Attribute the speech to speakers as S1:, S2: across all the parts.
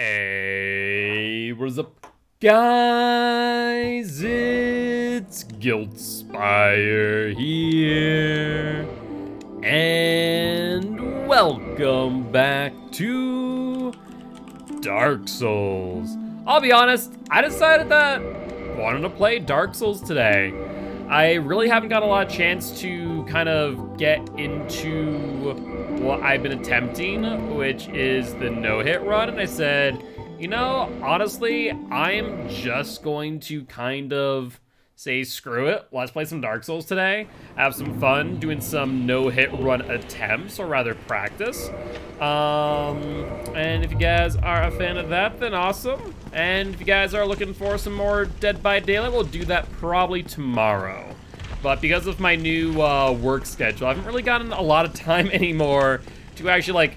S1: Hey, what is up, guys? It's Guiltspire here, and welcome back to Dark Souls. I'll be honest, I decided that I wanted to play Dark Souls today. I really haven't got a lot of chance to kind of get into what I've been attempting, which is the no-hit run, and I said, you know, honestly, I am just going to kind of say screw it, let's play some Dark Souls today, have some fun doing some no-hit run attempts, or rather practice. And if you guys are a fan of that, then awesome. And if you guys are looking for some more Dead by Daylight, we'll do that probably tomorrow. But because of my new work schedule, I haven't really gotten a lot of time anymore to actually like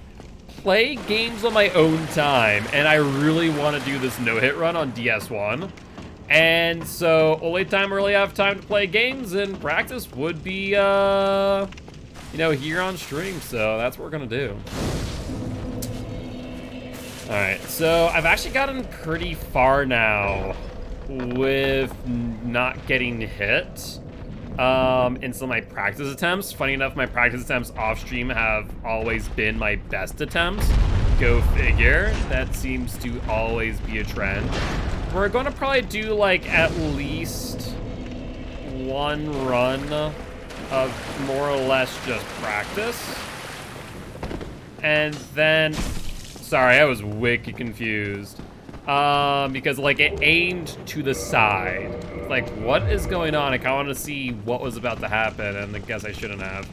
S1: play games on my own time. And I really want to do this no-hit run on DS1. And so only time I really have time to play games and practice would be, you know, here on stream. So that's what we're gonna do. All right, so I've actually gotten pretty far now with not getting hit in some of my practice attempts. Funny enough, my practice attempts off stream have always been my best attempts. Go figure, that seems to always be a trend. We're going to probably do like at least one run of more or less just practice. And then, sorry, I was wicked confused. Because like it aimed to the side. Like, what is going on? I kind of wanted to see what was about to happen, and I guess I shouldn't have.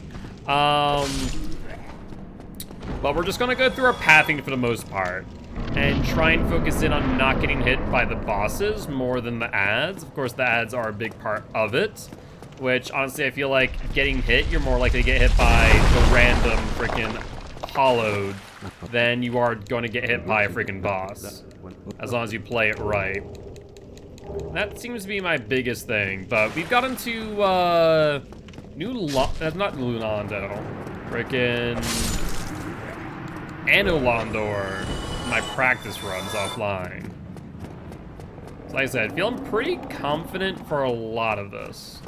S1: But we're just gonna go through our pathing for the most part and try and focus in on not getting hit by the bosses more than the ads. Of course, the ads are a big part of it, which honestly I feel like getting hit, you're more likely to get hit by the random freaking hollowed than you are going to get hit by a freaking boss, as long as you play it right. That seems to be my biggest thing, but we've got into that's not Lunando, freaking Anulandor. My practice runs offline. So like I said, feeling pretty confident for a lot of this.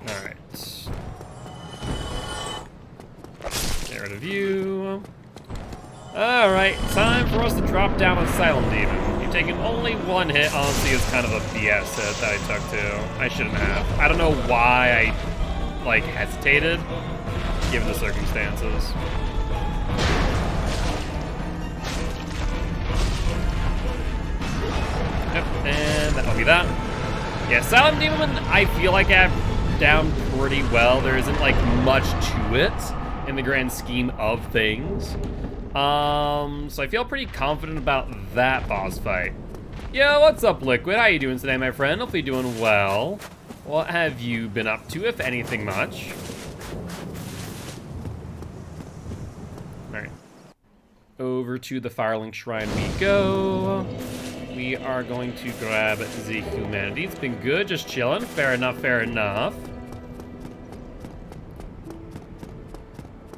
S1: All right. Get rid of you. All right, time for us to drop down on Silent Demon. You've taken only one hit. Honestly, it's kind of a BS hit that I took too. I shouldn't have. I don't know why I like hesitated, given the circumstances. Yep, and that'll be that. Yeah, Silent Demon, I feel like I have down pretty well. There isn't like much to it in the grand scheme of things. So I feel pretty confident about that boss fight. Yo, what's up, Liquid? How you doing today, my friend? Hopefully doing well. What have you been up to, if anything much? All right. Over to the Firelink Shrine we go. We are going to grab the humanity. It's been good, just chilling. Fair enough, fair enough.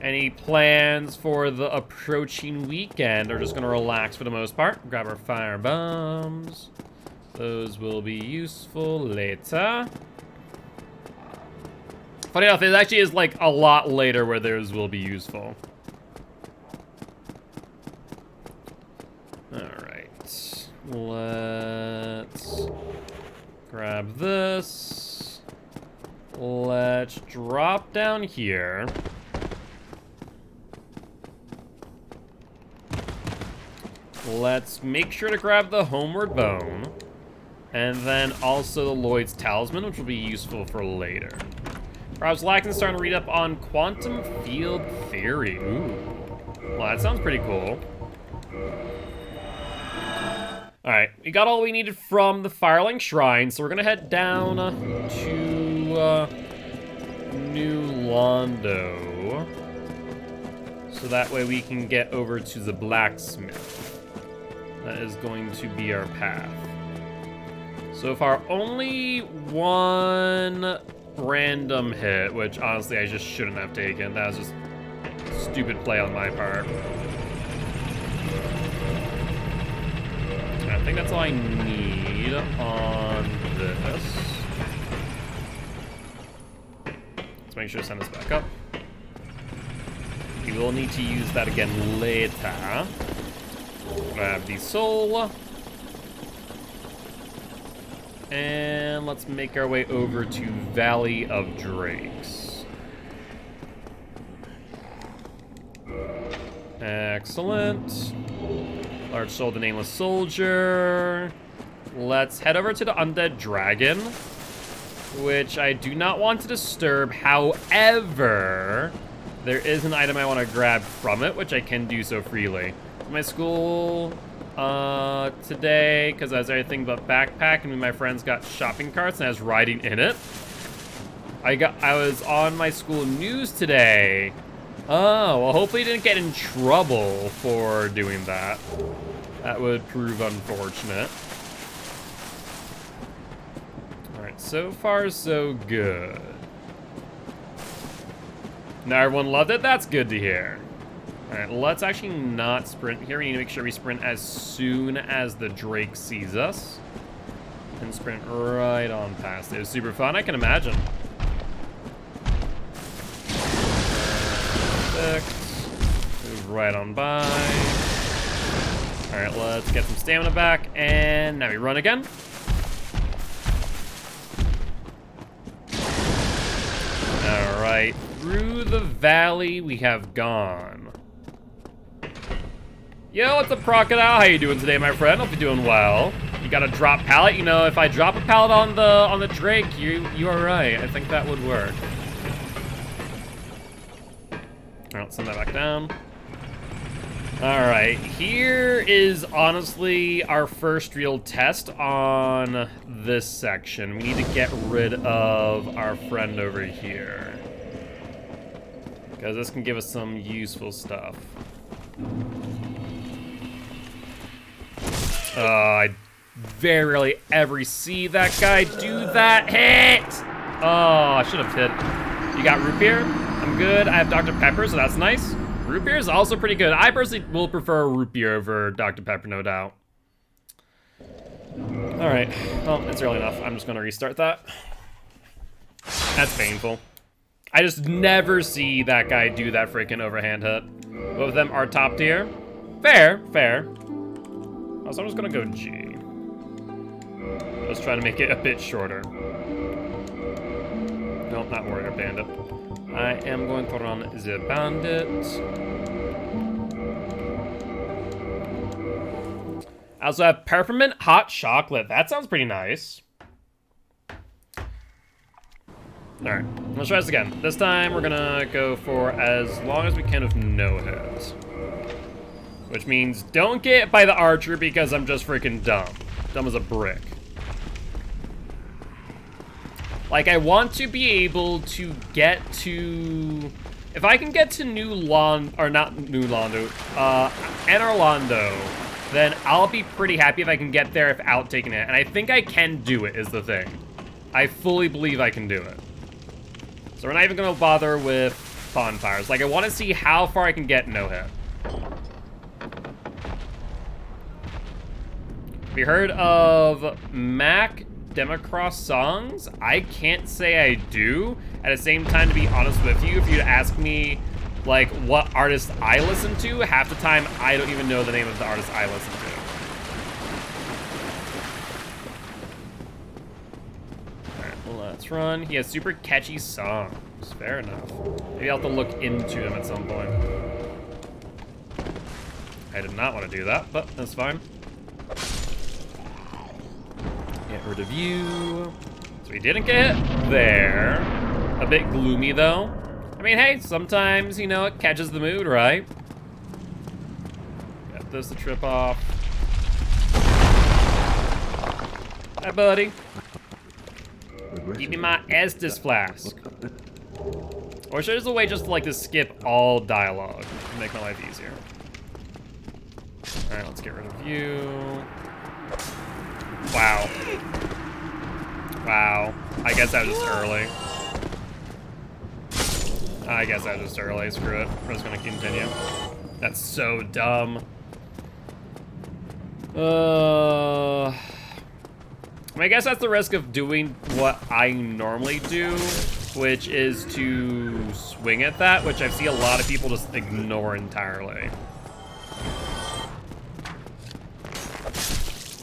S1: Any plans for the approaching weekend? Or just gonna relax for the most part? Grab our fire bombs. Those will be useful later. Funny enough, it actually is like a lot later where theirs will be useful. Alright. Let's grab this. Let's drop down here. Let's make sure to grab the Homeward Bone, and then also the Lloyd's Talisman, which will be useful for later. Perhaps Laxton's starting to read up on Quantum Field Theory. Ooh. Well, that sounds pretty cool. Alright, we got all we needed from the Firelink Shrine, so we're gonna head down to New Londo, so that way we can get over to the blacksmith. That is going to be our path. So far, only one random hit, which honestly I just shouldn't have taken. That was just stupid play on my part. I think that's all I need on this. Let's make sure to send this back up. We will need to use that again later. Grab the soul. And let's make our way over to Valley of Drakes. Excellent. Large soul, the Nameless Soldier. Let's head over to the Undead Dragon, which I do not want to disturb. However, there is an item I want to grab from it, which I can do so freely. My school today, because I was everything but backpack, and my friends got shopping carts, and I was riding in it. I was on my school news today. Oh, well, hopefully you didn't get in trouble for doing that. That would prove unfortunate. All right, so far so good. Now everyone loved it. That's good to hear. All right, let's actually not sprint here. We need to make sure we sprint as soon as the Drake sees us. And sprint right on past it. It was super fun, I can imagine. Perfect. Move right on by. All right, let's get some stamina back. And now we run again. All right, through the valley we have gone. Yo, what's up, Crocodile? How you doing today, my friend? Hope you're doing well. You got a drop pallet? You know, if I drop a pallet on the Drake, you are right. I think that would work. All right, let's send that back down. All right, here is honestly our first real test on this section. We need to get rid of our friend over here, because this can give us some useful stuff. I very rarely ever see that guy do that hit. Oh, I should have hit. You got root beer? I'm good. I have Dr. Pepper, so that's nice. Root beer is also pretty good. I personally will prefer root beer over Dr. Pepper, no doubt. All right. Well, it's early enough. I'm just going to restart that. That's painful. I just never see that guy do that freaking overhand hit. Both of them are top tier. Fair, fair. So I'm just going to go G. Let's try to make it a bit shorter. Nope, not Warrior Bandit. I am going to run the Bandit. I also have Peppermint Hot Chocolate. That sounds pretty nice. Alright, let's try this again. This time we're gonna go for as long as we can with no hits. Which means don't get hit by the archer because I'm just freaking dumb. Dumb as a brick. Like, I want to be able to get to... If I can get to Anarlondo, then I'll be pretty happy if I can get there without taking it. And I think I can do it, is the thing. I fully believe I can do it. So we're not even going to bother with bonfires. Like, I want to see how far I can get no hit. Have you heard of Mac Democross songs? I can't say I do. At the same time, to be honest with you, if you'd ask me, like, what artist I listen to, half the time, I don't even know the name of the artist I listen to. Alright, well, let's run. He has super catchy songs. Fair enough. Maybe I'll have to look into him at some point. I did not want to do that, but that's fine. Get rid of you. So we didn't get hit there. A bit gloomy, though. I mean, hey, sometimes, you know, it catches the mood, right? Got this to trip off. Hi, buddy. Give me my Estus flask. Or should there's a way just to, like, to skip all dialogue to make my life easier. Alright, let's get rid of you. Wow. Wow. I guess that was just early. I guess I just early. Screw it. We're just gonna continue. That's so dumb. I guess that's the risk of doing what I normally do, which is to swing at that, which I see a lot of people just ignore entirely.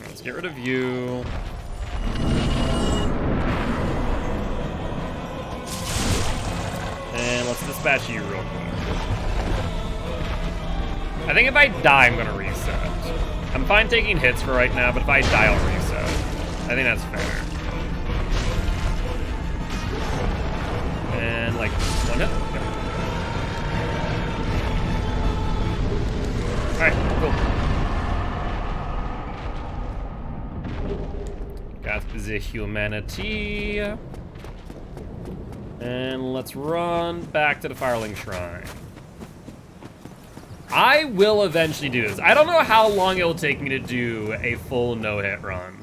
S1: Let's get rid of you. And let's dispatch you real quick. I think if I die, I'm gonna reset. I'm fine taking hits for right now, but if I die, I'll reset. I think that's fair. And like, one hit? Yep. Alright, cool. Got the humanity. And let's run back to the Firelink Shrine. I will eventually do this. I don't know how long it will take me to do a full no-hit run.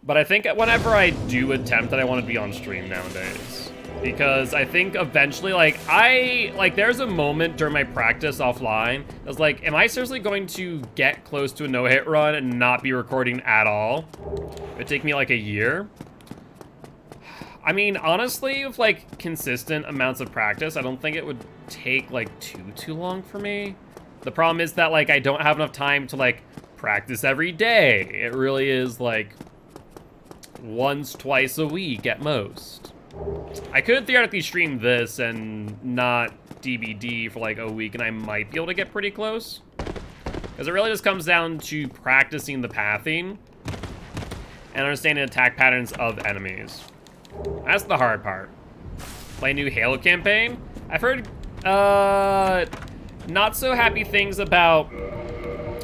S1: But I think whenever I do attempt it, I want to be on stream nowadays. Because I think eventually, there's a moment during my practice offline, I was like, am I seriously going to get close to a no-hit run and not be recording at all? It would take me like a year. I mean, honestly, with like consistent amounts of practice, I don't think it would take like too long for me. The problem is that like I don't have enough time to like practice every day. It really is like once, twice a week at most. I could theoretically stream this and not DBD for like a week, and I might be able to get pretty close. Because it really just comes down to practicing the pathing and understanding attack patterns of enemies. That's the hard part. Play new Halo campaign. I've heard not so happy things about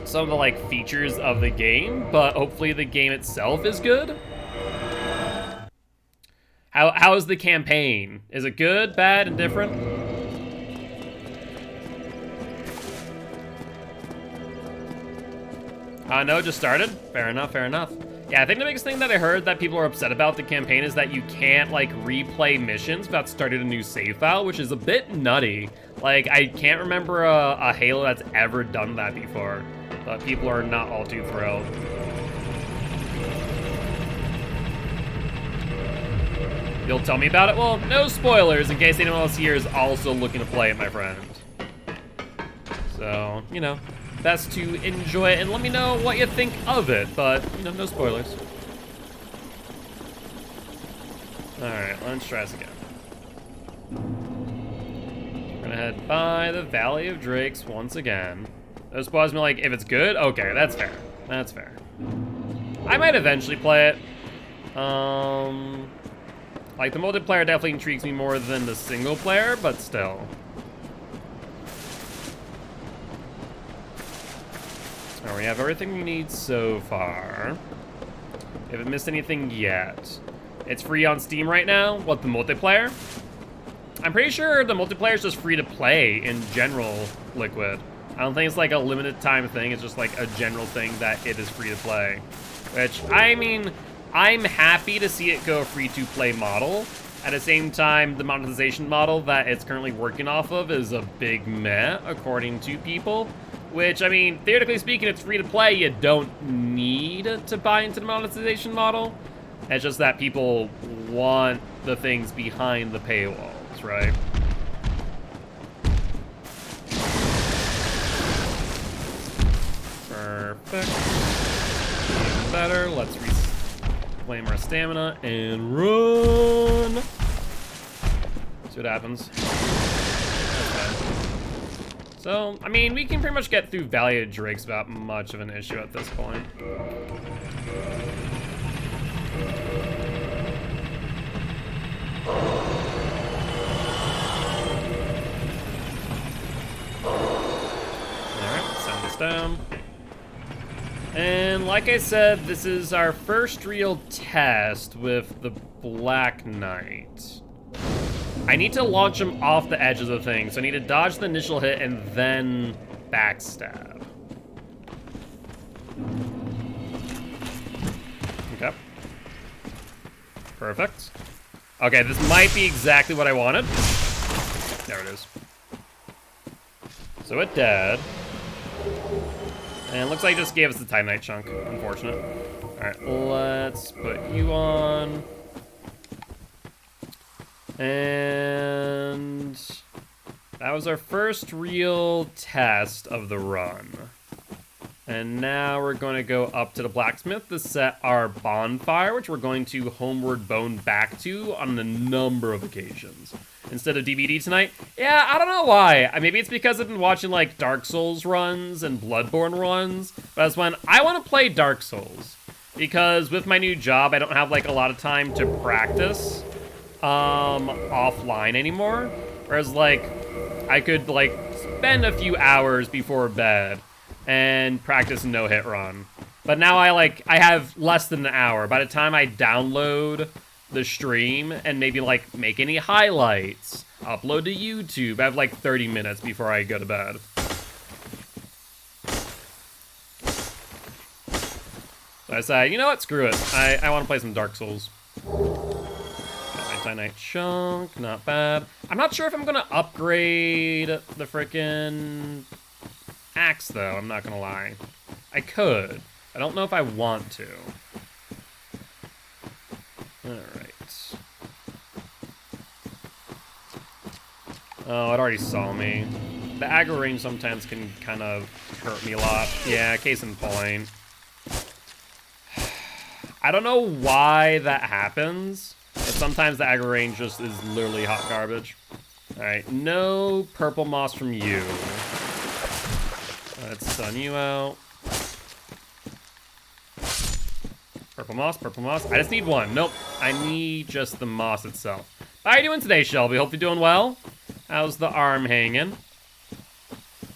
S1: some of the like features of the game, but hopefully the game itself is good. How is the campaign? Is it good, bad, indifferent? No, just started. Fair enough, fair enough. Yeah, I think the biggest thing that I heard that people are upset about the campaign is that you can't, like, replay missions without starting a new save file, which is a bit nutty. Like, I can't remember a Halo that's ever done that before, but people are not all too thrilled. You'll tell me about it? Well, no spoilers in case anyone else here is also looking to play it, my friend. So, you know, best to enjoy it and let me know what you think of it, but, you know, no spoilers. Alright, let's try this again. We're gonna head by the Valley of Drakes once again. Those spoilers me like, if it's good, okay, that's fair. That's fair. I might eventually play it. Like, the multiplayer definitely intrigues me more than the single player, but still. Alright, we have everything we need so far. We haven't missed anything yet. It's free on Steam right now. What, the multiplayer? I'm pretty sure the multiplayer is just free to play in general, Liquid. I don't think it's like a limited time thing. It's just like a general thing that it is free to play. Which, I mean, I'm happy to see it go free-to-play model. At the same time, the monetization model that it's currently working off of is a big meh, according to people. Which, I mean, theoretically speaking, it's free-to-play. You don't need to buy into the monetization model. It's just that people want the things behind the paywalls, right? Perfect. Even better. Let's reclaim our stamina and run. See what happens. So, I mean, we can pretty much get through Valley of Drakes without much of an issue at this point. Alright, send this down. And like I said, this is our first real test with the Black Knight. I need to launch him off the edge of the thing, so I need to dodge the initial hit and then backstab. Okay. Perfect. Okay, this might be exactly what I wanted. There it is. So it dead. And it looks like it just gave us the Titanite chunk. Unfortunate. Alright, let's put you on. And that was our first real test of the run. And now we're going to go up to the blacksmith to set our bonfire, which we're going to homeward bone back to on a number of occasions. Instead of DBD tonight. Yeah, I don't know why. Maybe it's because I've been watching like Dark Souls runs and Bloodborne runs. But that's when I want to play Dark Souls. Because with my new job, I don't have like a lot of time to practice offline anymore. Whereas like, I could like spend a few hours before bed and practice a no-hit run. But now I have less than an hour. By the time I download the stream and maybe like make any highlights, upload to YouTube, I have like 30 minutes before I go to bed. So I say, you know what, screw it. I want to play some Dark Souls. Got my Titanite chunk, not bad. I'm not sure if I'm gonna upgrade the frickin' axe though, I'm not gonna lie. I could. I don't know if I want to. Alright. Oh, it already saw me. The aggro range sometimes can kind of hurt me a lot. Yeah, case in point. I don't know why that happens, but sometimes the aggro range just is literally hot garbage. Alright, no purple moss from you. Let's stun you out. Purple moss, purple moss. I just need one. Nope, I need just the moss itself. How are you doing today, Shelby? Hope you're doing well. How's the arm hanging?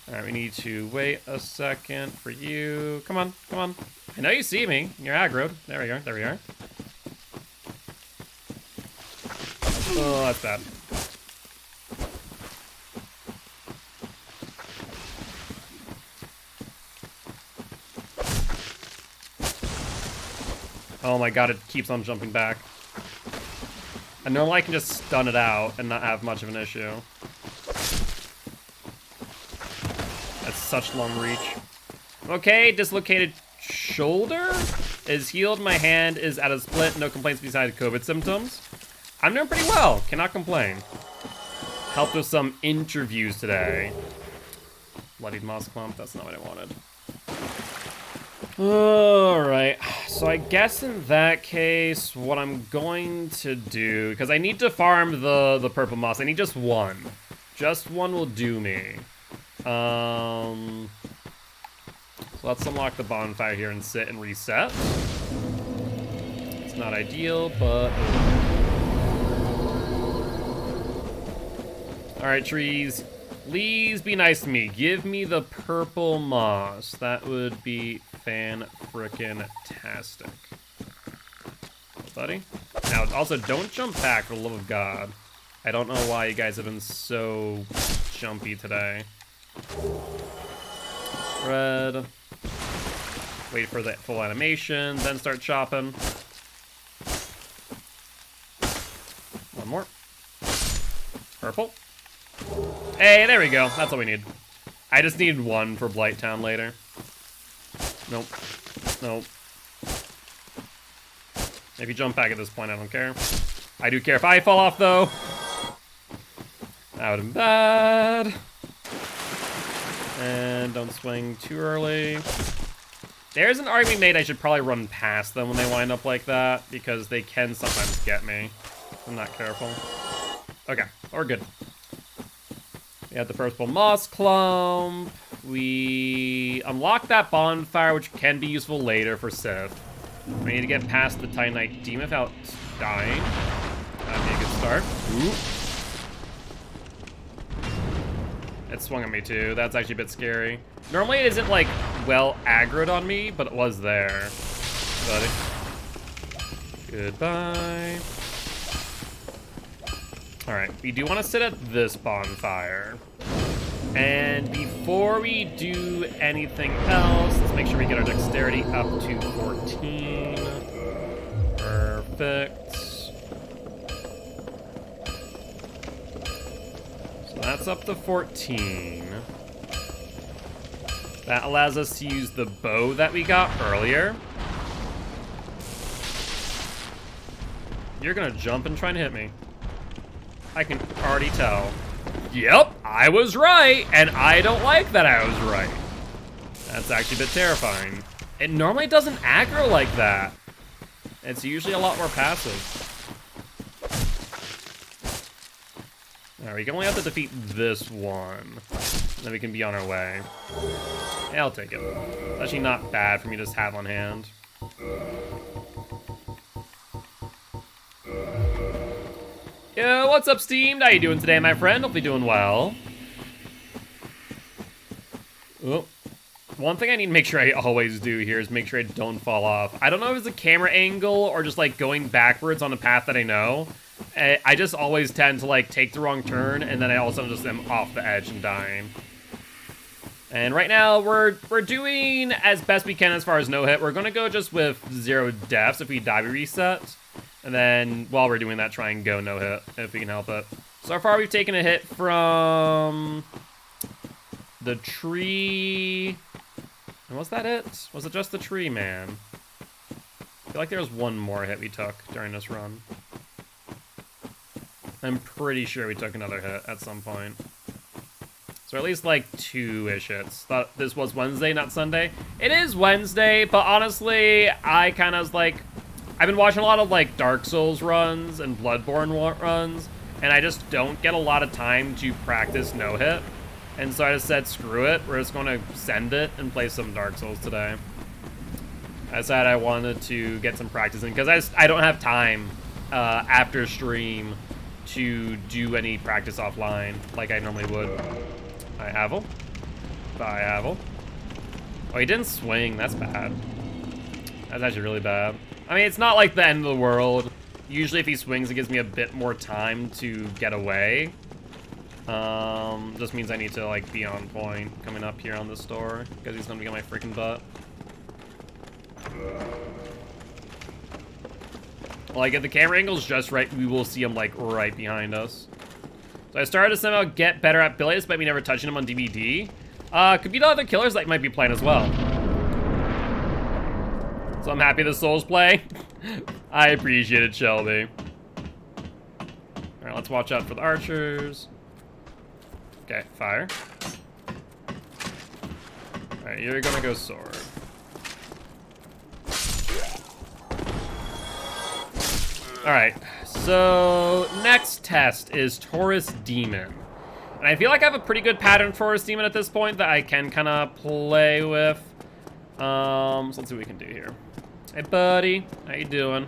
S1: All right, we need to wait a second for you. Come on, come on. I know you see me. You're aggroed. There we are, there we are. Oh, that's bad. Oh my god, it keeps on jumping back. And normally I can just stun it out and not have much of an issue. That's such long reach. Okay, dislocated shoulder is healed. My hand is at a split. No complaints besides COVID symptoms. I'm doing pretty well. Cannot complain. Helped with some interviews today. Bloodied moss clump. That's not what I wanted. Alright, so I guess in that case, what I'm going to do, because I need to farm the purple moss, I need just one. Just one will do me. So let's unlock the bonfire here and sit and reset. It's not ideal, but... Alright, trees. Please be nice to me. Give me the purple moss. That would be fan-frickin-tastic. Buddy? Now, also, don't jump back, for the love of God. I don't know why you guys have been so jumpy today. Red. Wait for the full animation, then start chopping. One more. Purple. Hey, there we go. That's all we need. I just need one for Blighttown later. Nope. Nope. If you jump back at this point, I don't care. I do care if I fall off, though. That would've been bad. And don't swing too early. There's an argument made I should probably run past them when they wind up like that, because they can sometimes get me if I'm not careful. Okay, we're good. We have the purple moss clump. We unlock that bonfire, which can be useful later for Sith. We need to get past the Titanite demon without dying. That'd be a good start. Ooh. It swung at me too. That's actually a bit scary. Normally it isn't like well aggroed on me, but it was there. Buddy. Goodbye. Alright, we do want to sit at this bonfire. And before we do anything else, let's make sure we get our dexterity up to 14. Perfect. So that's up to 14. That allows us to use the bow that we got earlier. You're gonna jump and try and hit me. I can already tell. Yep, I was right, and I don't like that I was right. That's actually a bit terrifying. It normally doesn't aggro like that. It's usually a lot more passive. Alright, we can only have to defeat this one. Then we can be on our way. Yeah, I'll take it. It's actually not bad for me to just have on hand. Yo, what's up, Steamed? How you doing today, my friend? Hopefully doing well. Oh. One thing I need to make sure I always do here is make sure I don't fall off. I don't know if it's a camera angle or just like going backwards on a path that I know. I just always tend to like take the wrong turn, and then I also just am off the edge and dying. And right now we're doing as best we can as far as no hit. We're gonna go just with 0 deaths. If we die, we reset. And then while we're doing that, try and go no hit if we can help it. So far we've taken a hit from the tree. And was that it? Was it just the tree, man? I feel like there was one more hit we took during this run. I'm pretty sure we took another hit at some point. So at least like 2-ish hits. Thought this was Wednesday, not Sunday. It is Wednesday, but honestly, I kind of like... I've been watching a lot of like Dark Souls runs and Bloodborne runs, and I just don't get a lot of time to practice no hit. And so I just said, screw it, we're just gonna send it and play some Dark Souls today. I decided I wanted to get some practice in, because I don't have time after stream to do any practice offline like I normally would. I have him. Oh, he didn't swing, that's bad. That's actually really bad. I mean, it's not like the end of the world. Usually if he swings, it gives me a bit more time to get away. Just means I need to like be on point coming up here on this door, because he's gonna be on my freaking butt. Like if the camera angle's just right, we will see him like right behind us. So I started to somehow get better at Billy, despite me never touching him on DVD. Could be the other killers that might be playing as well. So I'm happy the Souls play. I appreciate it, Shelby. Alright, let's watch out for the archers. Okay, fire. Alright, you're gonna go sword. Alright, so next test is Taurus Demon. And I feel like I have a pretty good pattern for Taurus Demon at this point that I can kind of play with. So let's see what we can do here. Hey, buddy. How you doing?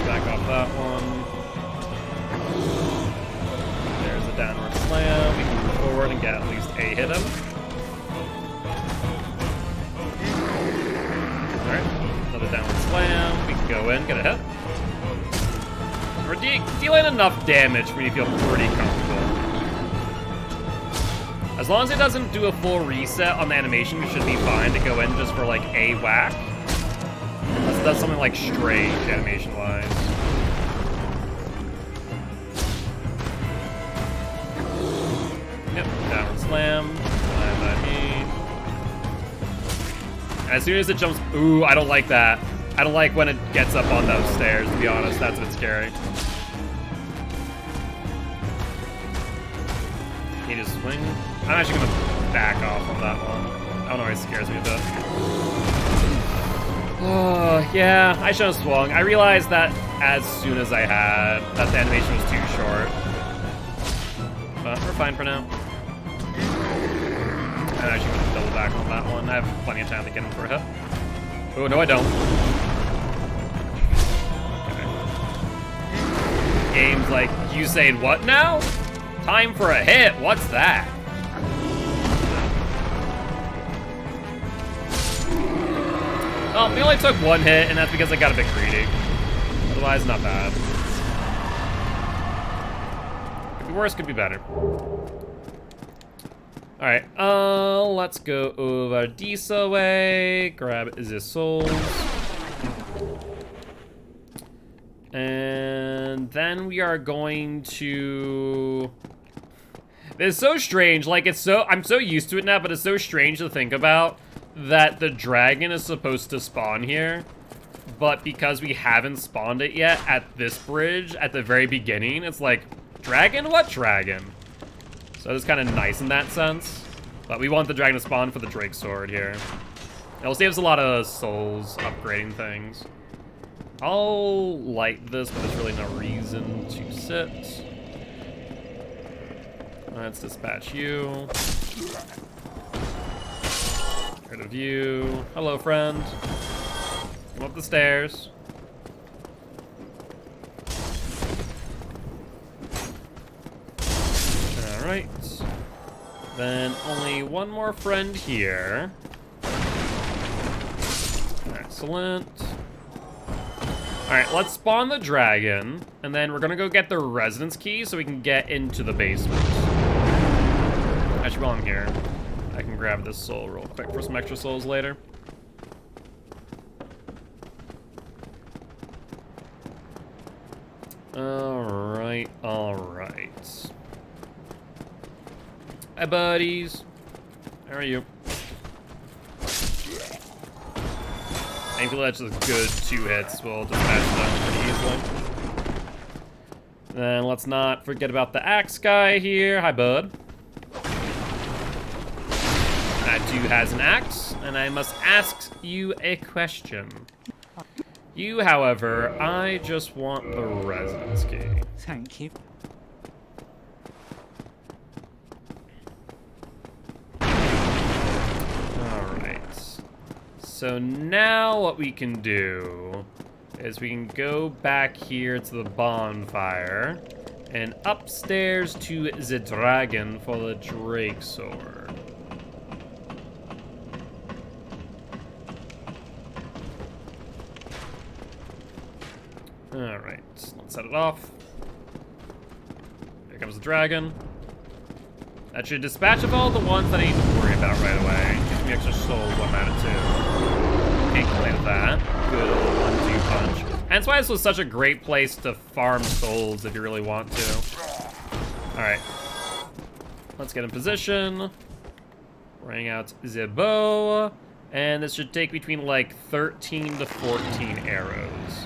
S1: Back off that one. There's a downward slam. We can move forward and get at least a hit him. Alright, another downward slam. We can go in, get a hit. We're dealing enough damage for me to feel pretty comfortable. As long as it doesn't do a full reset on the animation, we should be fine to go in just for like a whack. Unless it does something like strange animation-wise. Yep, downward slam. Slam by me. As soon as it jumps, ooh, I don't like that. I don't like when it gets up on those stairs, to be honest. That's a bit scary. He just swing. I'm actually gonna back off on that one. That one always scares me a bit. Oh, yeah, I should have swung. I realized that as soon as I had, that the animation was too short. But we're fine for now. I'm actually gonna double back on that one. I have plenty of time to get him for a hit. Oh, no I don't. Okay. Game's like, you saying what now? Time for a hit, what's that? Oh, we only took one hit, and that's because I got a bit greedy. Otherwise, not bad. Could be worse, could be better. Alright, let's go over this way, grab the souls. And then we are going to... It's so strange, like I'm so used to it now, but it's so strange to think about that the dragon is supposed to spawn here. But because we haven't spawned it yet at this bridge at the very beginning, it's like, dragon? What dragon? So it's kind of nice in that sense. But we want the dragon to spawn for the Drake Sword here. It'll save us a lot of souls upgrading things. I'll light this, but there's really no reason to sit. Let's dispatch you. Get rid of you. Hello, friend. Come up the stairs. Alright. Then only one more friend here. Excellent. Alright, let's spawn the dragon, and then we're gonna go get the residence key so we can get into the basement. Actually, while I'm here, I can grab this soul real quick for some extra souls later. Alright, alright. Hi, buddies. How are you? I feel that's just good 2 hits. We'll dispatch them pretty easily. Then let's not forget about the axe guy here. Hi, bud. That dude has an axe, and I must ask you a question. You, however, I just want the residence key.
S2: Thank you.
S1: Alright. So now what we can do is we can go back here to the bonfire and upstairs to the dragon for the Drake Sword. Alright, let's set it off. Here comes the dragon. That should dispatch of all the ones that I need to worry about right away. Gives me extra souls while I'm at it too. Can't complain with that. Good old 1-2 punch. And that's why this was such a great place to farm souls if you really want to. Alright. Let's get in position. Bring out the bow. And this should take between like 13 to 14 arrows.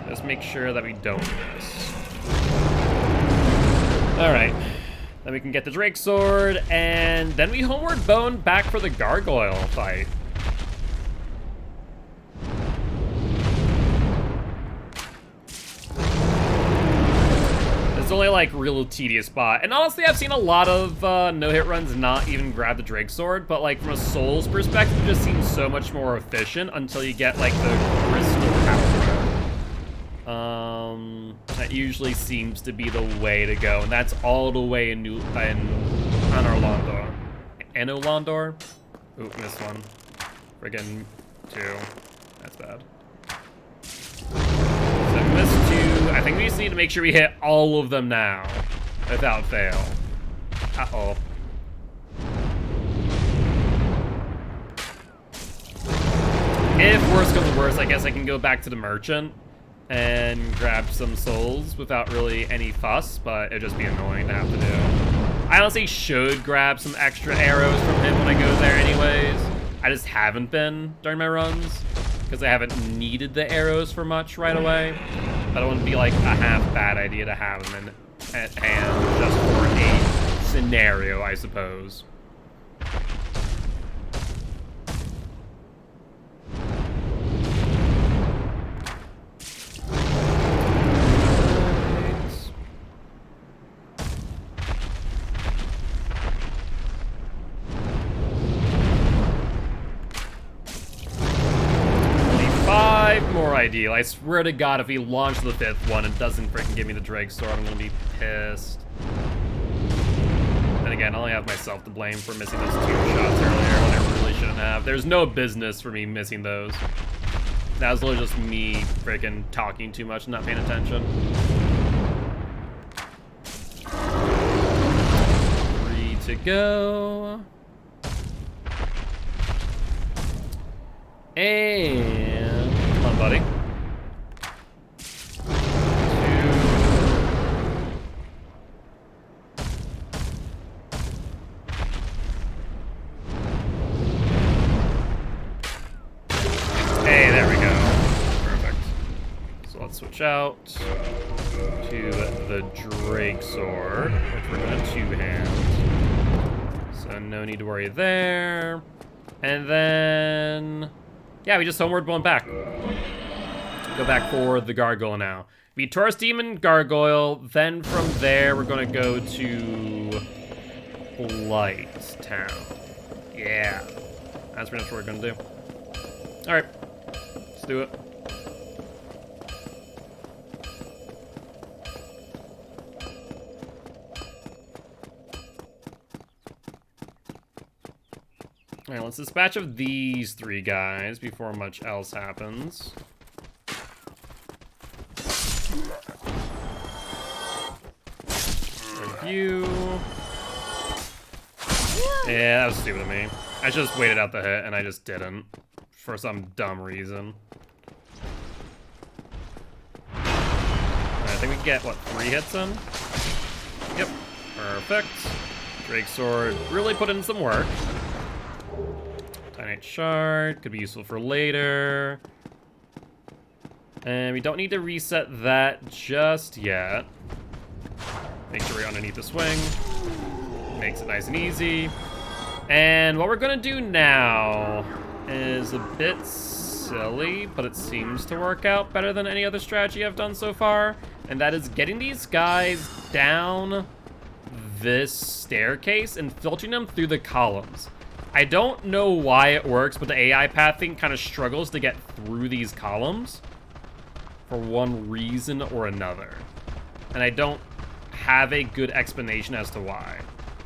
S1: Let's make sure that we don't miss. Alright. Then we can get the Drake Sword, and then we homeward bone back for the gargoyle fight. It's only like real tedious spot. And honestly, I've seen a lot of no-hit runs not even grab the Drake Sword, but like from a Souls perspective, it just seems so much more efficient until you get like the crystal power. That usually seems to be the way to go, and that's all the way in Anorlandor. Anorlandor? Ooh, missed one. Friggin' 2. That's bad. So missed 2. I think we just need to make sure we hit all of them now, without fail. Uh-oh. If worse comes to worse, I guess I can go back to the merchant and grab some souls without really any fuss, but it'd just be annoying to have to do. I honestly should grab some extra arrows from him when I go there anyways. I just haven't been during my runs, because I haven't needed the arrows for much right away. But it wouldn't be like a half bad idea to have them at hand just for a scenario, I suppose. Ideal. I swear to God, if we launch the 5th one, it doesn't freaking give me the Drake Sword, I'm gonna be pissed. And again, I only have myself to blame for missing those 2 shots earlier when I really shouldn't have. There's no business for me missing those. That was literally just me freaking talking too much and not paying attention. 3 to go. And come on, buddy. switch out to the Drake Sword, which we're gonna two-hand. So no need to worry there. And then, yeah, we just homeward one back. Go back for the Gargoyle now. Beat Taurus Demon, Gargoyle, then from there we're gonna go to Blight Town. Yeah, that's pretty much what we're gonna do. All right, let's do it. All right, let's dispatch of these 3 guys before much else happens. Review. Yeah, that was stupid of me. I just waited out the hit, and I just didn't. For some dumb reason. I think we can get, what, 3 hits in? Yep. Perfect. Drake Sword really put in some work. Titanite Shard could be useful for later. And we don't need to reset that just yet. Make sure we're underneath the swing. Makes it nice and easy. And what we're gonna do now is a bit silly, but it seems to work out better than any other strategy I've done so far. And that is getting these guys down this staircase and filtering them through the columns. I don't know why it works, but the AI pathing kind of struggles to get through these columns for one reason or another. And I don't have a good explanation as to why.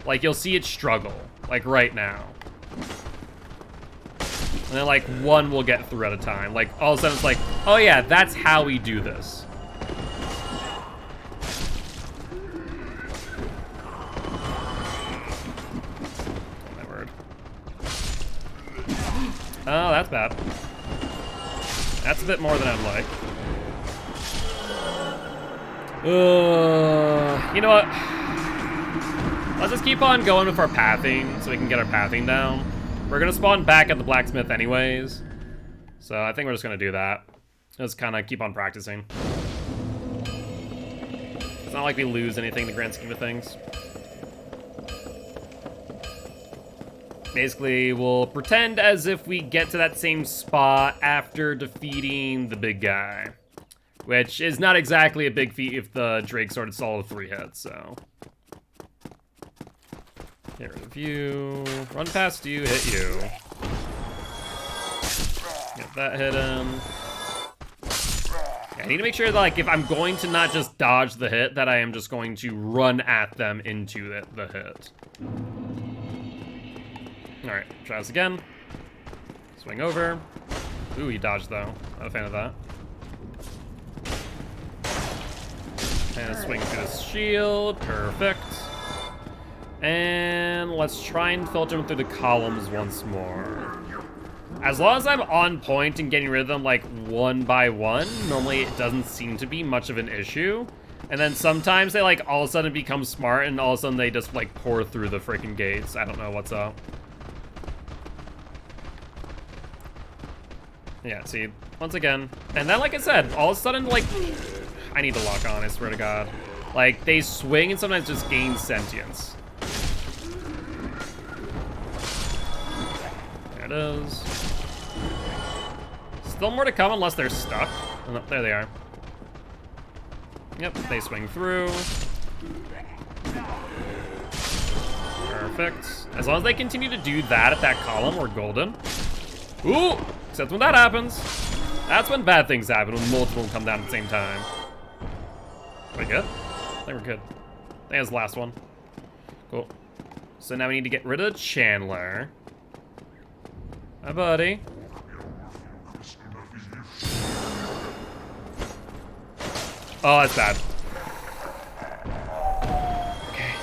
S1: Like, you'll see it struggle, like right now. And then like one will get through at a time. Like all of a sudden it's like, oh yeah, that's how we do this. Oh my word. Oh, that's bad. That's a bit more than I'd like. You know what? Let's just keep on going with our pathing so we can get our pathing down. We're gonna spawn back at the blacksmith anyways. So I think we're just gonna do that. Just kind of keep on practicing. It's not like we lose anything in the grand scheme of things. Basically, we'll pretend as if we get to that same spot after defeating the big guy. Which is not exactly a big feat if the Drake Sword solid 3 hits, so. Get rid of you. Run past you, hit you. Get that hit him. Yeah, I need to make sure that, like, if I'm going to not just dodge the hit, that I am just going to run at them into the hit. Alright, try this again. Swing over. Ooh, he dodged though. Not a fan of that. And swing through the shield. Perfect. And let's try and filter him through the columns once more. As long as I'm on point and getting rid of them like one by one, normally it doesn't seem to be much of an issue. And then sometimes they like all of a sudden become smart and all of a sudden they just like pour through the freaking gates. I don't know what's up. Yeah, see, once again. And then like I said, all of a sudden like, I need to lock on, I swear to God. Like they swing and sometimes just gain sentience. There it is. Still more to come unless they're stuck. Oh, no, there they are. Yep, they swing through. Perfect. As long as they continue to do that at that column, we're golden. Ooh! Except when that happens, that's when bad things happen, when multiple come down at the same time. We good? I think we're good. I think that's the last one. Cool. So now we need to get rid of Chandler. Hi, buddy. Oh, that's bad. Okay.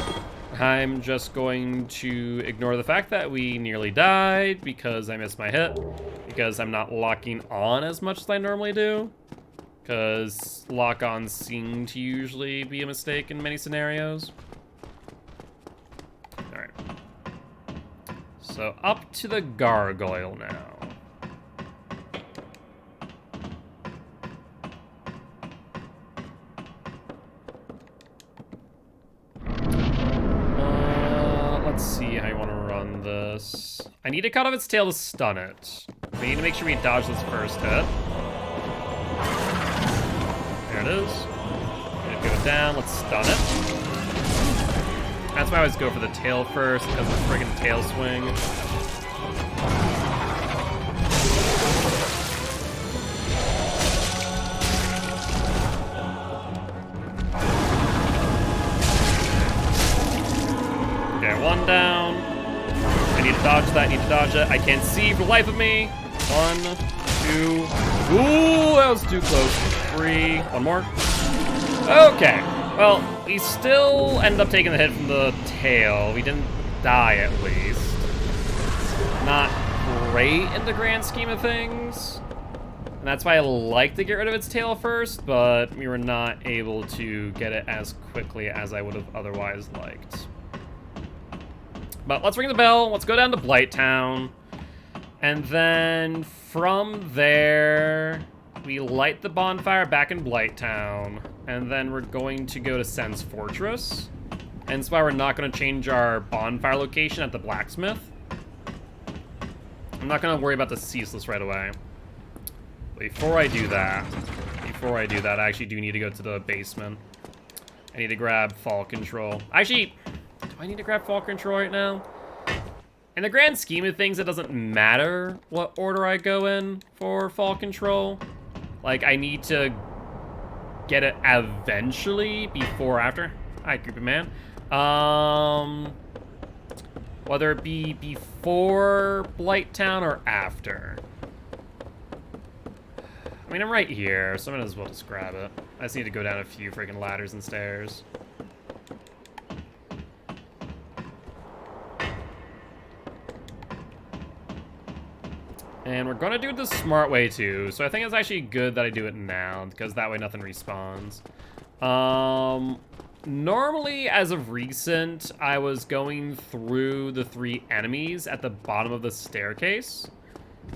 S1: I'm just going to ignore the fact that we nearly died because I missed my hit. Because I'm not locking on as much as I normally do. Because lock-ons seem to usually be a mistake in many scenarios. Alright. So up to the gargoyle now. on this. I need to cut off its tail to stun it. We need to make sure we dodge this first hit. There it is. Gonna go down, let's stun it. That's why I always go for the tail first, because of the friggin' tail swing. Okay, one down. I need to dodge that, need to dodge it. I can't see for the life of me. 1, 2. Ooh, that was too close. 3. One more. Okay. Well, we still end up taking the hit from the tail. We didn't die, at least. Not great in the grand scheme of things. And that's why I like to get rid of its tail first, but we were not able to get it as quickly as I would have otherwise liked. But let's ring the bell. Let's go down to Blighttown. And then from there, we light the bonfire back in Blighttown. And then we're going to go to Sen's Fortress. And that's why we're not going to change our bonfire location at the blacksmith. I'm not going to worry about the ceaseless right away. But before I do that, I actually do need to go to the basement. I need to grab fall control. Actually, do I need to grab fall control right now? In the grand scheme of things, it doesn't matter what order I go in for fall control. Like, I need to get it eventually, before or after. Hi, creepy man. Whether it be before Blighttown or after. I mean, I'm right here, so I might as well just grab it. I just need to go down a few freaking ladders and stairs. And we're gonna do it the smart way too, so I think it's actually good that I do it now, because that way nothing respawns. Normally, as of recent, I was going through the 3 enemies at the bottom of the staircase.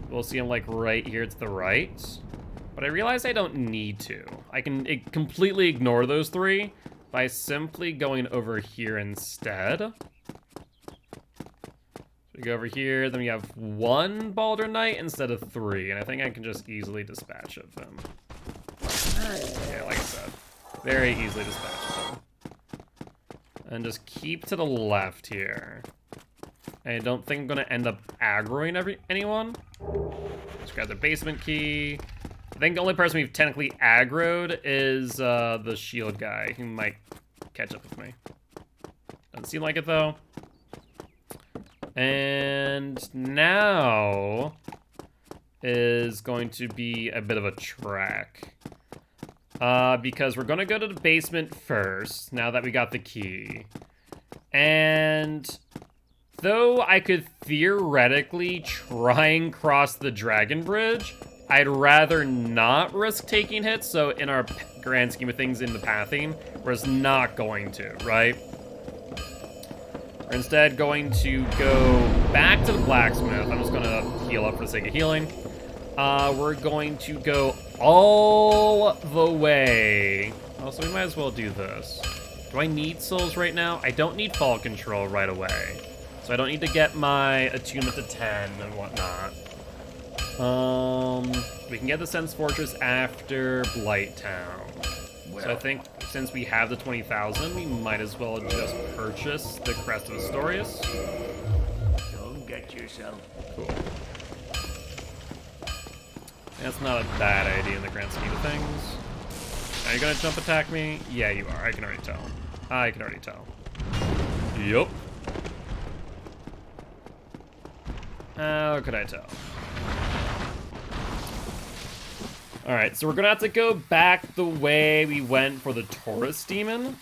S1: We'll see them like right here to the right. But I realized I don't need to. I can completely ignore those 3 by simply going over here instead. We go over here, then we have 1 Baldur Knight instead of 3, and I think I can just easily dispatch of him. Yeah, like I said, very easily dispatch of him. And just keep to the left here. I don't think I'm gonna end up aggroing anyone. Just grab the basement key. I think the only person we've technically aggroed is the shield guy, who might catch up with me. Doesn't seem like it though. And now is going to be a bit of a trek. Because we're gonna go to the basement first, now that we got the key. And though I could theoretically try and cross the dragon bridge, I'd rather not risk taking hits, so in our grand scheme of things in the pathing, we're just not going to, right? We're instead going to go back to the blacksmith. I'm just gonna heal up for the sake of healing. We're going to go all the way. Oh, so we might as well do this. Do I need souls right now? I don't need fall control right away. So I don't need to get my attunement to 10 and whatnot. We can get the Sen's Fortress after Blighttown. So I think since we have the 20,000, we might as well just purchase the Crest of Astorius.
S2: Don't get yourself.
S1: Cool. That's not a bad idea in the grand scheme of things. Are you gonna jump attack me? Yeah, you are. I can already tell. I can already tell. Yup. How could I tell? Alright, so we're gonna have to go back the way we went for the Taurus Demon.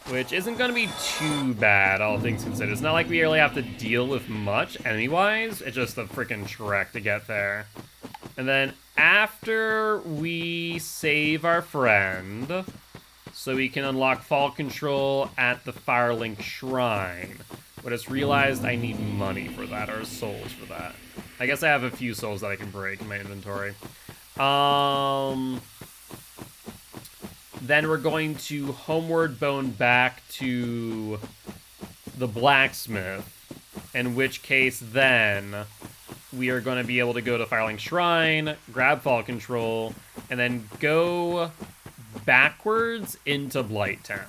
S1: Which isn't gonna be too bad, all things considered. It's not like we really have to deal with much enemy-wise. It's just a freaking trek to get there. And then after we save our friend, so we can unlock fall control at the Firelink Shrine. But I just realized I need money for that, or souls for that. I guess I have a few souls that I can break in my inventory. Then we're going to homeward bone back to the blacksmith, in which case then we are going to be able to go to Firelink Shrine, grab Fall Control, and then go backwards into Blighttown.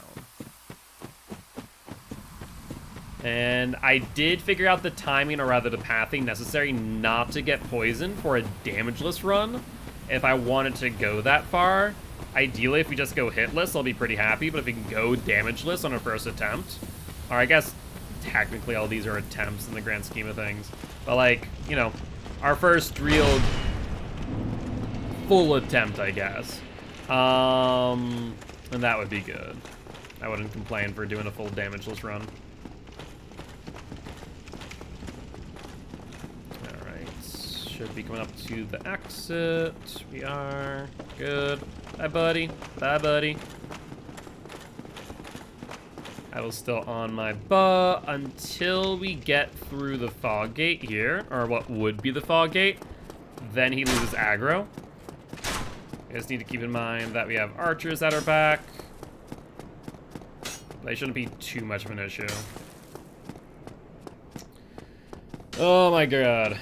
S1: And I did figure out the timing, or rather the pathing necessary not to get poisoned for a damageless run if I wanted to go that far. Ideally, if we just go hitless, I'll be pretty happy, but if we can go damageless on our first attempt, or I guess technically all these are attempts in the grand scheme of things, but like, you know, our first real full attempt, I guess. And that would be good. I wouldn't complain for doing a full damageless run. Should be coming up to the exit. We are good. Bye, buddy. Bye, buddy. I was still on my butt until we get through the fog gate here, or what would be the fog gate. Then he loses aggro. I just need to keep in mind that we have archers at our back. They shouldn't be too much of an issue. Oh my god.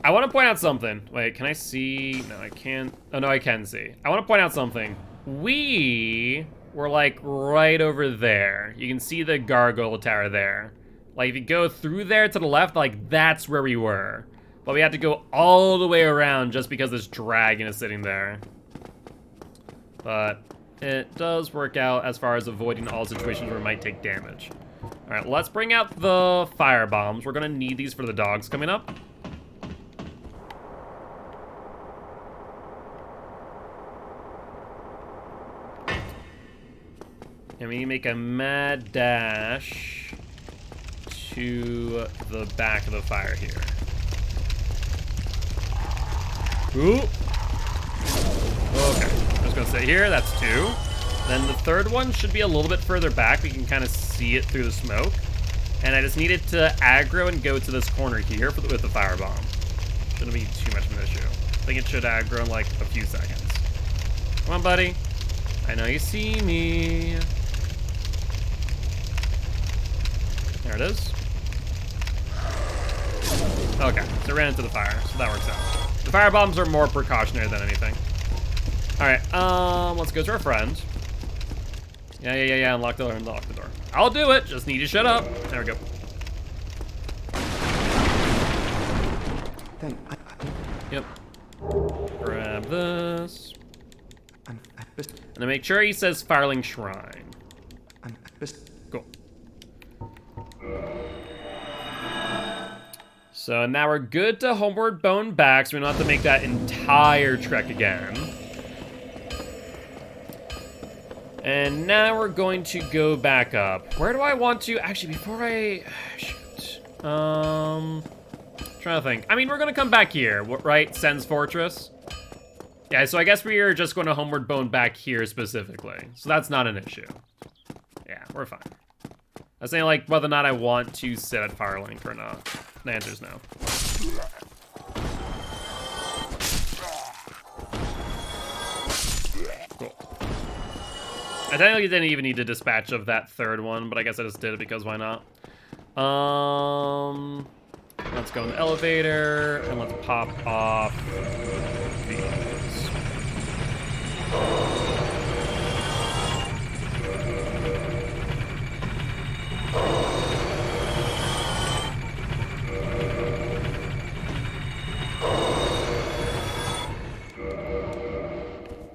S1: I want to point out something. Wait, can I see? No, I can't. Oh, no, I can see. I want to point out something. We were, like, right over there. You can see the gargoyle tower there. Like, if you go through there to the left, like, that's where we were. But we had to go all the way around just because this dragon is sitting there. But it does work out as far as avoiding all situations where we might take damage. All right, let's bring out the fire bombs. We're going to need these for the dogs coming up. And we make a mad dash to the back of the fire here. Ooh. Okay, I was gonna say here, that's 2. Then the third one should be a little bit further back. We can kind of see it through the smoke. And I just needed to aggro and go to this corner here with the firebomb. Shouldn't be too much of an issue. I think it should aggro in like a few seconds. Come on, buddy. I know you see me. There it is. Okay, so it ran into the fire, so that works out. The fire bombs are more precautionary than anything. All right, let's go to our friend. Yeah, unlock the door. I'll do it, just need to shut up. There we go. Yep. Grab this. And then make sure he says Firelink Shrine. Cool. So now we're good to Homeward Bone back, so we don't have to make that entire trek again. And now we're going to go back up. Where do I want to? Actually, before I... Shoot. Trying to think. I mean, we're going to come back here, right? Sen's Fortress. Yeah, so I guess we are just going to Homeward Bone back here specifically. So that's not an issue. Yeah, we're fine. I was saying, like, whether or not I want to sit at Firelink or not. The answer's no. Cool. I technically didn't even need to dispatch of that third one, but I guess I just did it because why not? Let's go in the elevator, and let's pop off these.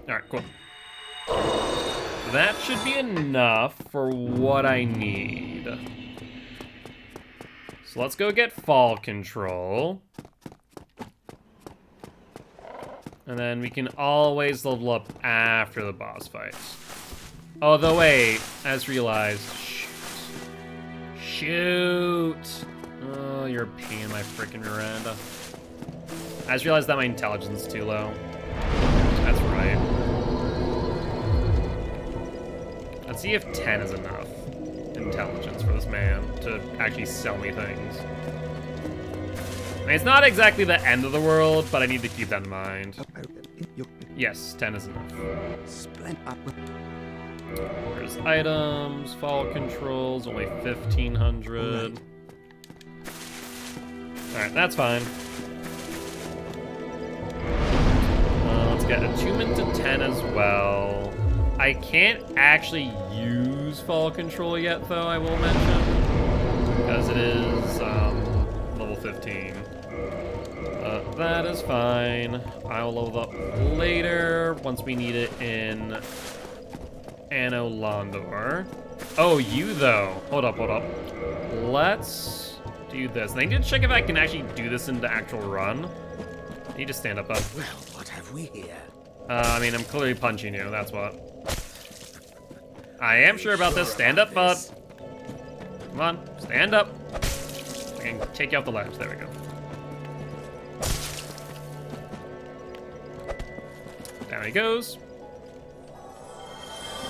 S1: Alright, cool. That should be enough for what I need. So let's go get Fall Control. And then we can always level up after the boss fights. Although, wait, I just realized. Shoot. Oh, you're a pain in my freaking rear end. I just realized that my intelligence is too low. That's right. Let's see if 10 is enough intelligence for this man to actually sell me things. I mean, it's not exactly the end of the world, but I need to keep that in mind. Yes, 10 is enough. There's items, fall controls, only 1,500. Alright, that's fine. Let's get attunement to 10 as well. I can't actually use fall control yet, though, I will mention. Because it is level 15. That is fine. I will level up later once we need it in Anno Londor. Oh, you though. Hold up. Let's do this. And I need to check if I can actually do this in the actual run. I need to stand up.
S2: Well, what have we here?
S1: I mean, I'm clearly punching you. That's what. I am sure about this. Stand up, bud. Come on, stand up. I can take you off the ledge. There we go. Down he goes.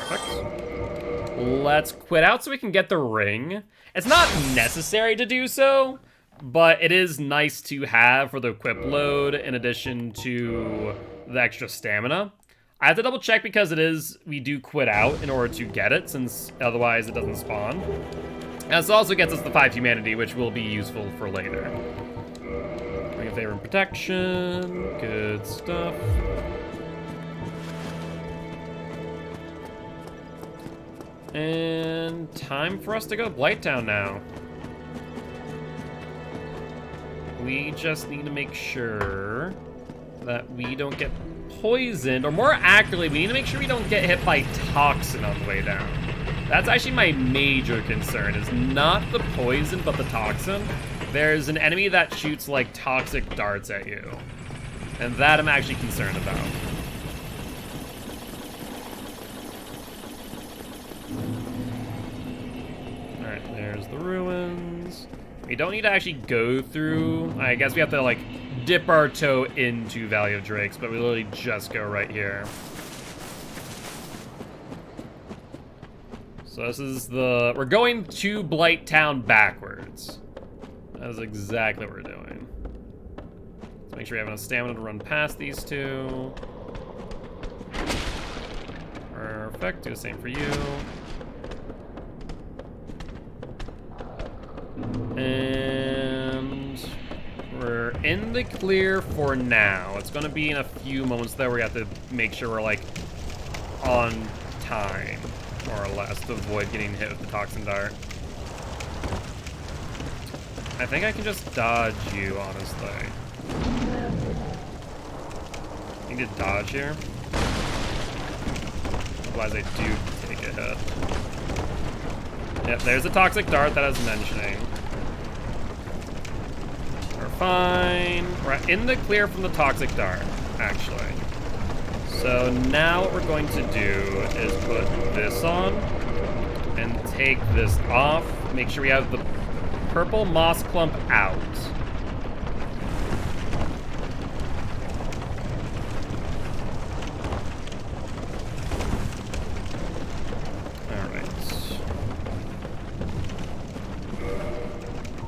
S1: Perfect. Let's quit out so we can get the ring. It's not necessary to do so, but it is nice to have for the equip load in addition to the extra stamina. I have to double check because we do quit out in order to get it, since otherwise it doesn't spawn. And this also gets us the 5 humanity, which will be useful for later. Ring of Favor and Protection, good stuff. And time for us to go to Blighttown now. We just need to make sure that we don't get poisoned, or more accurately, we need to make sure we don't get hit by toxin on the way down. That's actually my major concern, is not the poison, but the toxin. There's an enemy that shoots like toxic darts at you, and that I'm actually concerned about. Alright, there's the ruins. We don't need to actually go through. I guess we have to like dip our toe into Valley of Drakes, but we literally just go right here. So this is we're going to Blighttown backwards. That is exactly what we're doing. Let's make sure we have enough stamina to run past these two. Perfect, do the same for you. And we're in the clear for now. It's gonna be in a few moments though, we have to make sure we're like on time, more or less, to avoid getting hit with the toxin dart. I think I can just dodge you, honestly. I need to dodge here. Otherwise I do take a hit. Yep, there's a toxic dart that I was mentioning. We're fine. We're in the clear from the toxic dart, actually. So now what we're going to do is put this on and take this off. Make sure we have the purple moss clump out.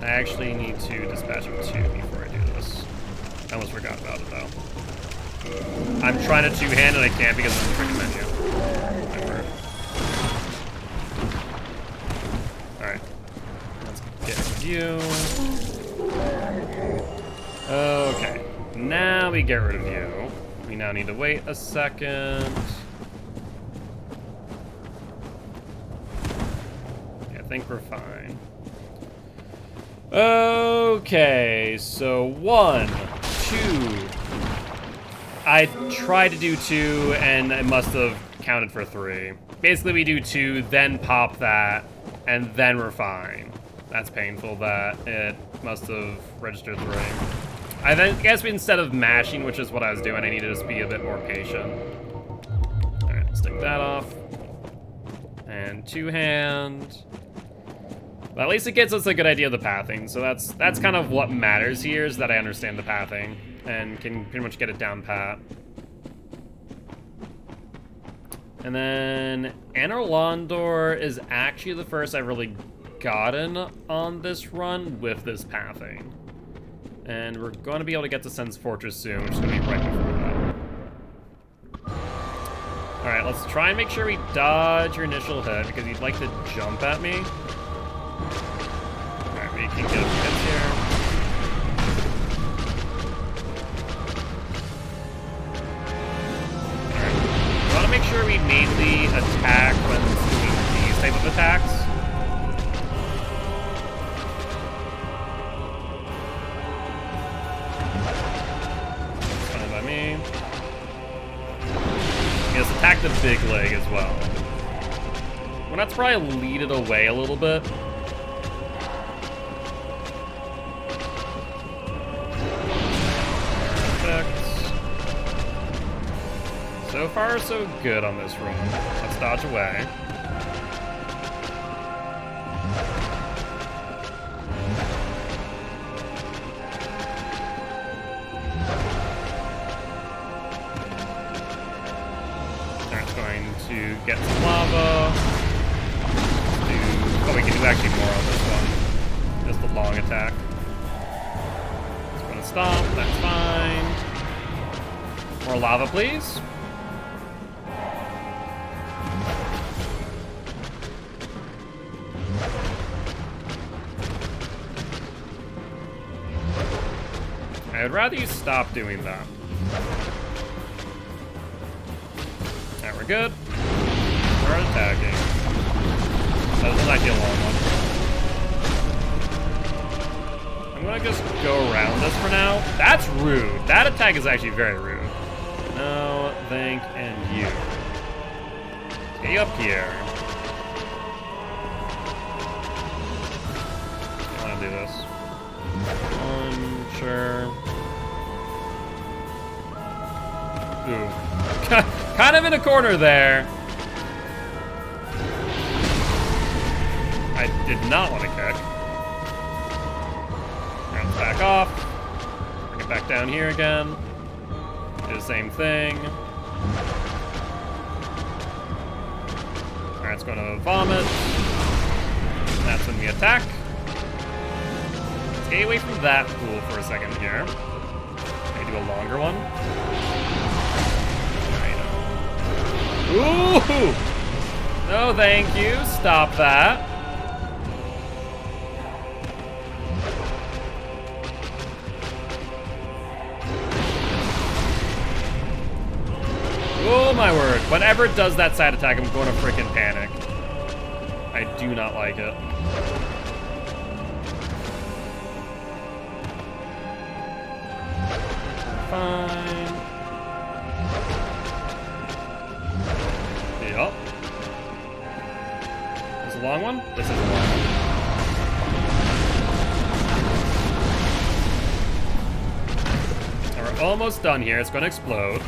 S1: I actually need to dispatch of 2 before I do this. I almost forgot about it, though. I'm trying to two-hand and I can't because of the freaking menu. Whatever. Alright. Let's get rid of you. Okay. Now we get rid of you. We now need to wait a second. Yeah, I think we're fine. Okay, so 1, 2. I tried to do 2, and it must have counted for 3. Basically, we do 2, then pop that, and then we're fine. That's painful that it must have registered 3. I then guess instead of mashing, which is what I was doing, I need to just be a bit more patient. Alright, let's take that off. And 2-hand. But at least it gives us a good idea of the pathing, so that's kind of what matters here, is that I understand the pathing and can pretty much get it down pat. And then Anor Londor is actually the first I've really gotten on this run with this pathing. And we're going to be able to get to Sen's Fortress soon, which is going to be right before that. Alright, let's try and make sure we dodge your initial hit because he'd like to jump at me. Alright, we can get a few hits here. Alright. We want to make sure we mainly attack when doing these type of attacks. That's fine by me. Let's attack the big leg as well. We're not to probably lead it away a little bit. Perfect. So far, so good on this run. Let's dodge away. To get some lava. Oh, we can do actually more on this one. Just the long attack. It's gonna stop, that's fine. More lava, please. I would rather you stop doing that. Alright, we're good. Start attacking. That was an ideal long one. I'm gonna just go around this for now. That's rude. That attack is actually very rude. No, thank, and you. Let's get you up here. I wanna do this. Sure. Ooh. Kind of in a corner there. I did not want to kick. Bounce back off. Bring it back down here again. Do the same thing. Alright, it's going to vomit. That's when we attack. Let's get away from that pool for a second here. Maybe do a longer one. Ooh! No, thank you. Stop that. Oh my word. Whenever it does that side attack, I'm going to freaking panic. I do not like it. Fine. Yep. This is a long one? This is a long one. And we're almost done here. It's going to explode.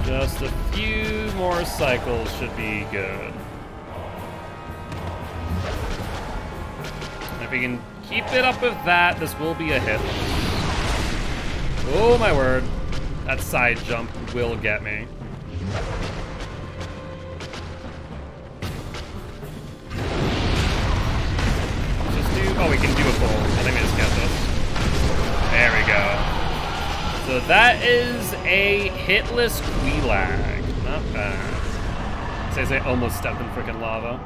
S1: Just a few more cycles should be good. And if we can keep it up with that, this will be a hit. Oh my word. That side jump will get me. Oh, we can do a full. I think we just get this. There we go. So that is a hitless Queelag. Not bad. Says I almost stepped in freaking lava.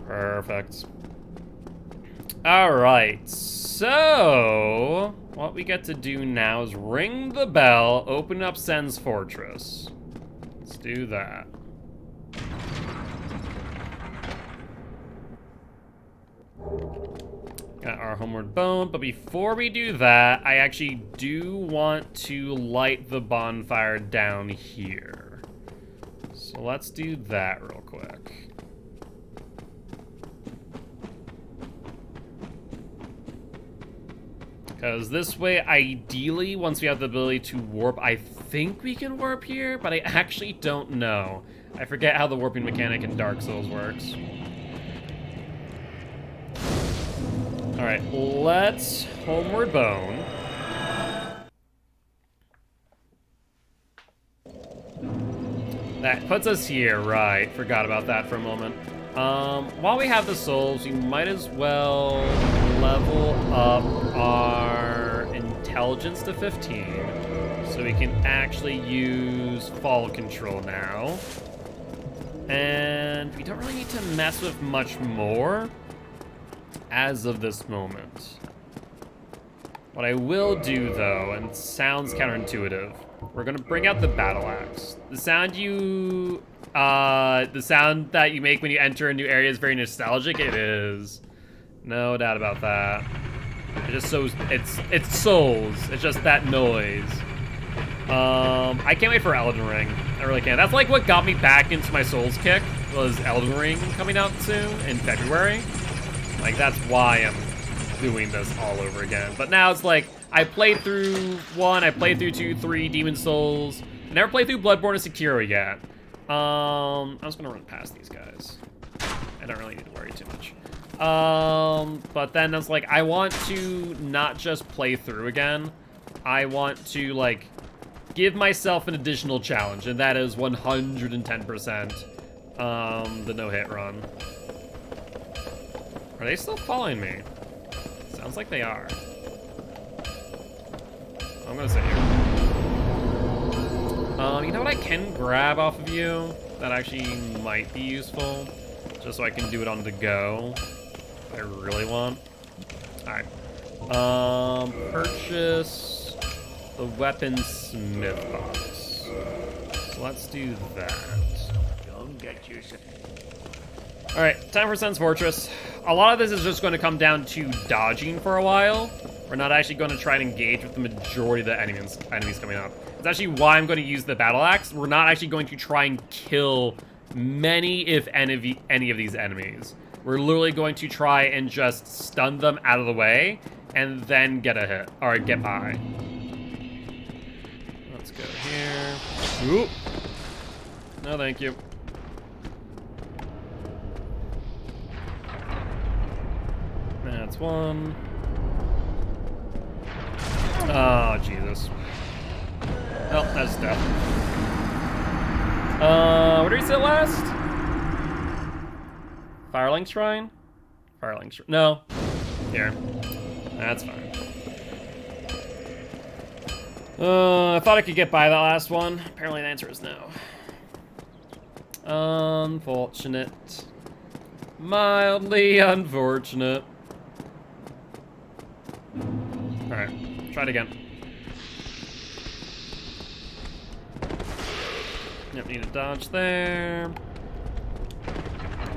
S1: Perfect. Alright, so what we get to do now is ring the bell, open up Sen's Fortress. Let's do that. Got our homeward bone, but before we do that, I actually do want to light the bonfire down here. So let's do that real quick. Because this way, ideally, once we have the ability to warp, I think we can warp here, but I actually don't know. I forget how the warping mechanic in Dark Souls works. Alright, let's homeward bone. That puts us here, right. Forgot about that for a moment. While we have the souls, we might as well level up our intelligence to 15. So So we can actually use fall control now. And we don't really need to mess with much more as of this moment. What I will do, though, and it sounds counterintuitive, we're gonna bring out the battle axe. The sound that you make when you enter a new area is very nostalgic. It is, no doubt about that. It just it's souls. It's just that noise. I can't wait for Elden Ring. I really can't. That's like what got me back into my Souls kick, was Elden Ring coming out soon in February. Like, that's why I'm doing this all over again. But now it's like, I played through 1, I played through 2, 3, Demon Souls. Never played through Bloodborne and Sekiro yet. I'm just gonna run past these guys. I don't really need to worry too much. But then I was like, I want to not just play through again. I want to, like, give myself an additional challenge, and that is 110% the no-hit run. Are they still following me? Sounds like they are. I'm gonna sit here. You know what I can grab off of you that actually might be useful? Just so I can do it on the go. If I really want. Alright. Purchase the weaponsmith box. So let's do that.
S2: Don't get yourself.
S1: Alright, time for Sen's Fortress. A lot of this is just going to come down to dodging for a while. We're not actually going to try and engage with the majority of the enemies coming up. It's actually why I'm going to use the battle axe. We're not actually going to try and kill many, if any of these enemies. We're literally going to try and just stun them out of the way and then get a hit, or get by. Let's go here. Oop. No, thank you. That's one. Oh, Jesus. Oh, that's death. Where did we sit last? Firelink Shrine? Firelink Shrine. No. Here. That's fine. I thought I could get by that last one. Apparently the answer is no. Unfortunate. Mildly unfortunate. Alright, try it again. Yep, need to dodge there.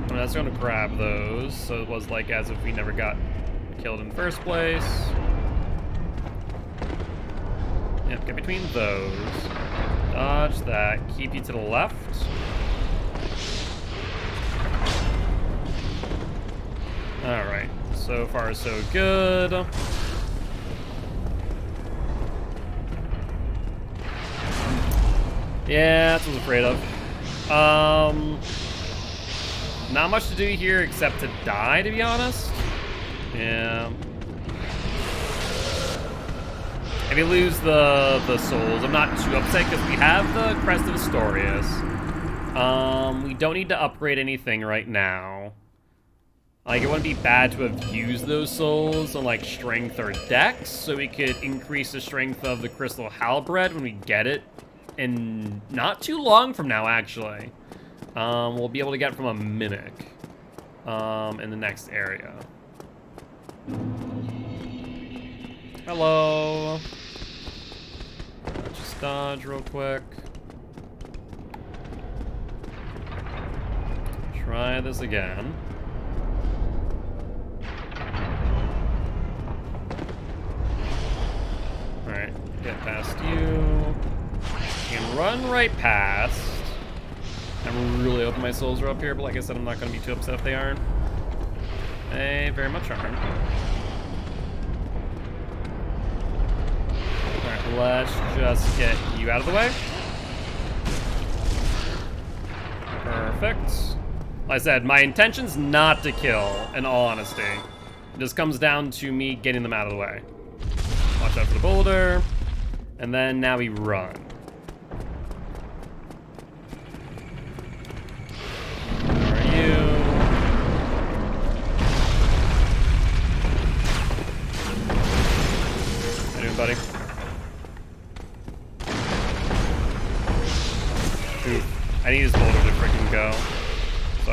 S1: That's gonna grab those, so it was like as if we never got killed in the first place. Yep, get between those. Dodge that, keep you to the left. Alright, so far so good. Yeah, that's what I was afraid of. Not much to do here except to die, to be honest. Yeah. If we lose the souls, I'm not too upset because we have the Crest of Astorius. We don't need to upgrade anything right now. Like, it wouldn't be bad to have used those souls on, like, strength or dex, so we could increase the strength of the Crystal Halberd when we get it. And not too long from now, actually. We'll be able to get from a Mimic in the next area. Hello. Just dodge real quick. Try this again. Alright, get past you. You can run right past. I'm really hoping my souls are up here, but like I said, I'm not going to be too upset if they aren't. They very much aren't. Alright, let's just get you out of the way. Perfect. Like I said, my intention's not to kill, in all honesty. It just comes down to me getting them out of the way. Watch out for the boulder. And then now we run. Buddy.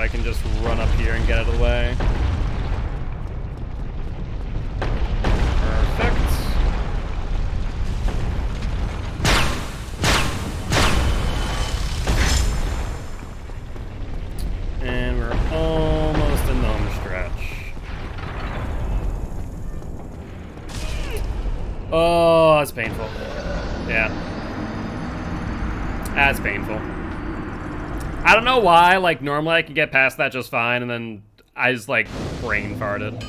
S1: I can just run up here and get out of the way. Perfect. And we're almost in the home stretch. Oh, that's painful. Yeah. That's painful. I don't know why, like, normally I can get past that just fine, and then I just, like, brain farted.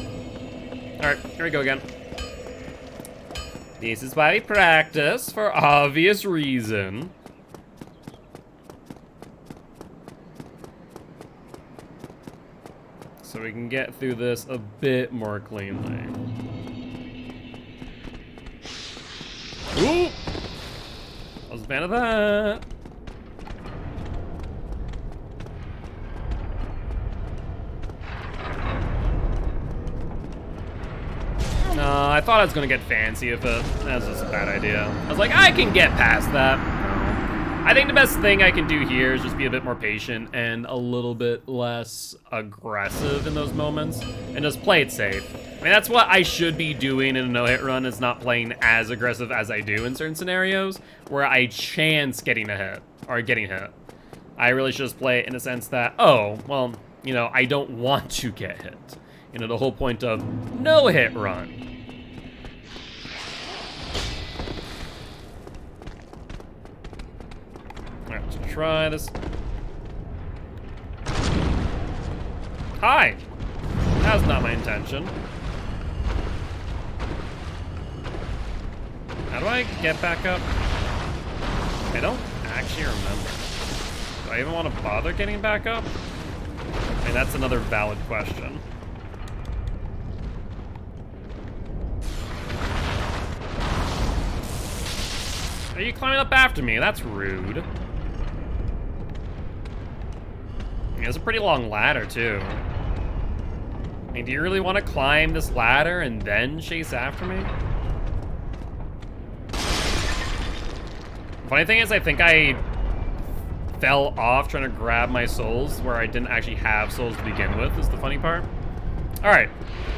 S1: Alright, here we go again. This is why we practice, for obvious reason. So we can get through this a bit more cleanly. Ooh! I was a fan of that. No, I thought I was gonna get fancy with it. That was just a bad idea. I was like, I can get past that. No. I think the best thing I can do here is just be a bit more patient and a little bit less aggressive in those moments and just play it safe. I mean, that's what I should be doing in a no-hit run, is not playing as aggressive as I do in certain scenarios where I chance getting a hit or getting hit. I really should just play it in a sense that, oh, well, you know, I don't want to get hit. You know, the whole point of no-hit run. Alright, let's try this. Hi! That was not my intention. How do I get back up? I don't actually remember. Do I even want to bother getting back up? I mean, that's another valid question. Are you climbing up after me? That's rude. I mean, it's a pretty long ladder, too. I mean, do you really want to climb this ladder and then chase after me? Funny thing is, I think I fell off trying to grab my souls where I didn't actually have souls to begin with, is the funny part. All right,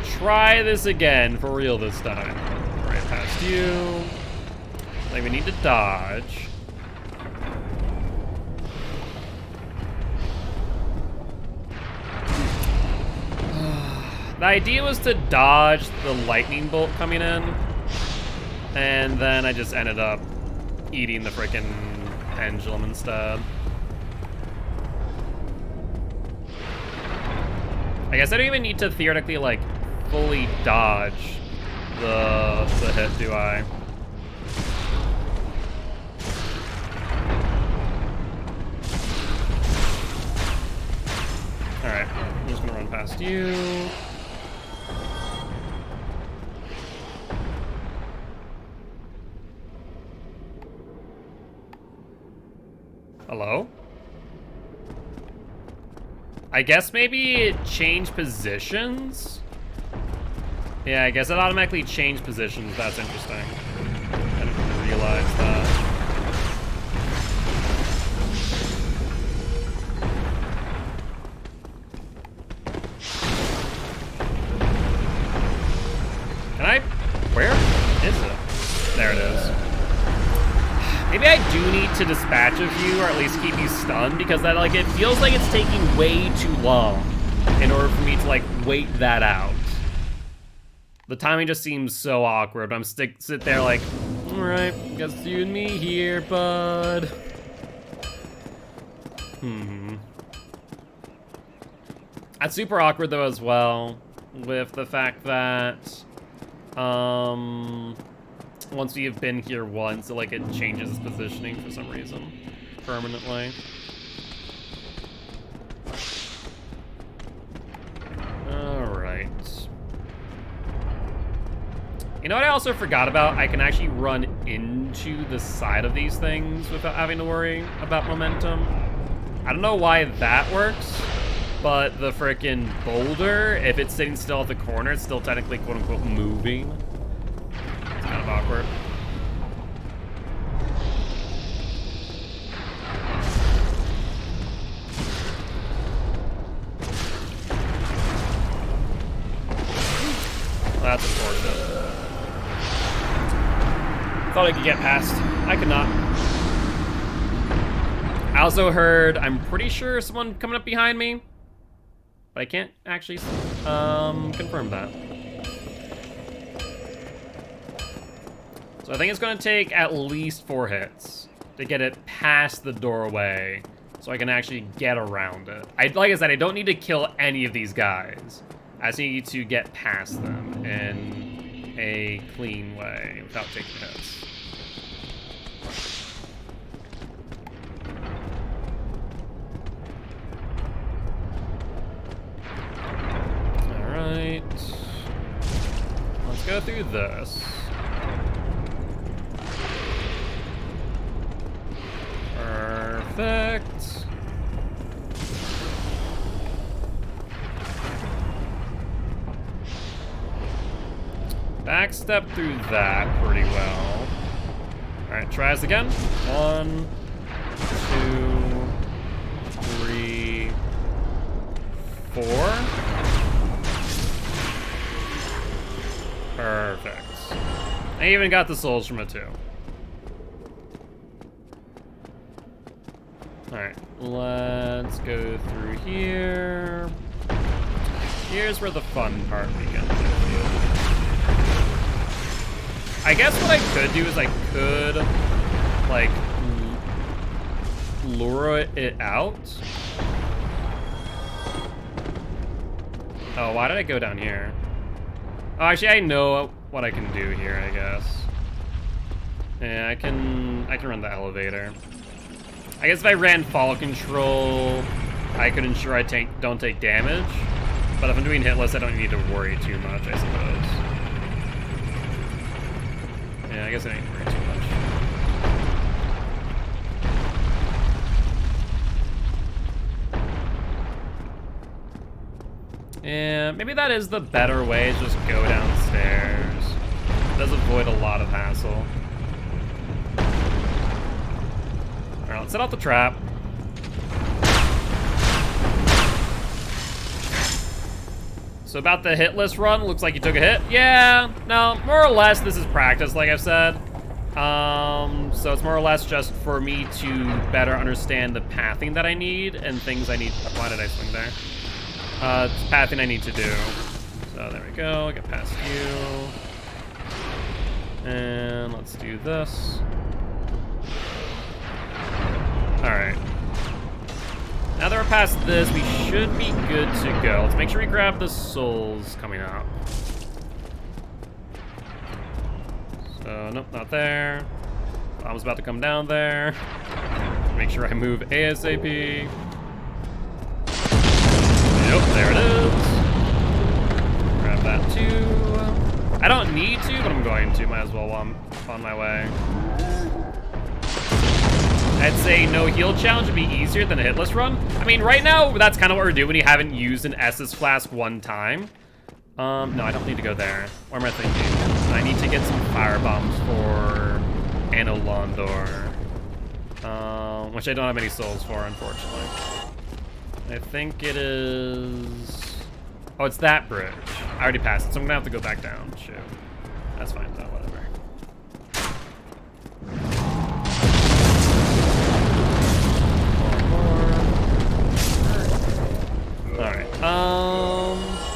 S1: try this again for real this time. Right past you. Like, we need to dodge. The idea was to dodge the lightning bolt coming in, and then I just ended up eating the frickin' pendulum instead. I guess I don't even need to theoretically, like, fully dodge the hit, do I? Alright, I'm just gonna run past you. Hello? I guess maybe it changed positions? Yeah, I guess it automatically changed positions. That's interesting. I didn't realize that. Can I? Where is it? There it is. Maybe I do need to dispatch a few, or at least keep you stunned, because that, like, it feels like it's taking way too long in order for me to, like, wait that out. The timing just seems so awkward. I'm sit there like, all right, guess you and me here, bud. That's super awkward though as well, with the fact that, once we have been here once, like, it changes its positioning for some reason, permanently. Alright. You know what I also forgot about? I can actually run into the side of these things without having to worry about momentum. I don't know why that works, but the frickin' boulder, if it's sitting still at the corner, it's still technically quote-unquote moving. It's kind of awkward. Thought I could get past. I could not. I also heard, I'm pretty sure someone coming up behind me, but I can't actually confirm that. So I think it's gonna take at least 4 hits to get it past the doorway so I can actually get around it. Like I said, I don't need to kill any of these guys. I just need to get past them in a clean way without taking hits. Alright. Let's go through this. Perfect. Backstep through that pretty well. Alright, try this again. 1, 2, 3, 4. Perfect. I even got the souls from it too. Alright, let's go through here. Here's where the fun part begins. I guess what I could do is I could, like, lure it out. Oh, why did I go down here? Oh, actually, I know what I can do here, I guess. Yeah, I can run the elevator. I guess if I ran fall control, I could ensure I don't take damage. But if I'm doing hitless, I don't need to worry too much, I suppose. Yeah, I guess I don't need to worry too much. Yeah, maybe that is the better way, is just go downstairs. It does avoid a lot of hassle. Alright, let's set out the trap. So about the hitless run, looks like you took a hit. Yeah, no, more or less this is practice, like I've said. So it's more or less just for me to better understand the pathing that I need and things I need. Why did I swing there? It's pathing I need to do. So there we go, get past you. And let's do this. Alright. Now that we're past this, we should be good to go. Let's make sure we grab the souls coming up. So, nope, not there. Bomb's about to come down there. Make sure I move ASAP. Yep, there it is. Grab that too. I don't need to, but I'm going to. Might as well while I'm on my way. I'd say no heal challenge would be easier than a hitless run. I mean, right now, that's kind of what we're doing when you haven't used an Estus flask one time. No, I don't need to go there. What am I thinking? I need to get some fire bombs for Anno Londor. Which I don't have any souls for, unfortunately. I think it is... Oh, it's that bridge. I already passed it, so I'm gonna have to go back down. Shoot. That's fine, though, whatever. Alright,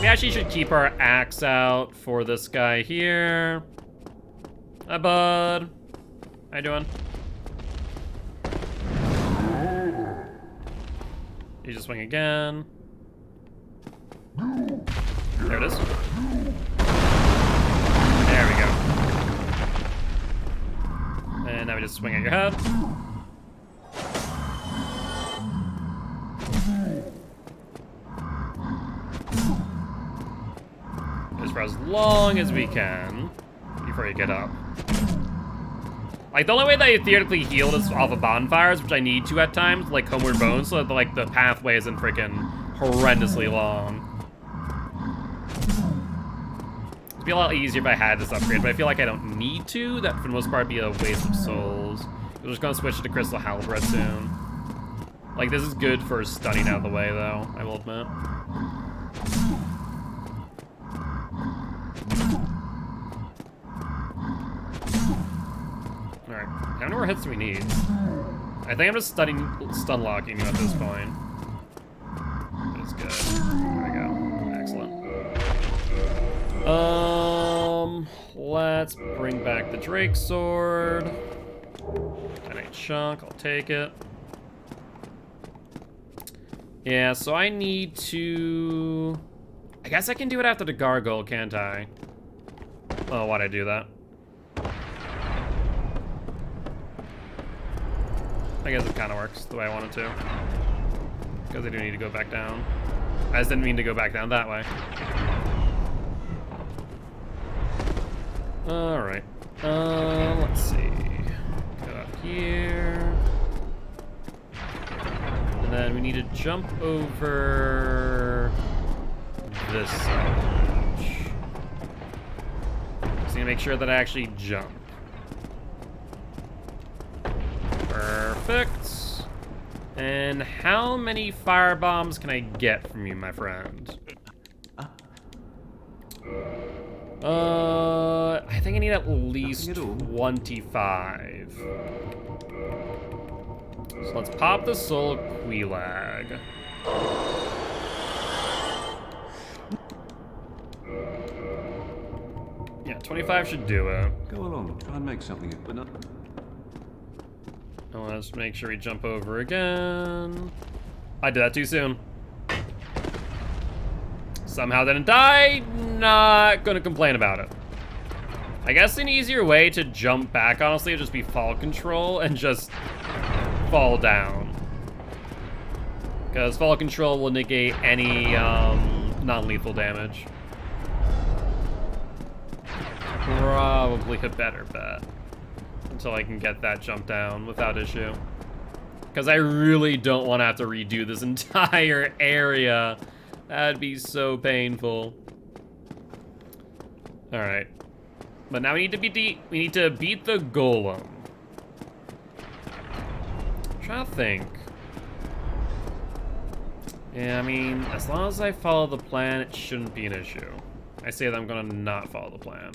S1: we actually should keep our axe out for this guy here. Hi, bud. How you doing? You just swing again. There it is. There we go. And now we just swing at your head. Just for as long as we can before you get up. Like, the only way that you theoretically healed is off of bonfires, which I need to at times, like Homeward Bones, so that like the pathway isn't freaking horrendously long. It'd be a lot easier if I had this upgrade, but I feel like I don't need to. That, for the most part, be a waste of souls. We're just gonna switch it to Crystal Halberd soon. Like, this is good for stunning out of the way, though, I will admit. Alright, how many more hits do we need? I think I'm just stun locking you at this point. That's good. There we go. Excellent. Let's bring back the Drake Sword. 10-8 chunk, I'll take it. Yeah, so I need to... I guess I can do it after the gargoyle, can't I? Oh, why'd I do that? I guess it kind of works the way I want it to. Because I do need to go back down. I just didn't mean to go back down that way. Alright. Let's see. Go up here. And then we need to jump over this edge. Just need to make sure that I actually jump. Perfect. And how many fire bombs can I get from you, my friend? I think I need at least 25. So let's pop the Soul Queelag. Yeah, 25 should do it.
S3: Go along, try and make something, but not...
S1: And let's make sure we jump over again. I did that too soon. Somehow didn't die, not gonna complain about it. I guess an easier way to jump back, honestly, would just be fall control and just fall down. Because fall control will negate any non-lethal damage. Probably a better bet. Until I can get that jump down without issue. Because I really don't want to have to redo this entire area. That'd be so painful. Alright. But now we need to beat the golem. I'm trying to think. Yeah, I mean, as long as I follow the plan, it shouldn't be an issue. I say that I'm gonna not follow the plan.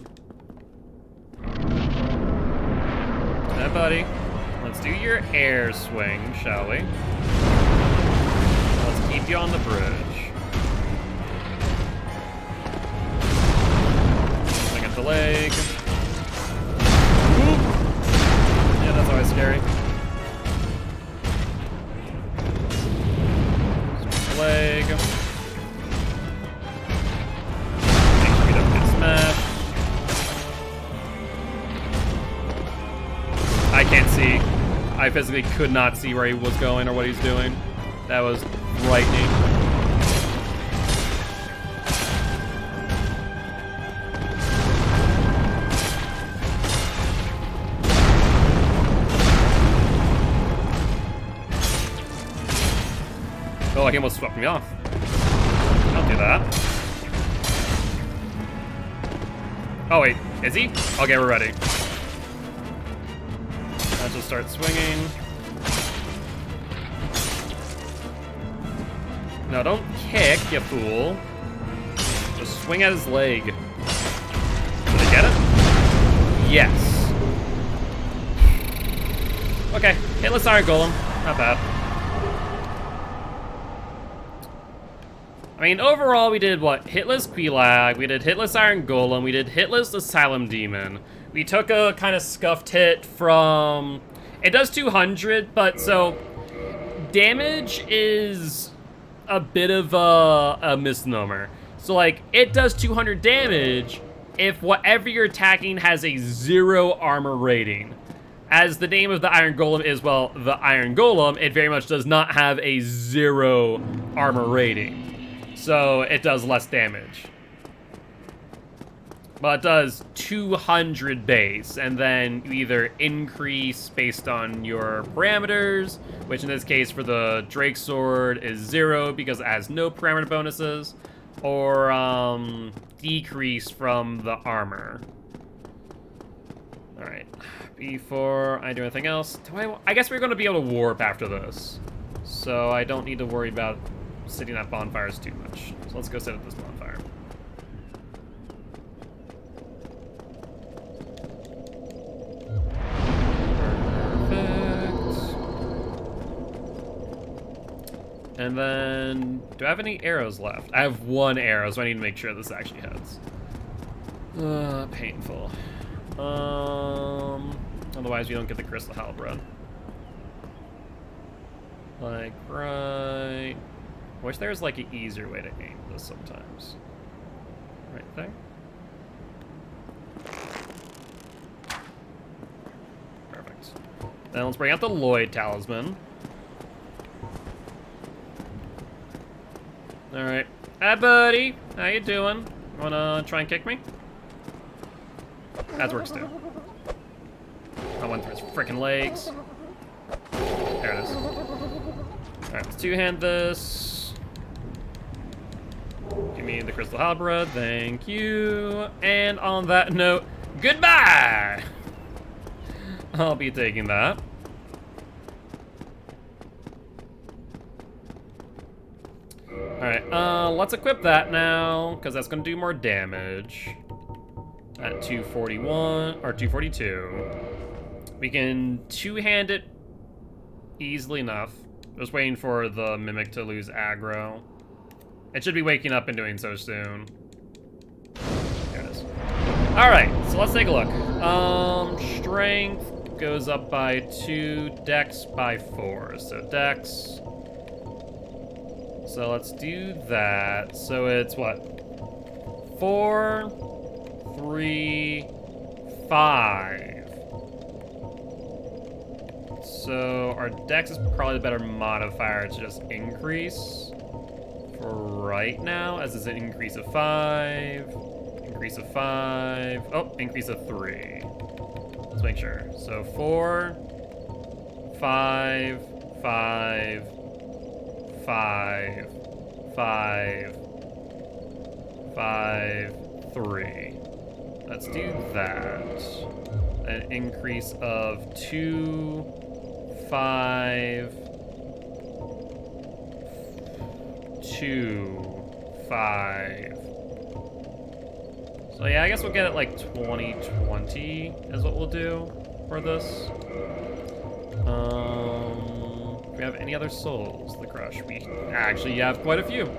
S1: Hey, buddy. Let's do your air swing, shall we? Let's keep you on the bridge. Swing at the leg. Whoop. Yeah, that's always scary. Swing at the leg. Make sure we don't get smashed. I can't see. I physically could not see where he was going or what he's doing. That was frightening. Oh, he almost swept me off. Don't do that. Oh wait, is he? Okay, we're ready. Let's just start swinging. No, don't kick, you fool. Just swing at his leg. Did I get it? Yes. Okay, hitless Iron Golem. Not bad. I mean, overall, we did what? Hitless Queelag, we did hitless Iron Golem, we did hitless Asylum Demon. We took a kind of scuffed hit from... It does 200, but so... Damage is a bit of a misnomer. So, like, it does 200 damage if whatever you're attacking has a 0 armor rating. As the name of the Iron Golem is, well, the Iron Golem, it very much does not have a 0 armor rating. So, it does less damage. But it does 200 base, and then you either increase based on your parameters, which in this case for the Drake Sword is 0 because it has no parameter bonuses, or decrease from the armor. Alright, before I do anything else, I guess we're going to be able to warp after this, so I don't need to worry about sitting at bonfires too much. So let's go sit at this bonfire. And then, do I have any arrows left? I have 1 arrow, so I need to make sure this actually hits. Painful. Otherwise we don't get the crystal halberd. Like, right... I wish there was like an easier way to aim this sometimes. Right there. Perfect. Then let's bring out the Lloyd talisman. Alright. Hi, buddy. How you doing? Wanna try and kick me? That works too. I went through his freaking legs. There it is. Alright, let's two-hand this. Give me the crystal halberd, thank you. And on that note, goodbye! I'll be taking that. Alright, let's equip that now, because that's gonna do more damage. At 241, or 242. We can two-hand it easily enough. Just waiting for the Mimic to lose aggro. It should be waking up and doing so soon. There it is. Alright, so let's take a look. Strength goes up by 2, Dex by 4. So Dex. So let's do that. So it's what? 4, 3, 5. So our Dex is probably the better modifier to just increase for right now, as it's an increase of 5, increase of 5, oh, increase of 3. Let's make sure. So 4, 5, 5, 5, 5, 5, 3. Let's do that. An increase of 2, 5, 2, 5. So yeah, I guess we'll get it like 20/20 is what we'll do for this. Do we have any other souls? The crush. We actually have quite a few.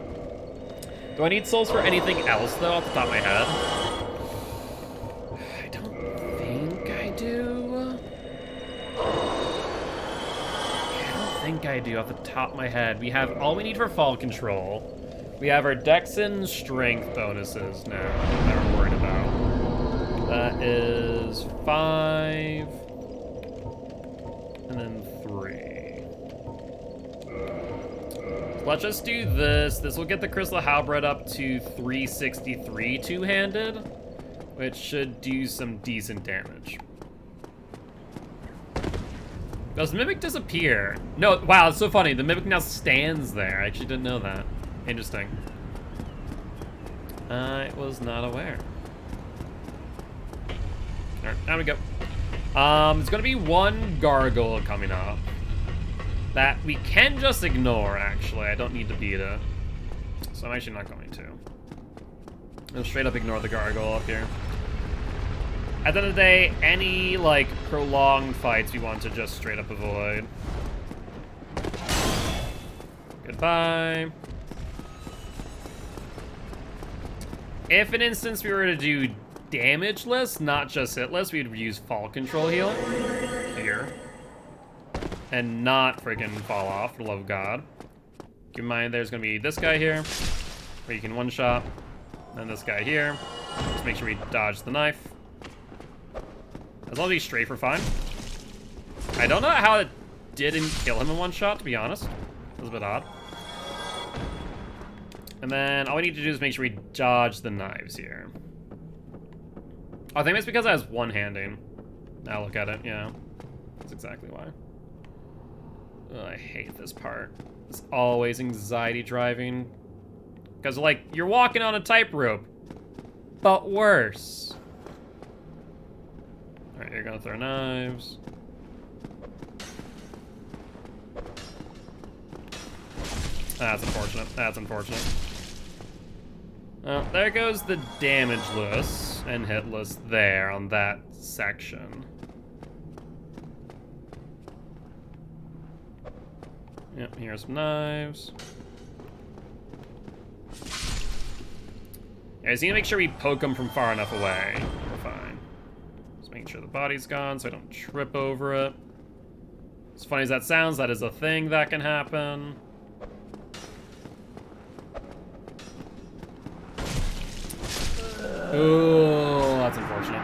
S1: Do I need souls for anything else though, off the top of my head? I don't think I do. I think I do off the top of my head. We have all we need for fall control. We have our Dex and Strength bonuses now that we're worried about. That is 5, and then 3. So let's just do this. This will get the Crystal Halberd up to 363 two-handed, which should do some decent damage. Does the Mimic disappear? No, wow, it's so funny. The Mimic now stands there. I actually didn't know that. Interesting. I was not aware. Alright, now we go. There's gonna be one gargoyle coming up that we can just ignore, actually. I don't need to beat it. So I'm actually not going to. I'll straight up ignore the gargoyle up here. At the end of the day, any, like, prolonged fights we want to just straight up avoid. Goodbye. If, in instance, we were to do damageless, not just hitless, we'd use fall control heal here. And not freaking fall off, for the love of God. Keep in mind, there's gonna be this guy here, where you can one-shot. And this guy here. Just make sure we dodge the knife. As long as he's straight, for fine. I don't know how it didn't kill him in one shot, to be honest. It was a bit odd. And then all we need to do is make sure we dodge the knives here. Oh, I think it's because I was one-handing. Now look at it, yeah. That's exactly why. Oh, I hate this part. It's always anxiety driving. Because, like, you're walking on a tightrope, but worse. Alright, you're gonna throw knives. That's unfortunate. That's unfortunate. Oh, there goes the damageless and hitless there on that section. Yep, here's some knives. I just need to make sure we poke them from far enough away. We're fine. Just making sure the body's gone so I don't trip over it. As funny as that sounds, that is a thing that can happen. Ooh, that's unfortunate.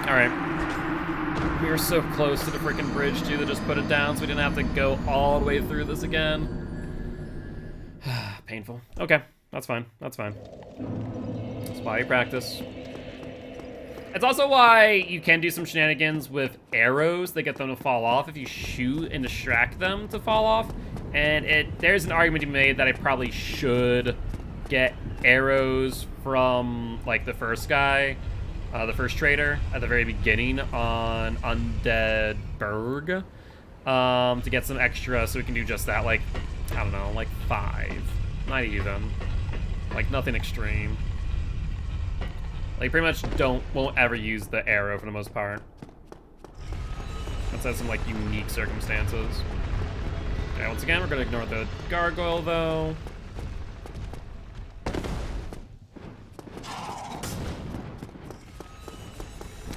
S1: Alright. We were so close to the freaking bridge, too, that just put it down so we didn't have to go all the way through this again. Painful. Okay, that's fine. That's fine. That's why you practice. It's also why you can do some shenanigans with arrows that get them to fall off if you shoot and distract them to fall off. And there's an argument to be made that I probably should get arrows from, like, the first guy, the first trader at the very beginning on Undead Berg, to get some extra so we can do just that, like, I don't know, like 5. Not even. Like, nothing extreme. Like, pretty much won't ever use the arrow for the most part. That's some, like, unique circumstances. Okay, once again, we're gonna ignore the gargoyle, though.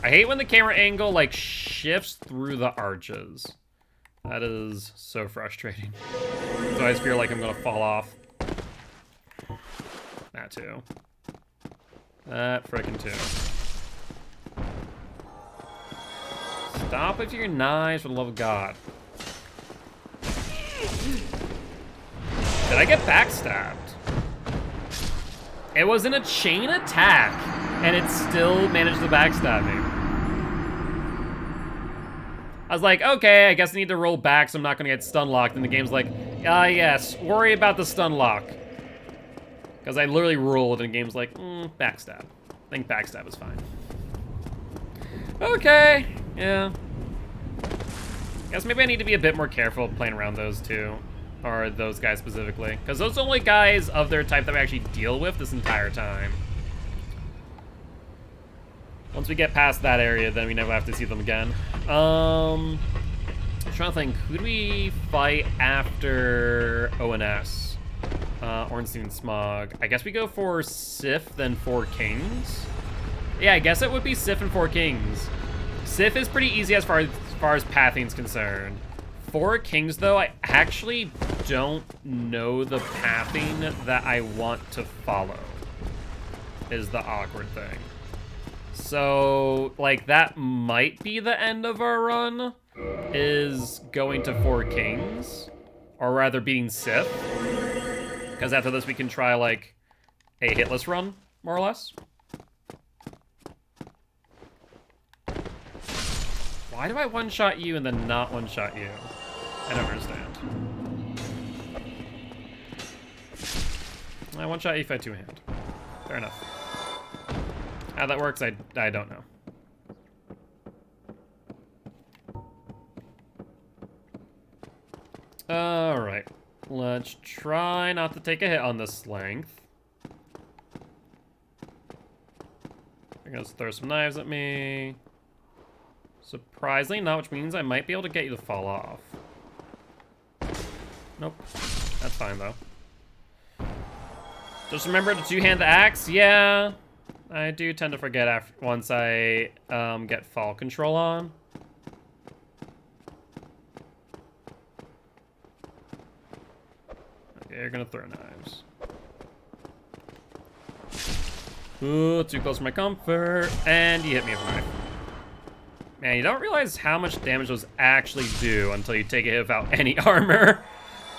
S1: I hate when the camera angle, like, shifts through the arches. That is so frustrating. So I always feel like I'm gonna fall off. That too. That frickin' too. Stop with your knives, for the love of God. Did I get backstabbed? It was in a chain attack, and it still managed to backstab me. I was like, okay, I guess I need to roll back so I'm not gonna get stun locked, and the game's like, yes, worry about the stun lock. Because I literally rolled, and the game's like, backstab. I think backstab is fine. Okay, yeah. Guess maybe I need to be a bit more careful playing around those two. Or those guys specifically. Because those are the only guys of their type that we actually deal with this entire time. Once we get past that area, then we never have to see them again. I'm trying to think, who do we fight after ONS? Ornstein Smog. I guess we go for Sif, then 4 Kings. Yeah, I guess it would be Sif and 4 Kings. Sif is pretty easy as far as pathing's concerned. 4 Kings, though, I actually don't know the pathing that I want to follow, is the awkward thing. So, like, that might be the end of our run, is going to 4 Kings, or rather beating Sith, because after this we can try, like, a hitless run, more or less. Why do I one-shot you and then not one-shot you? I don't understand. I one-shot you if I two-hand. Fair enough. How that works, I don't know. Alright. Let's try not to take a hit on this length. They're gonna throw some knives at me. Surprisingly not, which means I might be able to get you to fall off. Nope. That's fine, though. Just remember to two-hand the axe. Yeah, I do tend to forget once I get fall control on. Okay, you're gonna throw knives. Ooh, too close for my comfort. And you hit me with a knife. Man, you don't realize how much damage those actually do until you take a hit without any armor.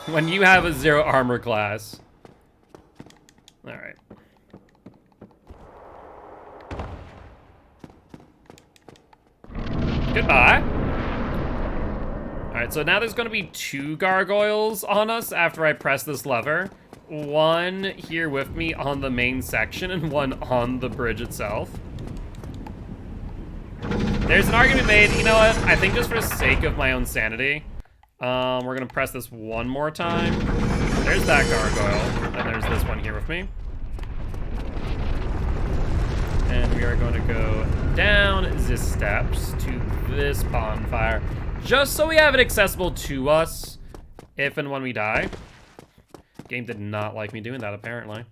S1: When you have a 0 armor class. Alright. Goodbye. Alright, so now there's gonna be 2 gargoyles on us after I press this lever. One here with me on the main section and one on the bridge itself. There's an argument made, you know what? I think just for the sake of my own sanity, we're gonna press this one more time. There's that gargoyle, and there's this one here with me. And we are going to go down the steps to this bonfire, just so we have it accessible to us if and when we die. Game did not like me doing that, apparently.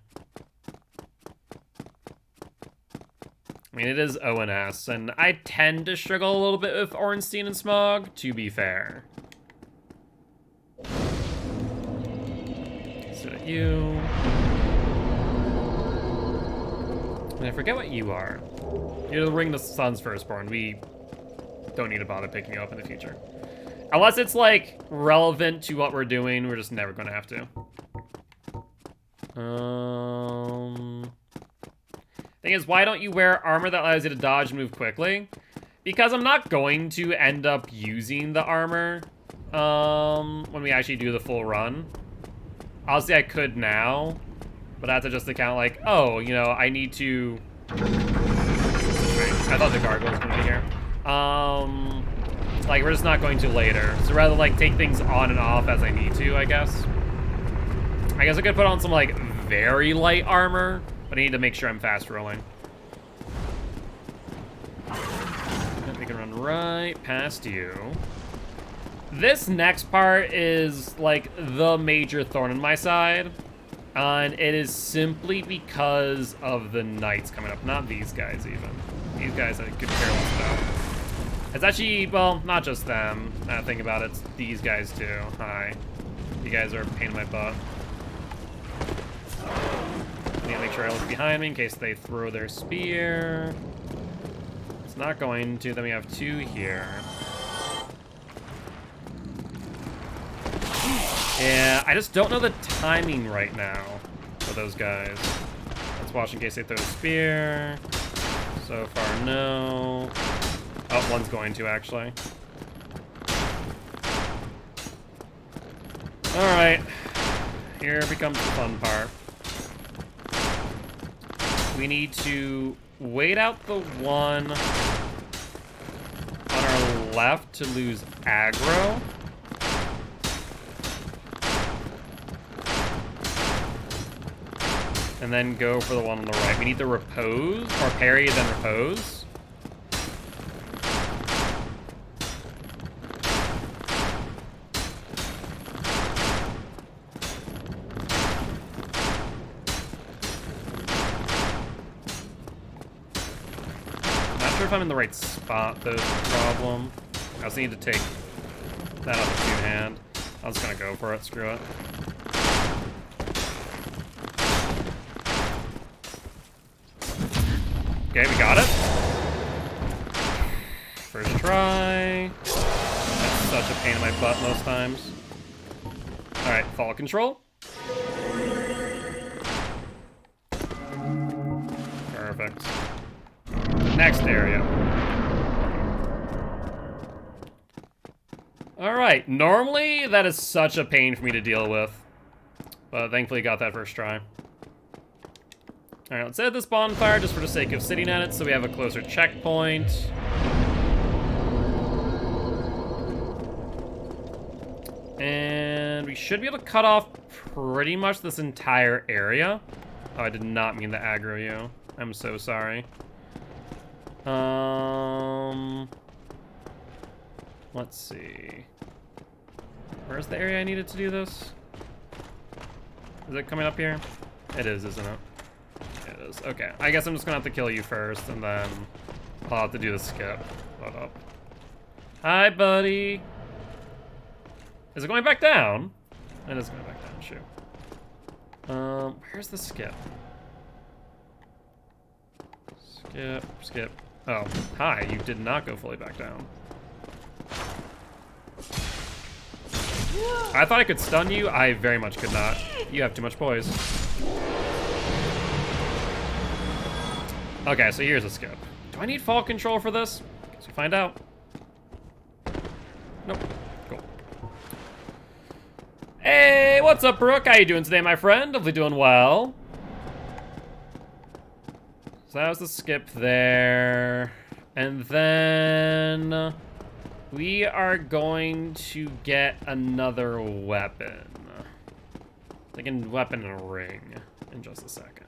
S1: I mean, it is ONS, and I tend to struggle a little bit with Ornstein and Smog, to be fair. So you. And I forget what you are. You're the Ring of the Sun's firstborn. We don't need to bother picking you up in the future. Unless it's, like, relevant to what we're doing, we're just never going to have to. Thing is, why don't you wear armor that allows you to dodge and move quickly? Because I'm not going to end up using the armor when we actually do the full run. Obviously, I could now, but I have to just account like, oh, you know, I need to... I thought the gargoyle was going to be here. Like, we're just not going to later. So rather, like, take things on and off as I need to, I guess. I guess I could put on some, like, very light armor, but I need to make sure I'm fast rolling. And we can run right past you. This next part is, like, the major thorn in my side. And it is simply because of the knights coming up. Not these guys, even. These guys I could care less about. It's actually, well, not just them. Now think about it, it's these guys too. Hi. You guys are a pain in my butt. I need to make sure I look behind me in case they throw their spear. It's not going to. Then we have two here. Yeah, I just don't know the timing right now for those guys. Let's watch in case they throw a spear. So far, no. Oh, one's going to, actually. Alright. Here becomes the fun part. We need to wait out the one on our left to lose aggro. And then go for the one on the right. We need to repose, or parry, then repose. Not sure if I'm in the right spot, though, is the problem. I also need to take that off the two-hand. I'm just gonna go for it, screw it. Okay, we got it. First try. That's such a pain in my butt most times. Alright, fall control. Perfect. Next area. Alright, normally that is such a pain for me to deal with. But thankfully got that first try. Alright, let's add this bonfire just for the sake of sitting at it so we have a closer checkpoint. And we should be able to cut off pretty much this entire area. Oh, I did not mean to aggro you. I'm so sorry. Let's see. Where's the area I needed to do this? Is it coming up here? It is, isn't it? It is. Okay, I guess I'm just gonna have to kill you first, and then I'll have to do the skip. Hold up. Hi, buddy. Is it going back down? It is going back down, shoot. Where's the skip? Skip, skip. Oh, hi, you did not go fully back down. I thought I could stun you. I very much could not. You have too much poise. Okay, so here's a skip. Do I need fall control for this? Guess we'll find out. Nope. Cool. Hey, what's up, Brooke? How you doing today, my friend? Hopefully doing well. So that was the skip there. And then we are going to get another weapon. Like a weapon and a ring in just a second.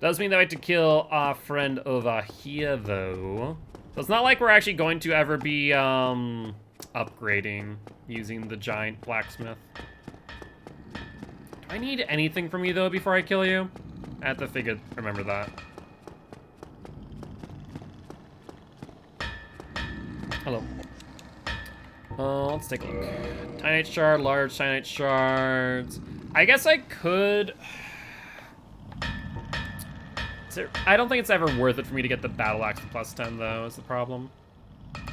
S1: Does mean that I have to kill our friend over here, though. So it's not like we're actually going to ever be upgrading using the giant blacksmith. Do I need anything from you, though, before I kill you? I have to remember that. Hello. Let's take a look. Titanite shard, large titanite shards. I guess I could... I don't think it's ever worth it for me to get the battle axe for +10 though, is the problem.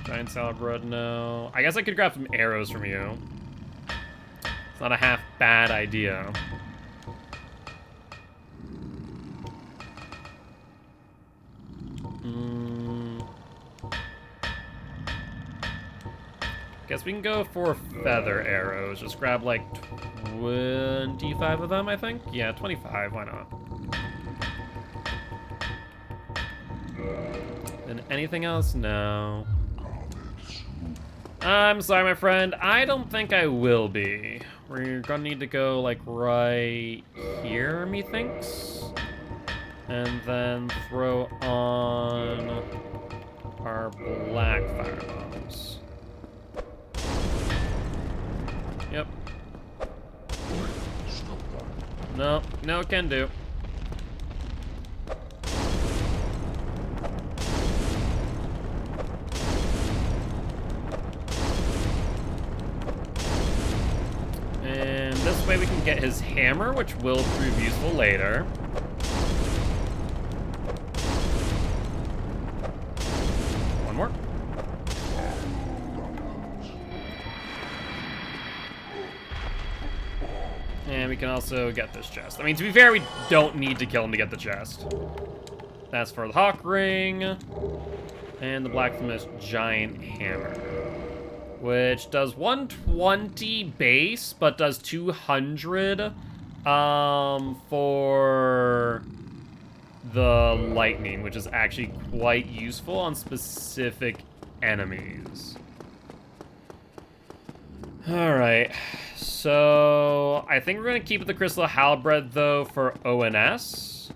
S1: Giant salad bread, no. I guess I could grab some arrows from you. It's not a half bad idea. Guess we can go for feather arrows. Just grab like 25 of them, I think? Yeah, 25, why not? And anything else? No. I'm sorry, my friend. I don't think I will be. We're gonna need to go like right here, methinks. And then throw on our black firebombs. Yep. No, no can do. And this way we can get his hammer, which will prove useful later. One more. And we can also get this chest. I mean, to be fair, we don't need to kill him to get the chest. That's for the Hawk Ring. And the Blacksmith's Giant Hammer. Which does 120 base, but does 200 for the lightning, which is actually quite useful on specific enemies. Alright, so I think we're going to keep the Crystal Halberd, though, for ONS.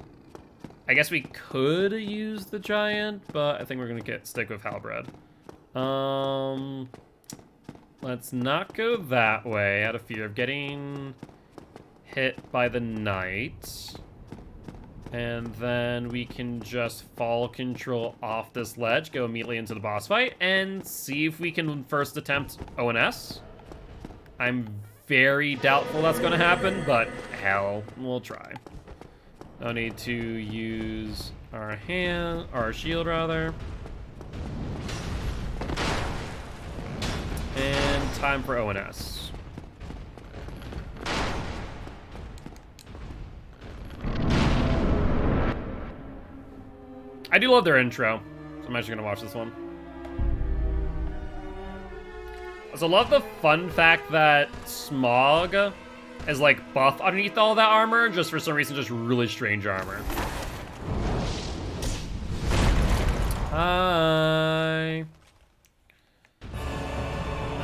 S1: I guess we could use the Giant, but I think we're going to stick with Halberd. Let's not go that way, out of fear of getting hit by the Knight. And then we can just fall control off this ledge, go immediately into the boss fight, and see if we can first attempt ONS. I'm very doubtful that's going to happen, but hell, we'll try. No need to use our shield rather. And time for ONS. I do love their intro, so I'm actually gonna watch this one. I also love the fun fact that Smog is like buff underneath all that armor, just for some reason, just really strange armor. Hi.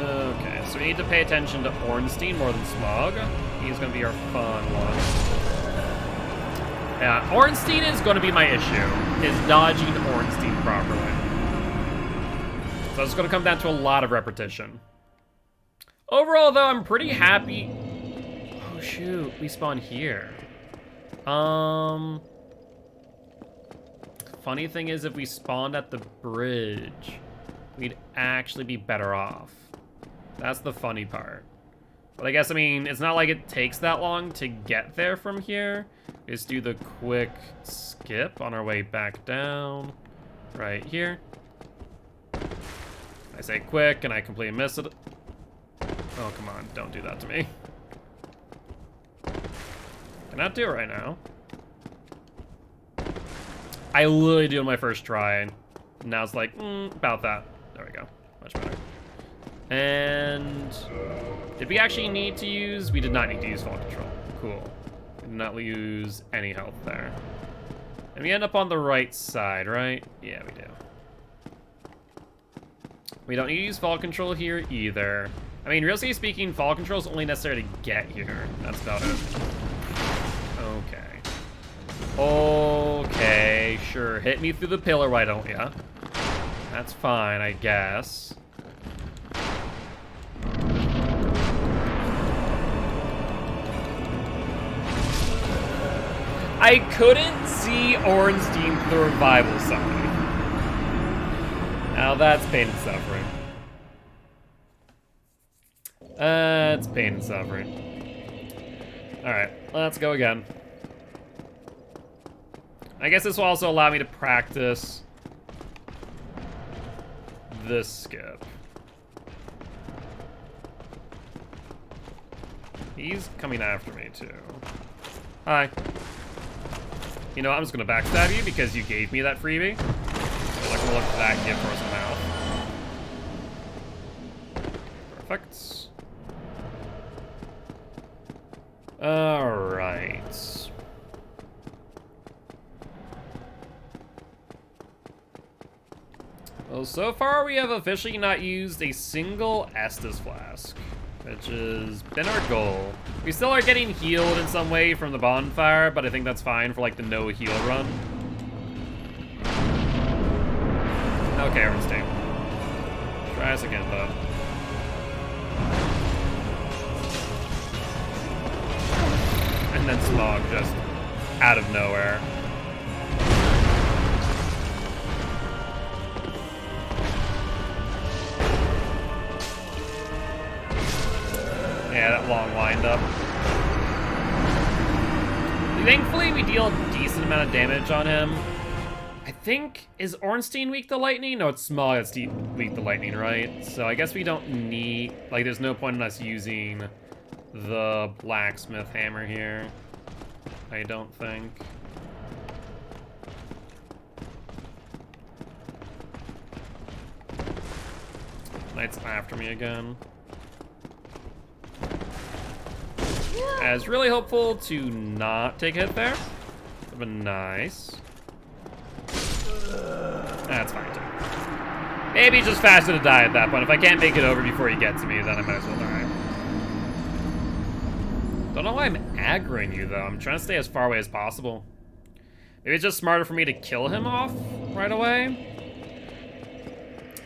S1: Okay, so we need to pay attention to Ornstein more than Smog. He's gonna be our fun one. Yeah, Ornstein is gonna be my issue, is dodging Ornstein properly. So it's gonna come down to a lot of repetition. Overall, though, I'm pretty happy. Oh shoot, we spawn here. Funny thing is, if we spawned at the bridge, we'd actually be better off. That's the funny part. But I guess, I mean, it's not like it takes that long to get there from here. Just do the quick skip on our way back down. Right here. I say quick, and I completely miss it. Oh, come on, don't do that to me. Cannot do it right now. I literally do it on my first try. Now it's like, about that. There we go, much better. And did we actually need to use? We did not need to use fall control. Cool. We did not lose any health there. And we end up on the right side, right? Yeah, we do. We don't need to use fall control here either. I mean, realistically speaking, fall control is only necessary to get here. That's about it. Okay. Okay, sure. Hit me through the pillar, why don't ya? That's fine, I guess. I couldn't see Ornstein through the revival summon. Now that's pain and suffering. It's pain and suffering. Alright, let's go again. I guess this will also allow me to practice this skip. He's coming after me, too. Hi. You know what, I'm just gonna backstab you because you gave me that freebie. So I'm gonna look for that gift horse in the mouth. Perfect. Alright. Well, so far we have officially not used a single Estus flask, which has been our goal. We still are getting healed in some way from the bonfire, but I think that's fine for like the no heal run. Okay, Ornstein. Try us again, bud. And then Smog just out of nowhere. Yeah, that long wind-up. Thankfully, we deal a decent amount of damage on him. I think, is Ornstein weak to lightning? No, it's Smog that's weak to lightning, right? So I guess we don't need, like, there's no point in us using the blacksmith hammer here. I don't think. Knight's after me again. I was really hopeful to not take a hit there. That'd been nice. That's fine too. Maybe just faster to die at that point. If I can't make it over before he gets to me, then I might as well die. Don't know why I'm aggroing you though. I'm trying to stay as far away as possible. Maybe it's just smarter for me to kill him off right away.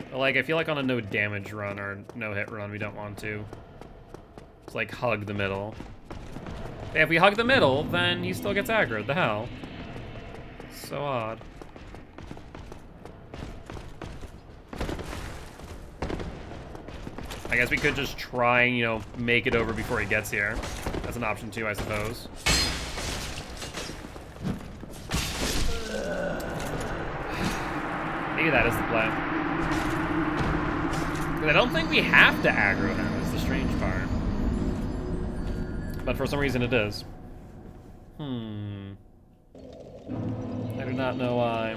S1: But like, I feel like on a no damage run or no hit run, we don't want to. Just like hug the middle. If we hug the middle, then he still gets aggroed. The hell? So odd. I guess we could just try and, you know, make it over before he gets here. That's an option too, I suppose. Maybe that is the plan. Because I don't think we have to aggro him, is the strange part. But for some reason it is. I do not know why.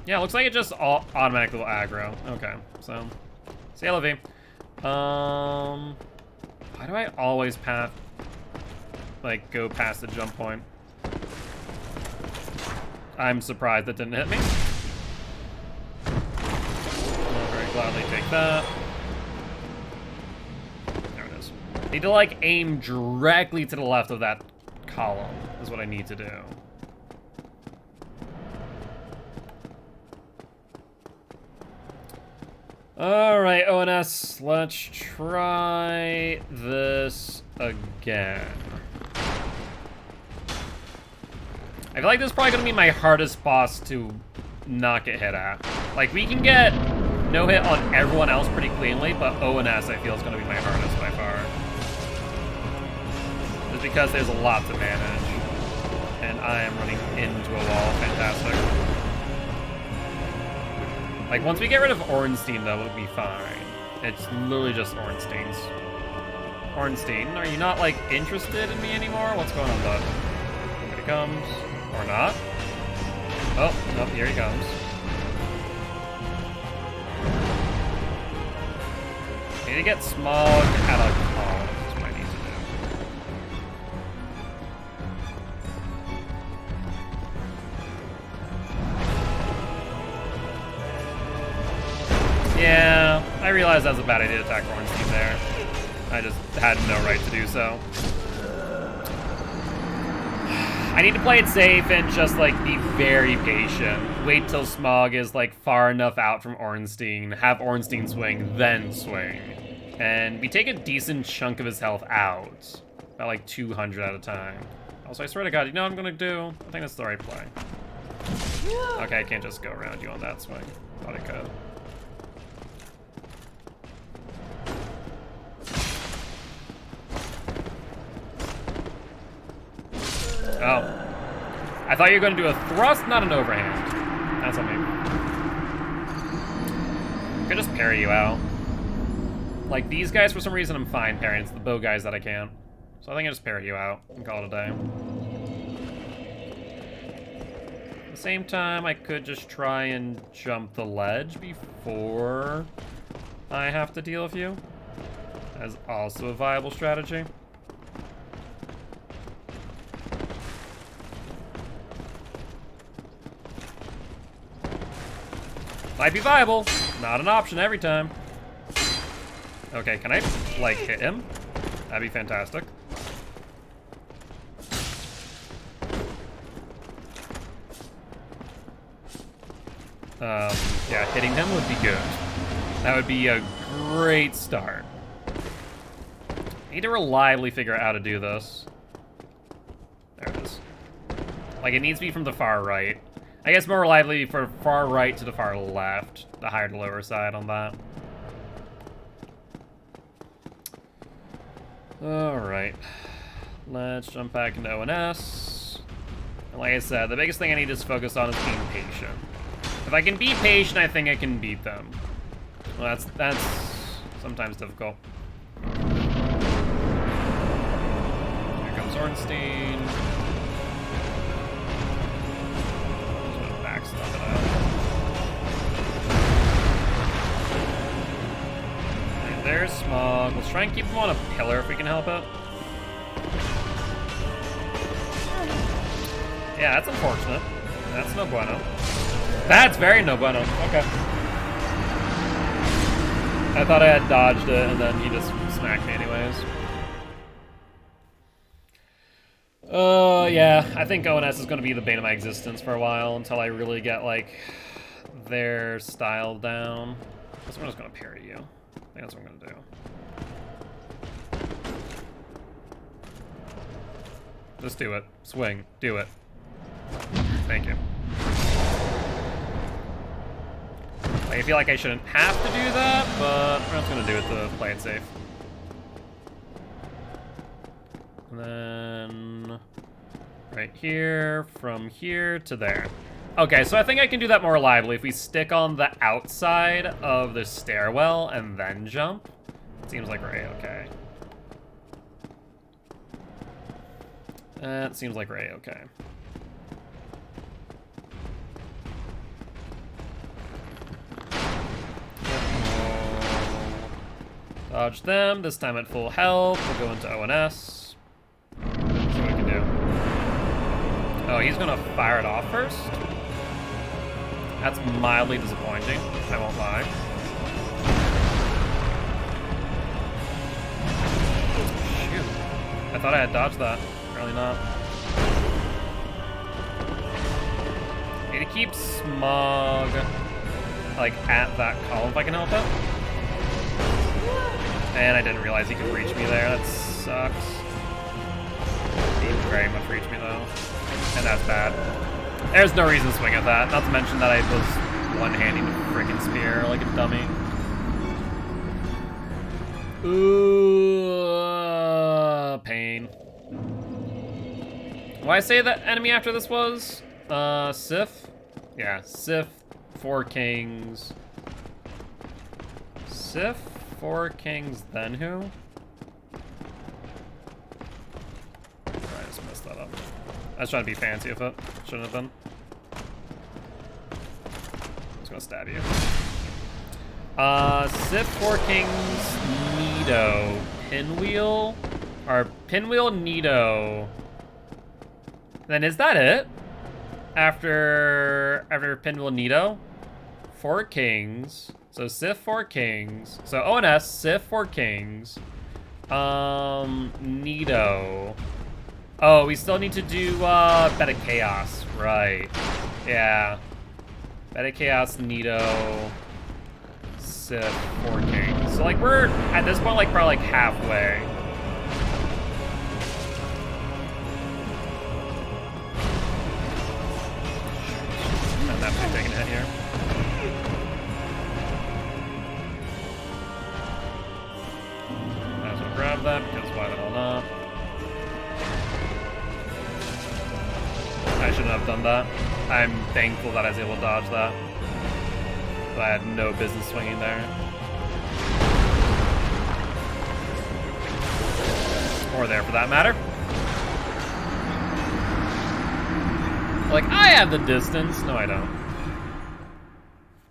S1: Yeah, looks like it just automatically will aggro. Okay, so see ya, Livy. Why do I always go past the jump point? I'm surprised that didn't hit me. I'll very gladly take that. There it is. Need to like aim directly to the left of that column is what I need to do. Alright, ONS, let's try this again. I feel like this is probably gonna be my hardest boss to not get hit at. Like, we can get no hit on everyone else pretty cleanly, but ONS I feel is gonna be my hardest by far. Just because there's a lot to manage. And I am running into a wall. Fantastic. Like, once we get rid of Ornstein, though, it'll be fine. It's literally just Ornstein's. Ornstein, are you not, like, interested in me anymore? What's going on, bud? Here he comes. Or not. Oh, nope, here he comes. I need to get Smog out of column. That's what I need to do. Yeah, I realized that was a bad idea to attack Ornstein there. I just had no right to do so. I need to play it safe and just, like, be very patient. Wait till Smog is, like, far enough out from Ornstein, have Ornstein swing, then swing. And we take a decent chunk of his health out. About, like, 200 at a time. Also, I swear to God, you know what I'm gonna do? I think that's the right play. Okay, I can't just go around you on that swing. Thought I could. Oh. I thought you were going to do a thrust, not an overhand. That's on me. I could just parry you out. Like, these guys, for some reason, I'm fine parrying. It's the bow guys that I can't. So I think I just parry you out and call it a day. At the same time, I could just try and jump the ledge before I have to deal with you. That's also a viable strategy. Might be viable, not an option every time. Okay, can I, like, hit him? That'd be fantastic. Yeah, hitting him would be good. That would be a great start. I need to reliably figure out how to do this. There it is. Like, it needs to be from the far right. I guess more reliably for far right to the far left. The higher to lower side on that. Alright. Let's jump back into ONS. And like I said, the biggest thing I need to focus on is being patient. If I can be patient, I think I can beat them. Well, that's sometimes difficult. Here comes Ornstein. Just gonna backstop it out. And there's Smog. Let's try and keep him on a pillar if we can help it. Yeah, that's unfortunate. That's no bueno. That's very no bueno. Okay. I thought I had dodged it, and then he just smacked me anyways. Yeah, I think ONS is going to be the bane of my existence for a while until I really get, like, their style down. I guess I'm just going to parry you. I think that's what I'm going to do. Just do it. Swing. Do it. Thank you. Like, I feel like I shouldn't have to do that, but I'm just gonna do it to play it safe. And then right here, from here to there. Okay, so I think I can do that more reliably if we stick on the outside of the stairwell and then jump. It seems like we're A-okay. That seems like we're A-okay. Dodge them, this time at full health. We'll go into ONS. See what we can do. Oh, he's gonna fire it off first? That's mildly disappointing, I won't lie. Shoot. I thought I had dodged that. Apparently not. Need to keep Smog, like, at that column if I can help it. And I didn't realize he could reach me there. That sucks. He very much reached me though. And that's bad. There's no reason to swing at that. Not to mention that I was one-handing the freaking spear like a dummy. Ooh, pain. Why say that enemy after this was? Sif? Yeah, Sif, 4 kings. Sif? 4 kings, then who? I just messed that up. I was trying to be fancy with it. Shouldn't have been. I'm just gonna stab you. Sith, 4 kings, Nido. Pinwheel? Or Pinwheel, Nido. Then is that it? After Pinwheel, Nido? 4 kings. So Sith, 4 kings. So ONS, Sith, 4 kings. Nido. Oh, we still need to do Beta Chaos, right? Yeah. Beta Chaos, Nido, Sith, 4 kings. So like we're at this point like probably like halfway. shouldn't have to be taking a hit here. Might as well grab that, because why the hell not? I shouldn't have done that. I'm thankful that I was able to dodge that. But I had no business swinging there. Or there, for that matter. Like, I have the distance. No, I don't.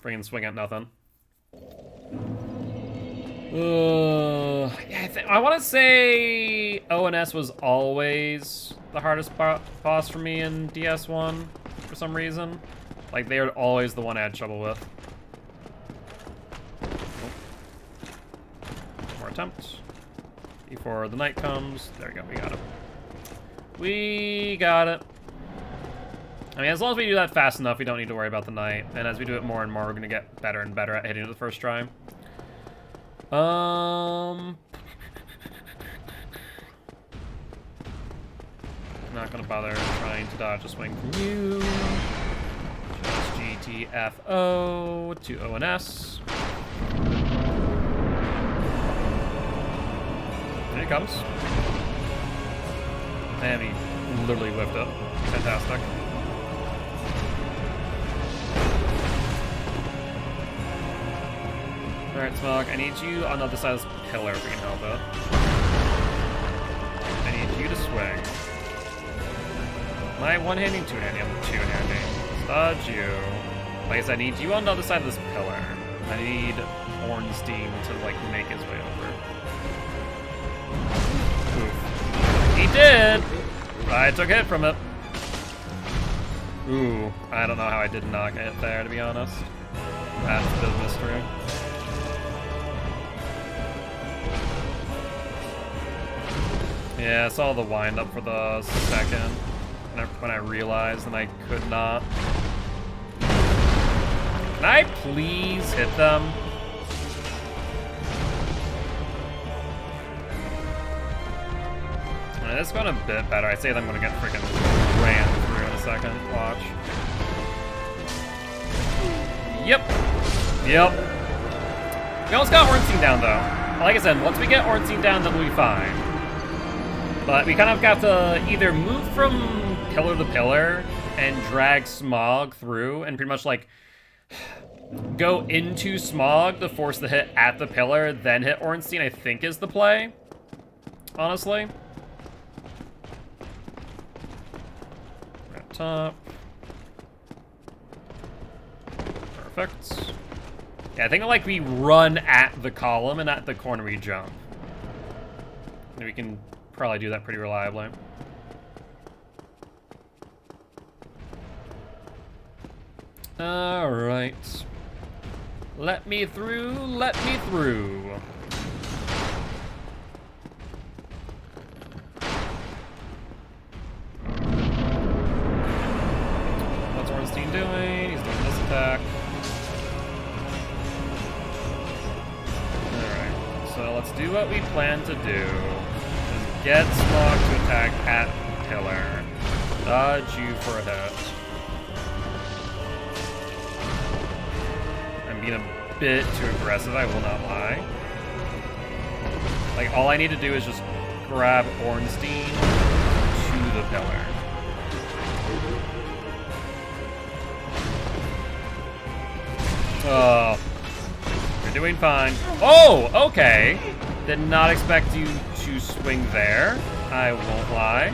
S1: Freaking swing at nothing. Yeah, I want to say ONS was always the hardest boss for me in DS1 for some reason. Like, they were always the one I had trouble with. More attempt. Before the night comes. There we go, we got it. We got it. I mean, as long as we do that fast enough, we don't need to worry about the night. And as we do it more and more, we're going to get better and better at hitting it the first try. I'm not going to bother trying to dodge a swing from you. Just GTFO to ONS. There he comes. And he literally whipped up. Fantastic. Alright, Smog, I need you on the other side of this pillar if we can help it. I need you to swing. Am I one-handing, two-handing? I'm two-handing. Dodge you. Like I said, I need you on the other side of this pillar. I need Ornstein to, like, make his way over. Oof. He did! I took a hit from it. Ooh, I don't know how I did not get hit there, to be honest. That's a bit of a mystery. Yeah, I saw the wind up for the second when I realized and I could not. Can I please hit them? It's going a bit better. I say that I'm going to get freaking ran through in a second. Watch. Yep. Yep. We almost got Ornstein down, though. Like I said, once we get Ornstein down, then we'll be fine. But we kind of got to either move from pillar to pillar and drag Smog through and pretty much, like, go into Smog to force the hit at the pillar, then hit Ornstein, I think is the play. Honestly. Top. Perfect. Yeah, I think like we run at the column and at the corner we jump. And we can probably do that pretty reliably. Alright. Let me through, let me through. What's Ornstein doing? He's doing this attack. Alright, so let's do what we plan to do. Is get Smog to attack at pillar. Dodge you for a hit. I'm being a bit too aggressive, I will not lie. Like, all I need to do is just grab Ornstein to the pillar. Oh, you're doing fine. Oh, okay. Did not expect you to swing there. I won't lie.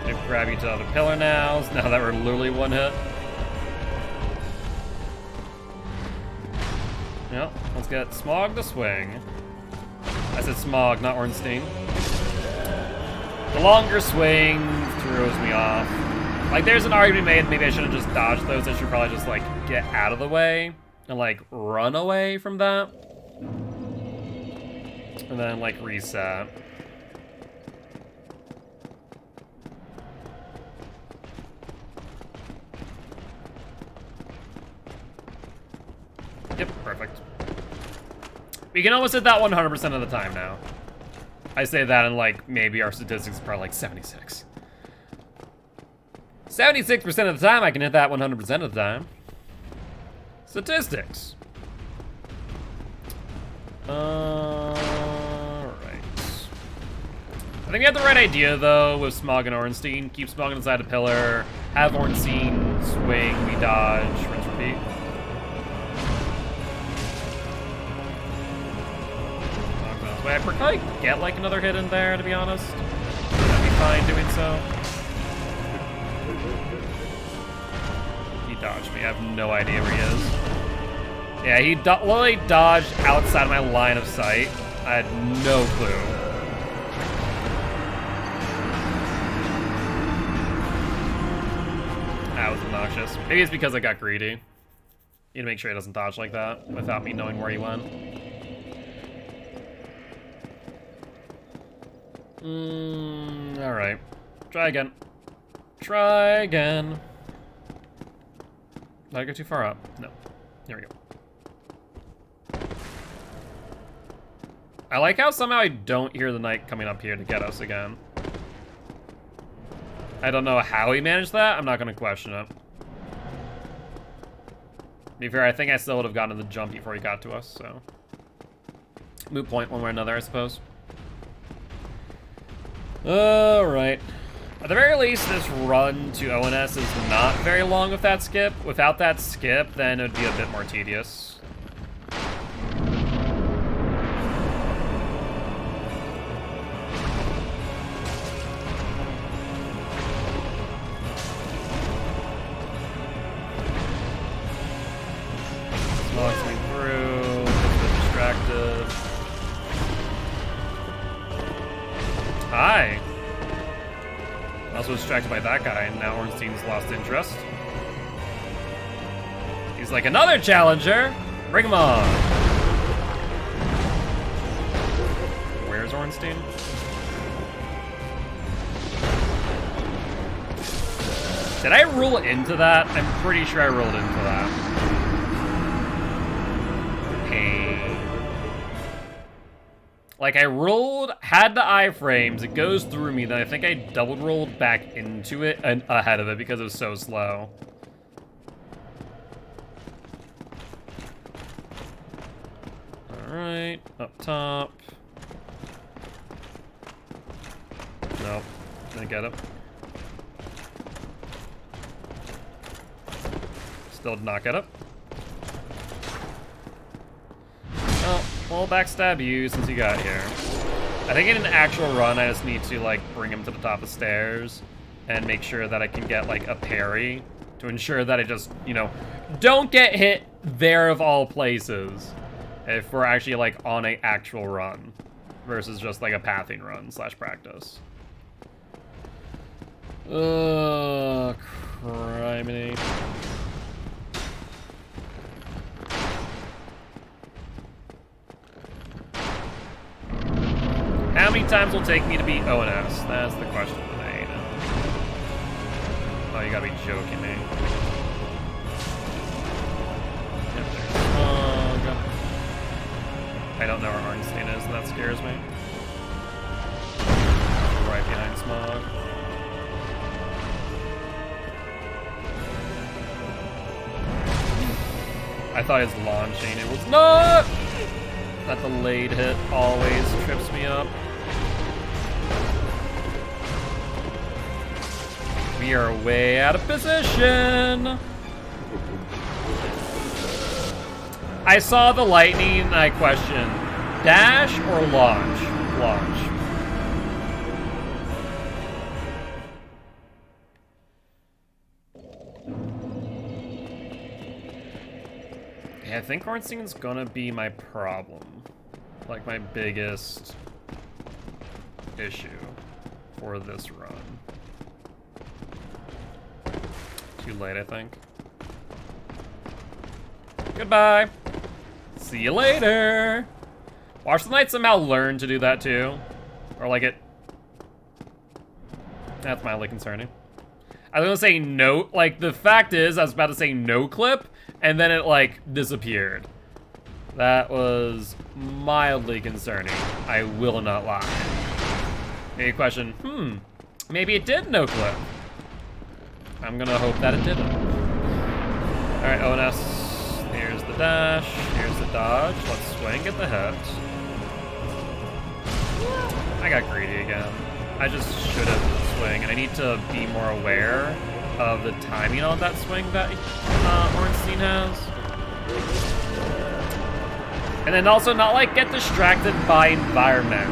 S1: I'm gonna grab you to the other pillar now that we're literally one hit. Yep, let's get Smog to swing. I said Smog, not Ornstein. The longer swing throws me off. Like, there's an argument made, maybe I should have just dodged those. I should probably just, like, get out of the way and, like, run away from that. And then, like, reset. Yep, perfect. We can almost hit that 100% of the time now. I say that and, like, maybe our statistics are probably, like, 76. 76% of the time, I can hit that 100% of the time. Statistics. Alright. I think we have the right idea, though, with Smog and Ornstein. Keep Smog inside a pillar, have Ornstein swing, we dodge, rinse, repeat. Wait, I could probably get, like, another hit in there, to be honest. I'd be fine doing so. He dodged me. I have no idea where he is. Yeah, he literally dodged outside of my line of sight. I had no clue. That was obnoxious. Maybe it's because I got greedy. You need to make sure he doesn't dodge like that without me knowing where he went. Alright. Try again. Try again. Did I go too far up? No. Here we go. I like how somehow I don't hear the knight coming up here to get us again. I don't know how he managed that. I'm not going to question it. To be fair, I think I still would have gotten the jump before he got to us, so. Moot point one way or another, I suppose. Alright. At the very least, this run to ONS is not very long with that skip. Without that skip, then it would be a bit more tedious. Smog's me through, a bit distracted. Hi. I also was distracted by that guy, and now Ornstein's lost interest. He's like, another challenger? Bring him on. Where's Ornstein? Did I rule into that? I'm pretty sure I ruled into that. Pain. Like, I rolled, had the iframes, it goes through me, then I think I double rolled back into it and ahead of it because it was so slow. Alright, up top. Nope, didn't get it. Still did not get it. Oh, we'll backstab you since you got here. I think in an actual run, I just need to, like, bring him to the top of the stairs and make sure that I can get, like, a parry to ensure that I just, you know, don't get hit there of all places if we're actually, like, on an actual run versus just, like, a pathing run / practice. Criminy. How many times will it take me to beat ONS? That's the question today. Oh, you gotta be joking me. Yep, there's Smog. I don't know where Ornstein is, and that scares me. Right behind Smog. I thought he was launching. It was not! That delayed hit always trips me up. We are way out of position. I saw the lightning and I questioned, dash or launch? Launch. Yeah, I think Ornstein's gonna be my problem. Like my biggest issue for this run. Too late, I think. Goodbye. See you later. Watch the Knight somehow learn to do that too. Or like it. That's mildly concerning. I was gonna say no, like the fact is I was about to say no clip and then it like disappeared. That was mildly concerning. I will not lie. Maybe question, maybe it did no clip. I'm gonna hope that it didn't. Alright, ONS. Here's the dash. Here's the dodge. Let's swing at the hit. I got greedy again. I just should have swing, and I need to be more aware of the timing on that swing that Ornstein has. And then also not like get distracted by environment.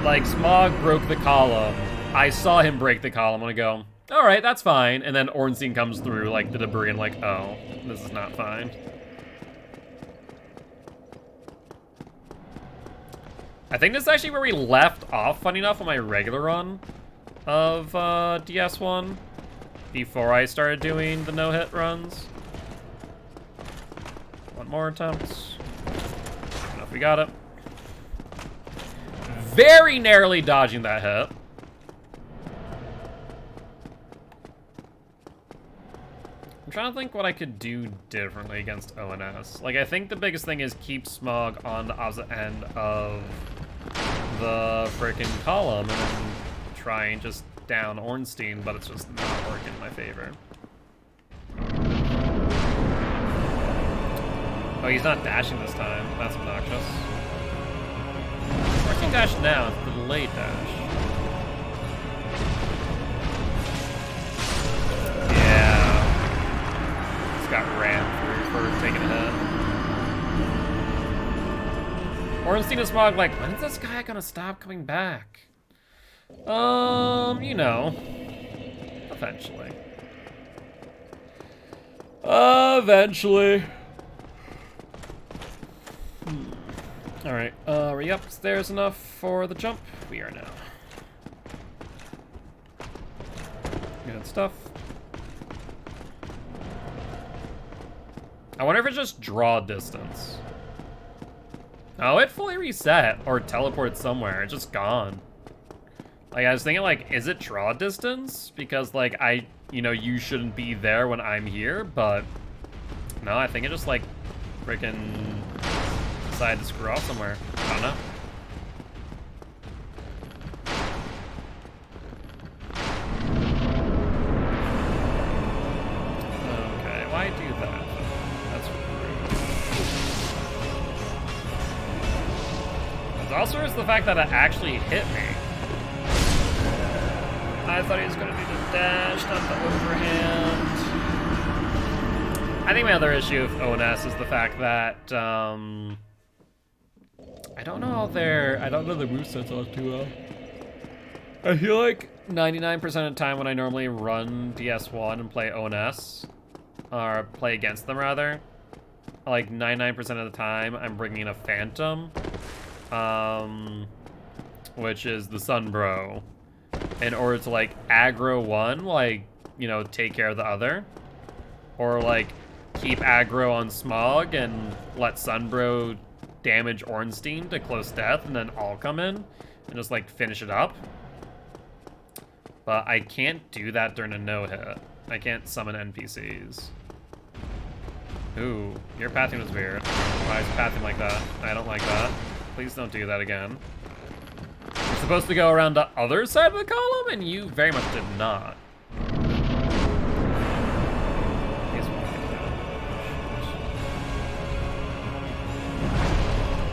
S1: Like Smog broke the column. I saw him break the column and I go, all right, that's fine. And then Ornstein comes through like the debris and like, oh, this is not fine. I think this is actually where we left off, funny enough, on my regular run of DS1 before I started doing the no-hit runs. One more attempt. I don't know if we got it. Very narrowly dodging that hit. I'm trying to think what I could do differently against ONS. Like, I think the biggest thing is keep Smog on the opposite end of the freaking column and then try and just down Ornstein, but it's just not working in my favor. Oh, he's not dashing this time. That's obnoxious. Working dash now, it's the delayed dash. Yeah. Just got rammed through for taking a hit. Ornstein and Smog like, when is this guy gonna stop coming back? You know. Eventually. Eventually. Alright, are we upstairs enough for the jump? We are now. Good stuff. I wonder if it's just draw distance. Oh, it fully reset or teleported somewhere. It's just gone. Like, I was thinking, like, is it draw distance? Because, like, you shouldn't be there when I'm here, but no, I think it just, like, freaking decided to screw off somewhere. I don't know. Okay, why do that? That's rude. It's also just the fact that it actually hit me. I thought he was going to do the dash, not the overhand. I think my other issue with ONS is the fact that, I don't know their movesets all too well. I feel like 99% of the time when I normally run DS1 and play ONS, or play against them rather, like 99% of the time I'm bringing a Phantom, which is the Sunbro, in order to like aggro one, like, you know, take care of the other, or like keep aggro on Smog and let Sunbro damage Ornstein to close death, and then I'll come in and just like finish it up. But I can't do that during a no-hit. I can't summon NPCs. Ooh, your pathing was weird. Why is pathing like that? I don't like that. Please don't do that again. You're supposed to go around the other side of the column, and you very much did not.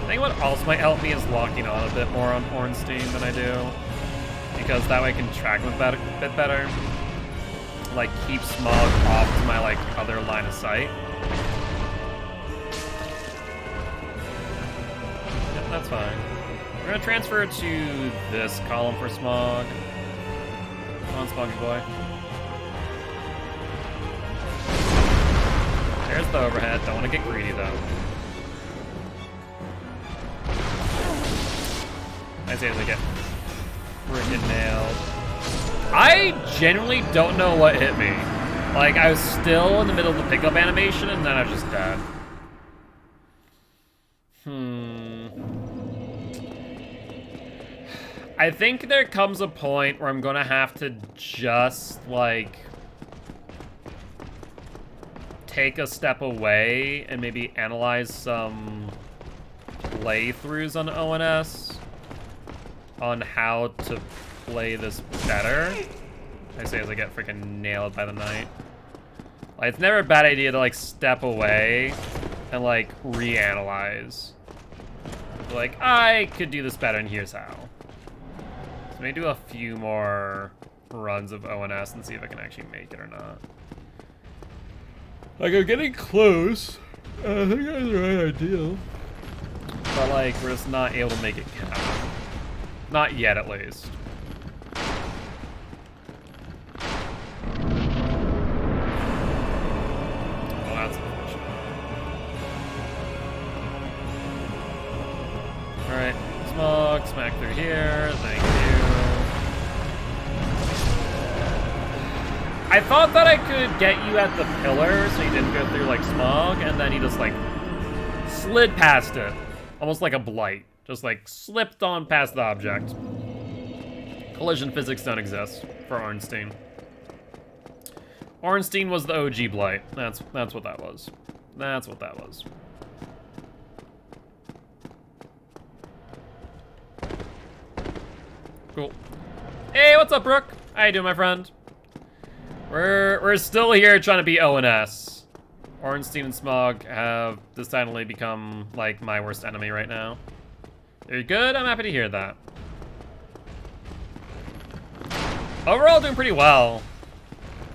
S1: I think what also might help me is locking on a bit more on Ornstein than I do, because that way I can track him a bit better. Like, keep Smog off to my, like, other line of sight. Yep, that's fine. We're gonna transfer to this column for Smog. Come on, Smoggy boy. There's the overhead. Don't want to get greedy, though. I say as I get freaking nailed. I genuinely don't know what hit me. Like, I was still in the middle of the pickup animation, and then I was just dead. I think there comes a point where I'm gonna have to just, like, take a step away and maybe analyze some playthroughs on ONS on how to play this better. I say as I get freaking nailed by the knight. Like, it's never a bad idea to like step away and like reanalyze. Like, I could do this better and here's how. So maybe do a few more runs of ONS and see if I can actually make it or not. Like, I'm getting close. I think that's the right idea. But like, we're just not able to make it count. Not yet, at least. Oh, that's unfortunate. Alright, smog, smack through here, thank you. I thought that I could get you at the pillar so you didn't go through like smog, and then he just like slid past it. Almost like a blight. Just like slipped on past the object. Collision physics don't exist for Ornstein. Ornstein was the OG blight. That's what that was. That's what that was. Cool. Hey, what's up, Brooke? How you doing, my friend? We're still here trying to beat ONS. Ornstein and Smog have decidedly become like my worst enemy right now. You're good? I'm happy to hear that. Overall, doing pretty well.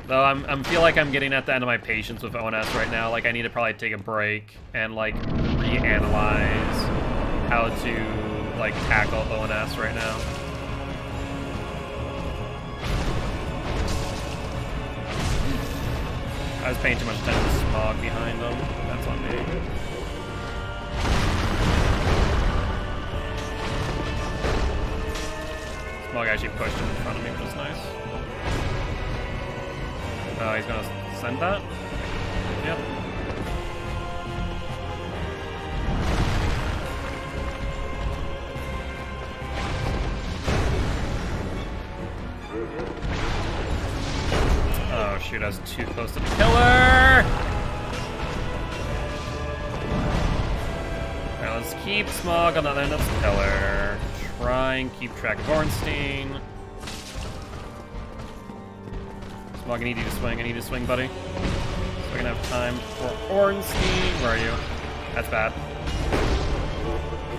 S1: Though I feel like I'm getting at the end of my patience with ONS right now. Like, I need to probably take a break and like reanalyze how to like tackle ONS right now. I was paying too much attention to Smog behind them. That's on me. Smog actually pushed him in front of me, which is nice. Oh, he's gonna send that? Yep. Oh shoot, I was too close to the pillar! Alright, let's keep Smog on the other end of the pillar. Try and keep track of Ornstein. Smog, I need you to swing. I need you to swing, buddy. So I can have time for Ornstein. Where are you? That's bad.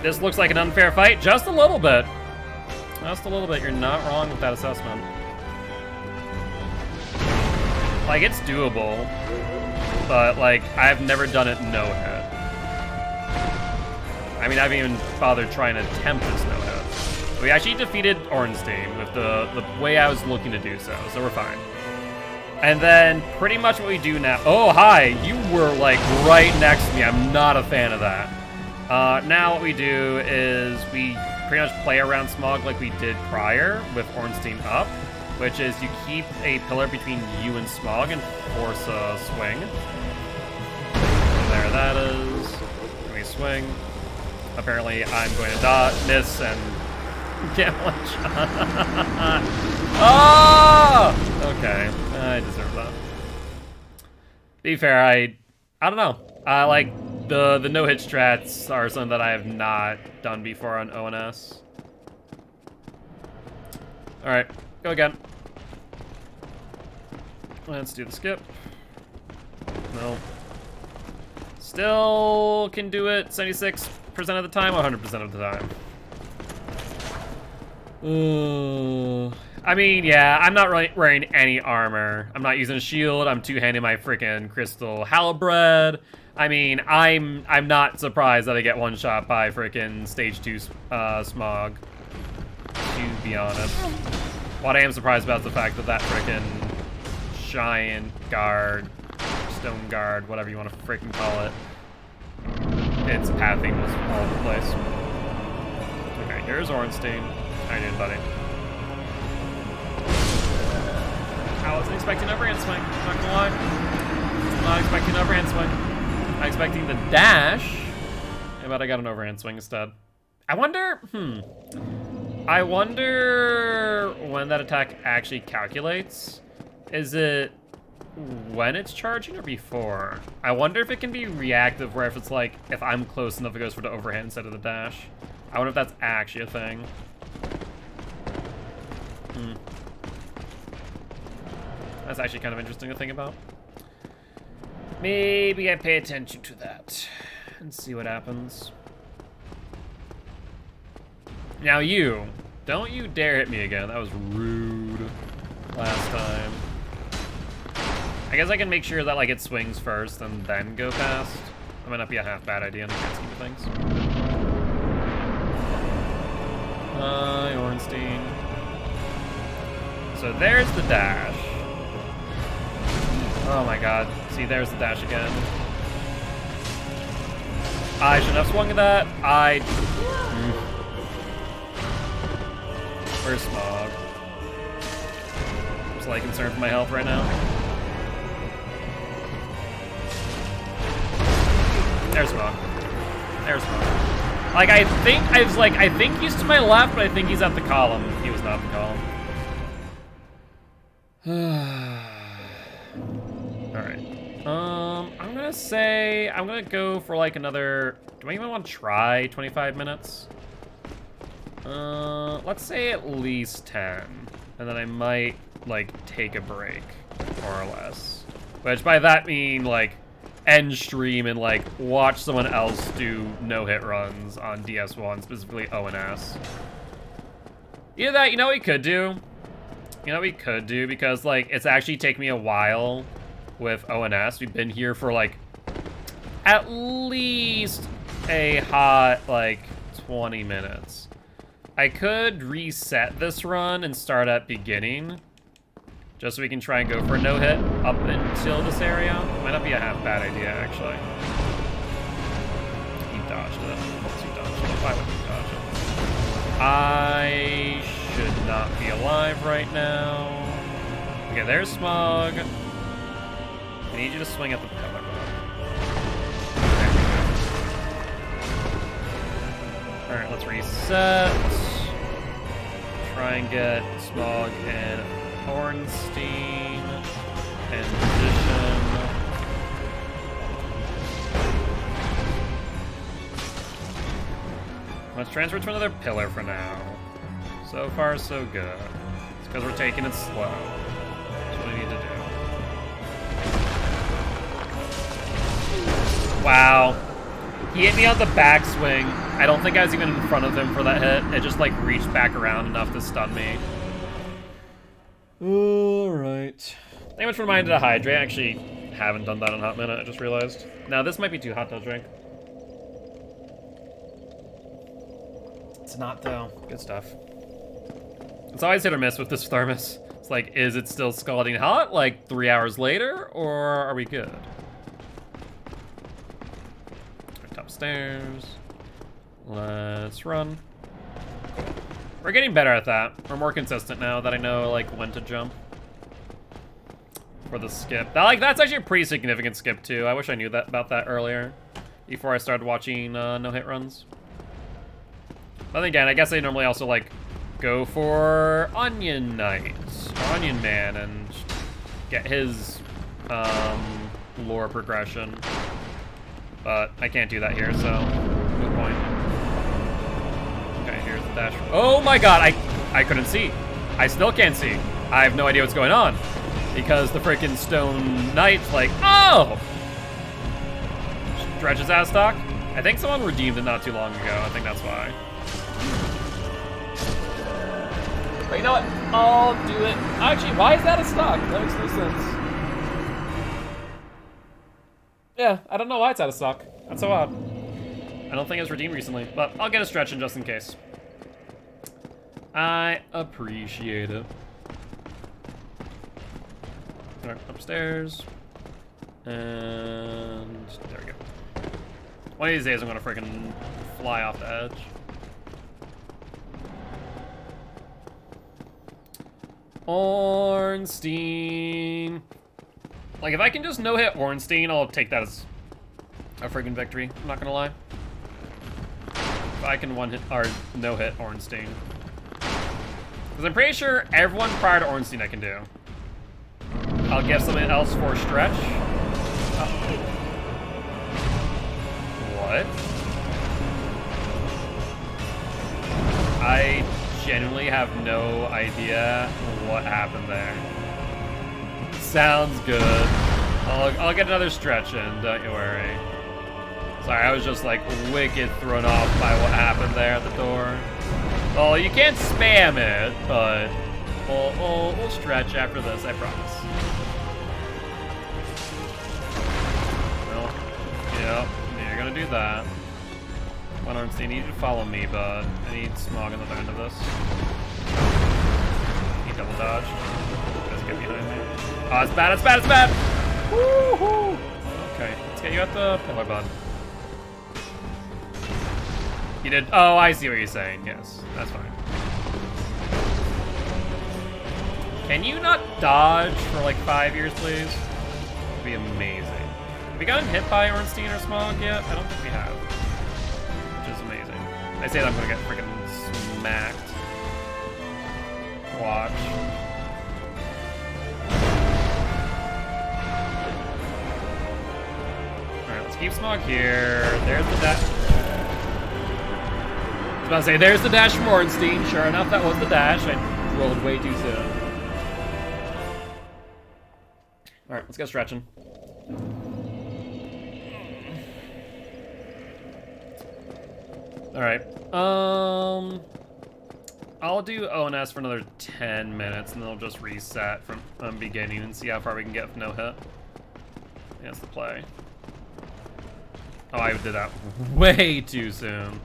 S1: This looks like an unfair fight. Just a little bit. Just a little bit. You're not wrong with that assessment. Like, it's doable, but like, I've never done it no hit. I mean, I haven't even bothered trying to attempt this no hit. We actually defeated Ornstein with the way I was looking to do so we're fine. And then pretty much what we do now. Oh, hi, you were like right next to me. I'm not a fan of that. Now what we do is we pretty much play around Smog like we did prior with Ornstein up, which is you keep a pillar between you and Smog and force a swing. There that is. And we swing. Apparently I'm going to miss and get one shot. Oh! Okay, I deserve that. Be fair, I don't know. Like the no-hit strats are something that I have not done before on ONS. All right, go again. Let's do the skip. No. Still can do it 76% of the time, 100% of the time. I mean, yeah, I'm not really wearing any armor. I'm not using a shield. I'm two-handing my freaking crystal halberd. I mean, I'm not surprised that I get one shot by freaking stage 2 Smog, to be honest. What I am surprised about is the fact that that freaking giant guard, stone guard, whatever you want to freaking call it, its pathing was all over the place. Okay, here's Ornstein. How you doing, buddy? I wasn't expecting an overhand swing, not gonna lie. Not expecting an overhand swing. I'm expecting the dash, but I got an overhand swing instead. I wonder, I wonder when that attack actually calculates. Is it when it's charging or before? I wonder if it can be reactive, where if it's like, if I'm close enough, it goes for the overhand instead of the dash. I wonder if that's actually a thing. That's actually kind of interesting to think about. Maybe I pay attention to that and see what happens. Now you, don't you dare hit me again. That was rude last time. I guess I can make sure that like it swings first and then go past. That might not be a half bad idea in the grand scheme of things. Hi, Ornstein. So there's the dash. Oh my god. See, there's the dash again. I shouldn't have swung at that. Where's Smog? I'm slightly concerned for my health right now. There's Smog. There's Smog. Like, I think he's to my left, but I think he's at the column. He was not the column. Alright. I'm gonna go for like another, do I even want to try 25 minutes? Let's say at least 10. And then I might, like, take a break, more or less. Which by that mean, like, end stream and, like, watch someone else do no-hit runs on DS1, specifically ONS. Either that, you know what we could do? You know what we could do? Because, like, it's actually taken me a while with ONS. We've been here for, like, at least a hot, like, 20 minutes. I could reset this run and start at beginning, just so we can try and go for a no-hit up until this area. Might not be a half bad idea, actually. He dodged it. Oops, he dodged it. Why would he dodge it? I should not be alive right now. Okay, there's Smog. I need you to swing at the pillar. Alright, let's reset. Try and get Smog and Ornstein in position. Let's transfer to another pillar for now. So far, so good. It's because we're taking it slow. That's what we need to do. Wow. He hit me on the backswing. I don't think I was even in front of him for that hit. It just like reached back around enough to stun me. Alright. Thank you much for reminding to hydrate. I actually haven't done that in a hot minute, I just realized. Now this might be too hot to drink. It's not though. Good stuff. It's always hit or miss with this thermos. It's like, is it still scalding hot like 3 hours later, or are we good? Upstairs. Let's run. We're getting better at that. We're more consistent now that I know like when to jump for the skip. That's actually a pretty significant skip too. I wish I knew about that earlier before I started watching no-hit runs. But then again, I guess I normally also like go for Onion Knight or Onion Man and get his lore progression. But I can't do that here, so no point. Okay, here's the dash. Oh my god, I couldn't see. I still can't see. I have no idea what's going on. Because the freaking Stone Knight's like, oh! Stretches out of stock. I think someone redeemed it not too long ago. I think that's why. But you know what? I'll do it. Actually, why is that a stock? That makes no sense. Yeah, I don't know why it's out of stock. That's so odd. I don't think it was redeemed recently, but I'll get a stretch in just in case. I appreciate it. Alright, upstairs. And there we go. One of these days I'm gonna freaking fly off the edge. Ornstein. Like, if I can just no-hit Ornstein, I'll take that as a friggin' victory. I'm not gonna lie. If I can one-hit, or no-hit Ornstein. Because I'm pretty sure everyone prior to Ornstein I can do. I'll give something else for stretch. What? I genuinely have no idea what happened there. Sounds good. I'll get another stretch in, don't you worry. Sorry, I was just like wicked thrown off by what happened there at the door. Oh, you can't spam it, but we'll stretch after this, I promise. Well, yeah, you're gonna do that. I need you to follow me, but I need Smog on the other end of this. He double dodged. Guys, get behind me. Oh, it's bad, it's bad, it's bad! Woohoo! Okay, let's get you at the pillar, bud. You did. Oh, I see what you're saying. Yes, that's fine. Can you not dodge for like 5 years, please? That'd be amazing. Have we gotten hit by Ornstein or Smog yet? I don't think we have. Which is amazing. I say that I'm gonna get freaking smacked. Watch. Alright, let's keep Smog here. There's the dash. I was about to say, there's the dash from Ornstein. Sure enough, that was the dash. I rolled way too soon. Alright, let's go stretching. Alright. I'll do ONS for another 10 minutes, and then I'll just reset from beginning and see how far we can get with no hit. That's the play. Oh, I did that way too soon.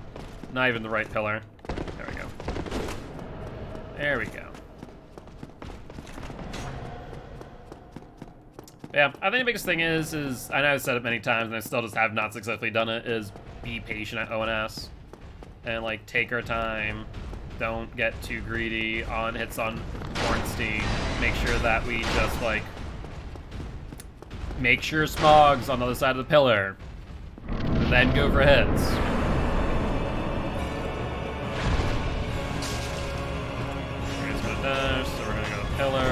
S1: Not even the right pillar. There we go. There we go. Yeah, I think the biggest thing is I know I've said it many times and I still just have not successfully done it, is be patient at ONS. And like take our time. Don't get too greedy on hits on Ornstein. Make sure that we just like make sure Smog's on the other side of the pillar. And then go for hits. Here's gonna dash, so we're gonna go to pillar.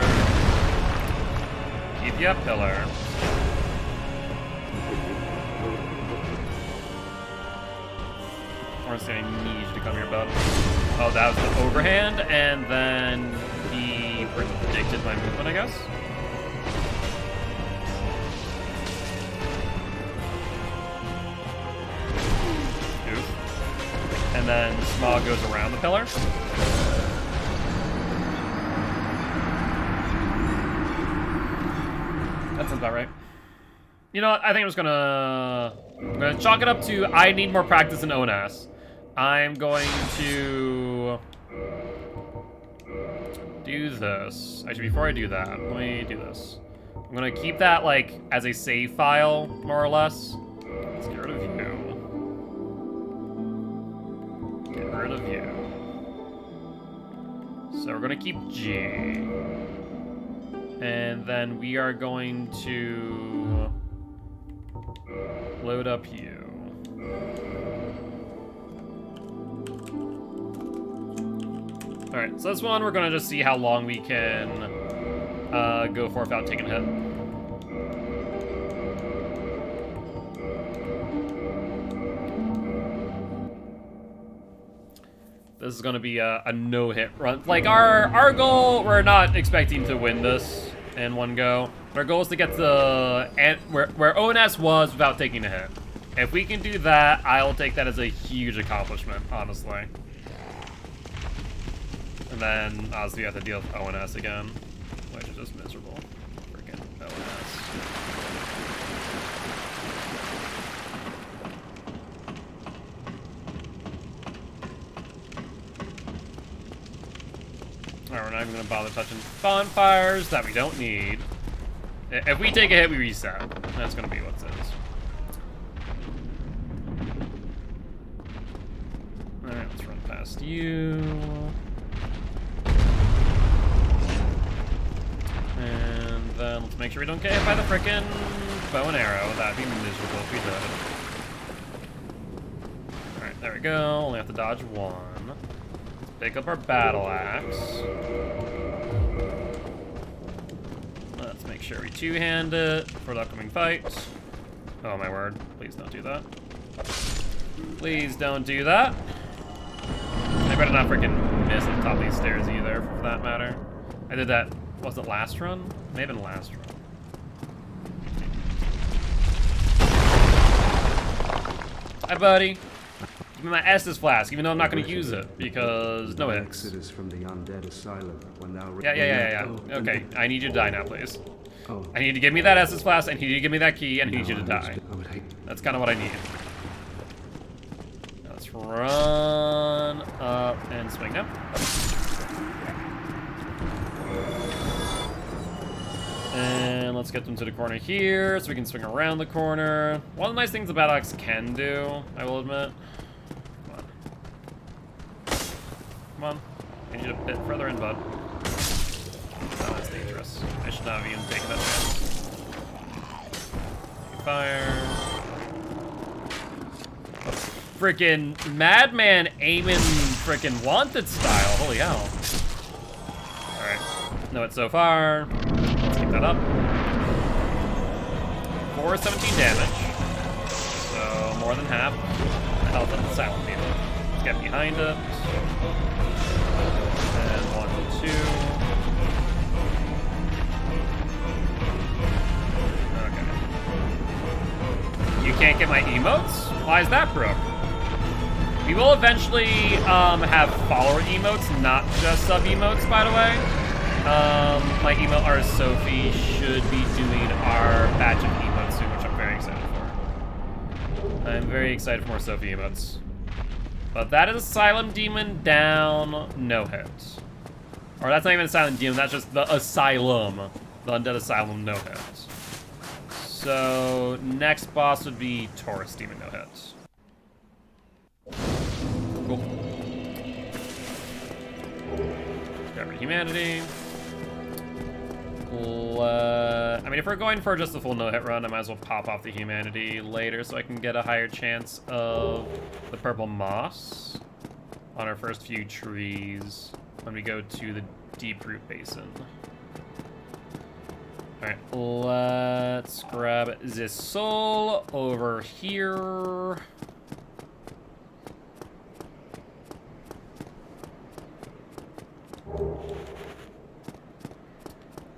S1: Keep you up, pillar. Ornstein, I need you to come here, bud. Oh, that was the overhand, and then he predicted my movement, I guess. Oof. And then Smog goes around the pillar. That sounds about right. You know what? I think I'm gonna chalk it up to I need more practice in ONS. I'm going to do this. Actually, before I do that, let me do this. I'm gonna keep that like as a save file, more or less. Let's get rid of you. Get rid of you. So we're gonna keep G. And then we are going to load up you. Alright, so this one we're gonna just see how long we can go for without taking a hit. This is gonna be a no-hit run. Like our goal, we're not expecting to win this in one go. Our goal is to get to where ONS was without taking a hit. If we can do that, I'll take that as a huge accomplishment, honestly. And then, obviously, we have to deal with ONS again, which is just miserable. Freaking ONS. Alright, we're not even going to bother touching bonfires that we don't need. If we take a hit, we reset. That's going to be what it is. Alright, let's run past you. And then let's make sure we don't get hit by the frickin' bow and arrow. That'd be miserable if we did. Alright, there we go. Only have to dodge one. Let's pick up our battle axe. Let's make sure we two-hand it for the upcoming fight. Oh my word. Please don't do that. Please don't do that. I better not freaking miss at the top of these stairs either, for that matter. I did that. Was it last run? Maybe last run. Hi, buddy. Give me my Estus flask, even though I'm not going to use it, because no hits.
S3: Exodus from the undead asylum when thou
S1: Yeah. Okay, I need you to die now, please.
S3: Oh.
S1: I need you to give me that Estus flask, I need you to give me that key, and I need you to die.
S3: I would hate.
S1: That's kind of what I need. Let's run up and swing now. And let's get them to the corner here, so we can swing around the corner. One of the nice things the Battle Axe can do, I will admit. Come on. I need a bit further in, bud. Oh, that's dangerous. I should not have even taken that chance. Fire. Freaking Madman aiming freaking Wanted style. Holy hell. Alright. Know it so far. Let's keep that up. 417 damage. So more than half the health of the Silent Beetle. Let's get behind it. And 1, 2. Okay. You can't get my emotes? Why is that broke? We will eventually have follower emotes, not just sub emotes, by the way. My email artist Sophie should be doing our batch of emotes soon, which I'm very excited for. I'm very excited for more Sophie emotes. But that is Asylum Demon down, no hit. Or that's not even Asylum Demon, that's just the Asylum. The Undead Asylum, no hit. So, next boss would be Taurus Demon, no hit. Cool. Discover Humanity. I mean, if we're going for just a full no-hit run, I might as well pop off the Humanity later so I can get a higher chance of the purple moss on our first few trees when we go to the Deep Root Basin. Alright, let's grab this soul over here.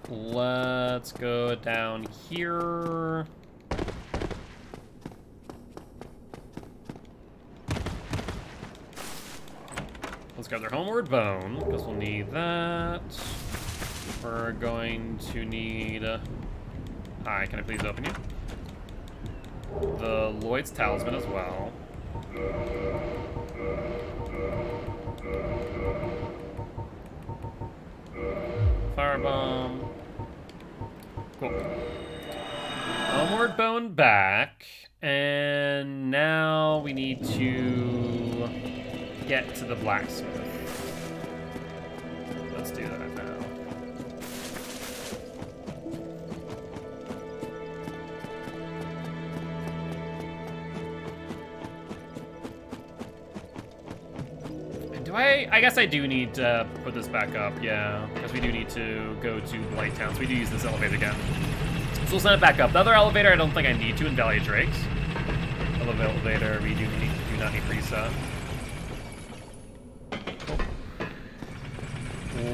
S1: Let's go down here. Let's grab their homeward bone, because we'll need that. We're going to need... Hi, can I please open you? The Lloyd's Talisman as well. Firebomb. Cool. Homeward bone back. And now we need to get to the blacksmith. Let's do that now. I guess I do need to put this back up, yeah. Because we do need to go to Light Town, so we do use this elevator again. So we'll send it back up. The other elevator I don't think I need to in Valley of Drakes. The elevator we do not need reset. Cool.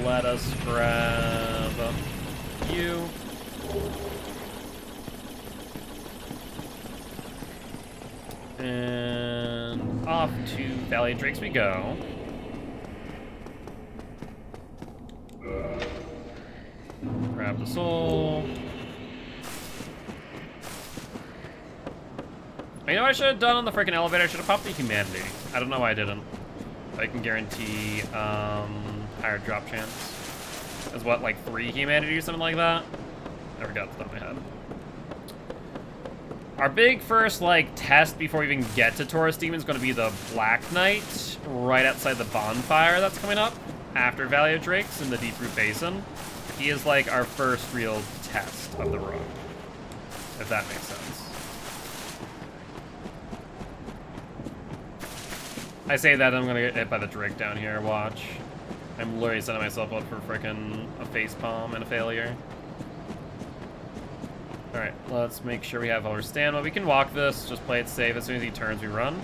S1: Let us grab you. And off to Valley of Drakes we go. Grab the soul. You know what I should have done on the freaking elevator? I should have popped the humanity. I don't know why I didn't. I can guarantee higher drop chance. Is what, like 3 humanity or something like that? Never got to the top of my head. Our big first like test before we even get to Taurus Demon is going to be the Black Knight right outside the bonfire that's coming up after Valley of Drakes in the Deep Root Basin. He is like our first real test of the road, if that makes sense. I say that I'm gonna get hit by the Drake down here, watch. I'm literally setting myself up for frickin' a facepalm and a failure. Alright, let's make sure we have all our stamina. We can walk this, just play it safe. As soon as he turns, we run.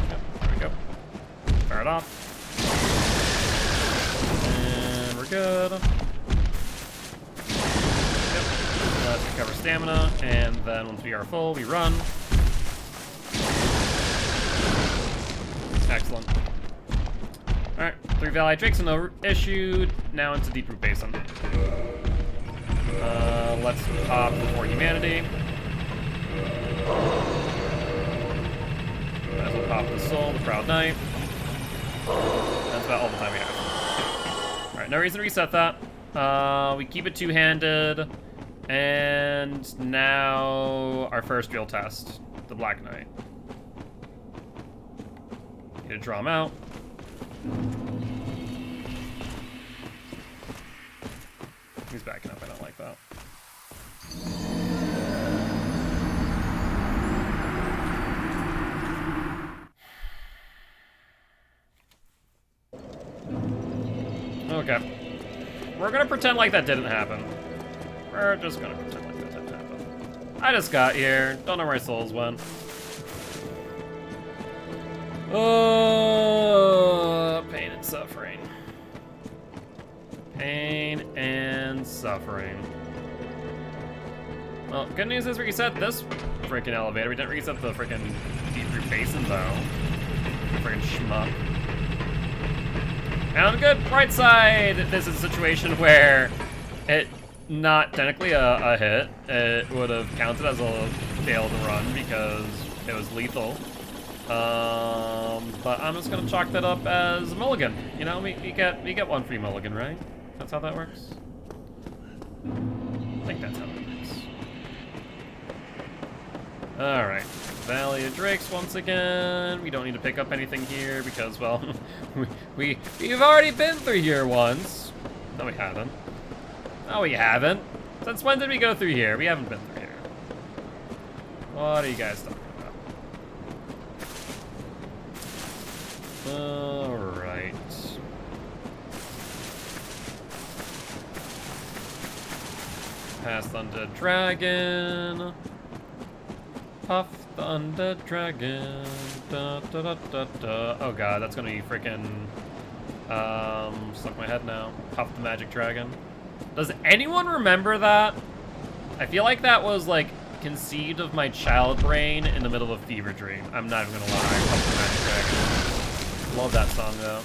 S1: Yep, there we go. Fire it off. And we're good. Yep. Let's recover stamina, and then once we are full, we run. Excellent. Alright, 3 Valley Drakes and no issue. Now into Deep Root Basin. Let's pop before humanity. Might as well pop the soul, the Proud Knight. That's about all the time we have. Alright, no reason to reset that. We keep it two-handed. And now our first real test, the Black Knight. Need to draw him out. He's backing up, I don't like that. Okay. We're gonna pretend like that didn't happen. We're just gonna pretend like that didn't happen. I just got here. Don't know where my souls went. Oh, pain and suffering. Pain and suffering. Well, good news is we reset this freaking elevator. We didn't reset the freaking Deep Root Basin, though. Freaking schmuck. And on the good bright side, this is a situation where it, not technically a hit, it would have counted as a failed run because it was lethal. But I'm just gonna chalk that up as a mulligan. You know, we get one free mulligan, right? That's how that works? I think that's how that works. Alright. Valley of Drakes once again. We don't need to pick up anything here because, well, we've already been through here once. No, we haven't. No, we haven't. Since when did we go through here? We haven't been through here. What are you guys talking about? Alright. Past Undead Dragon. Puff the Undead Dragon. Da, da, da, da, da. Oh god, that's gonna be freaking stuck in my head now. Puff the Magic Dragon. Does anyone remember that? I feel like that was like conceived of my child brain in the middle of a fever dream. I'm not even gonna lie. Puff the Magic Dragon. Love that song though.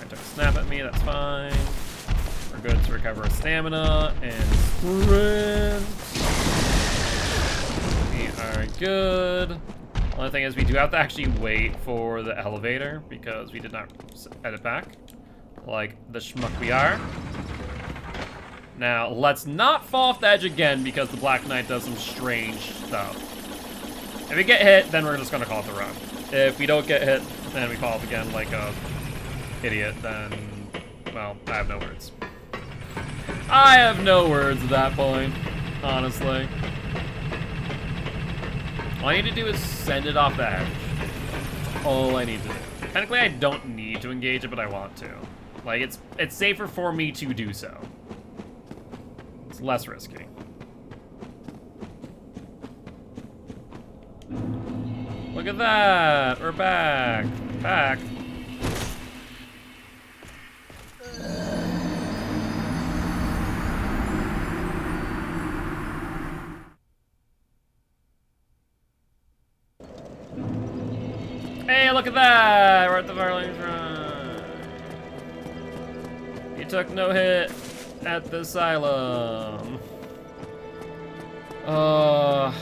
S1: I took a snap at me, that's fine. We're good to recover our stamina and sprint. We are good. Only thing is we do have to actually wait for the elevator because we did not edit back like the schmuck we are. Now, let's not fall off the edge again because the Black Knight does some strange stuff. If we get hit, then we're just gonna call it the run. If we don't get hit and we fall off again like a idiot, then, well, I have no words. I have no words at that point, honestly. All I need to do is send it off the edge. All I need to do. Technically, I don't need to engage it, but I want to. Like, it's safer for me to do so. It's less risky. Look at that! We're back! Back! Hey, look at that! We're at the Varling's Run. You took no hit at the asylum. I'm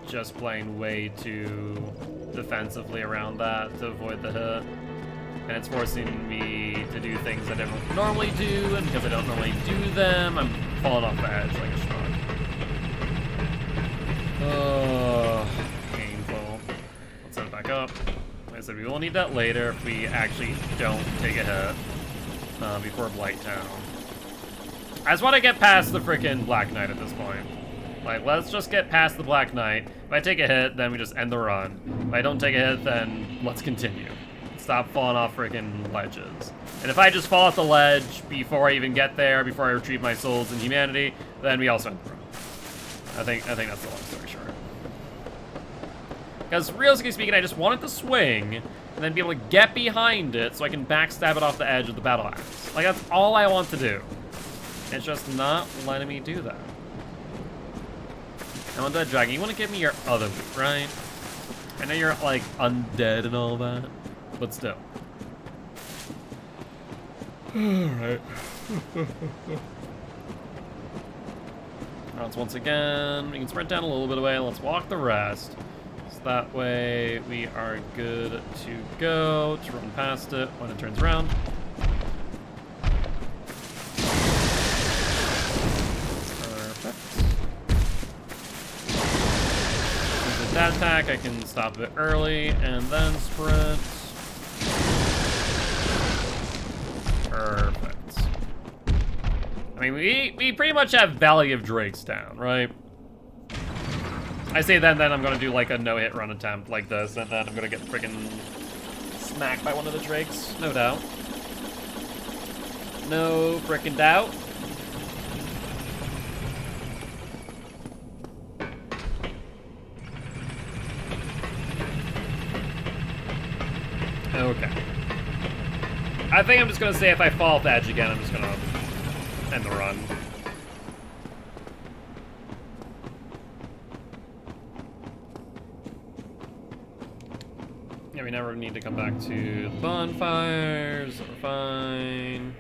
S1: just playing way too defensively around that to avoid the hit. And it's forcing me to do things I don't normally do, and because I don't normally do them, I'm falling off the edge like a schmuck. Painful. Let's set it back up. Like I said, we will need that later if we actually don't take a hit before Blight Town. I just want to get past the freaking Black Knight at this point. Like, let's just get past the Black Knight. If I take a hit, then we just end the run. If I don't take a hit, then let's continue. Stop falling off freaking ledges. And if I just fall off the ledge before I even get there, before I retrieve my souls in humanity, then we also end the run. I think that's the long story short. Because realistically speaking, I just wanted to swing and then be able to get behind it so I can backstab it off the edge of the battle axe. Like, that's all I want to do. It's just not letting me do that. Now, Undead Dragon, you want to give me your other loot, right? I know you're like undead and all that, but still. Alright. Let's once again, we can sprint down a little bit away. Let's walk the rest. So that way we are good to go to run past it when it turns around. Perfect. With that attack, I can stop it early and then sprint. Perfect. I mean, we pretty much have Valley of Drakes down, right? I say then I'm gonna do like a no-hit run attempt like this, and then I'm gonna get freaking smacked by one of the Drakes, no doubt. No frickin' doubt. Okay. I think I'm just gonna say if I fall off the edge again, I'm just gonna end the run. Yeah, we never need to come back to the bonfires. We're fine.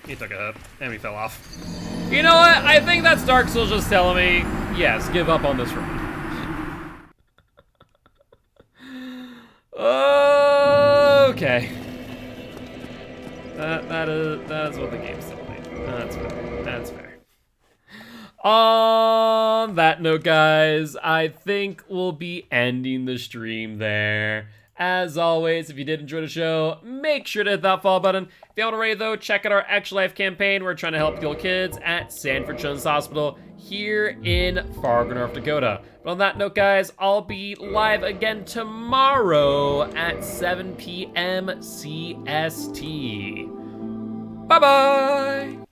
S1: He took a hit, and we fell off. You know what? I think that's Dark Souls just telling me, yes, give up on this run. Okay. That is what the game's telling me. That's fair. That's fair. On that note, guys, I think we'll be ending the stream there. As always, if you did enjoy the show, make sure to hit that follow button. If you haven't already, though, check out our Extra Life campaign. We're trying to help heal kids at Sanford Children's Hospital here in Fargo, North Dakota. But on that note, guys, I'll be live again tomorrow at 7 p.m. CST. Bye-bye!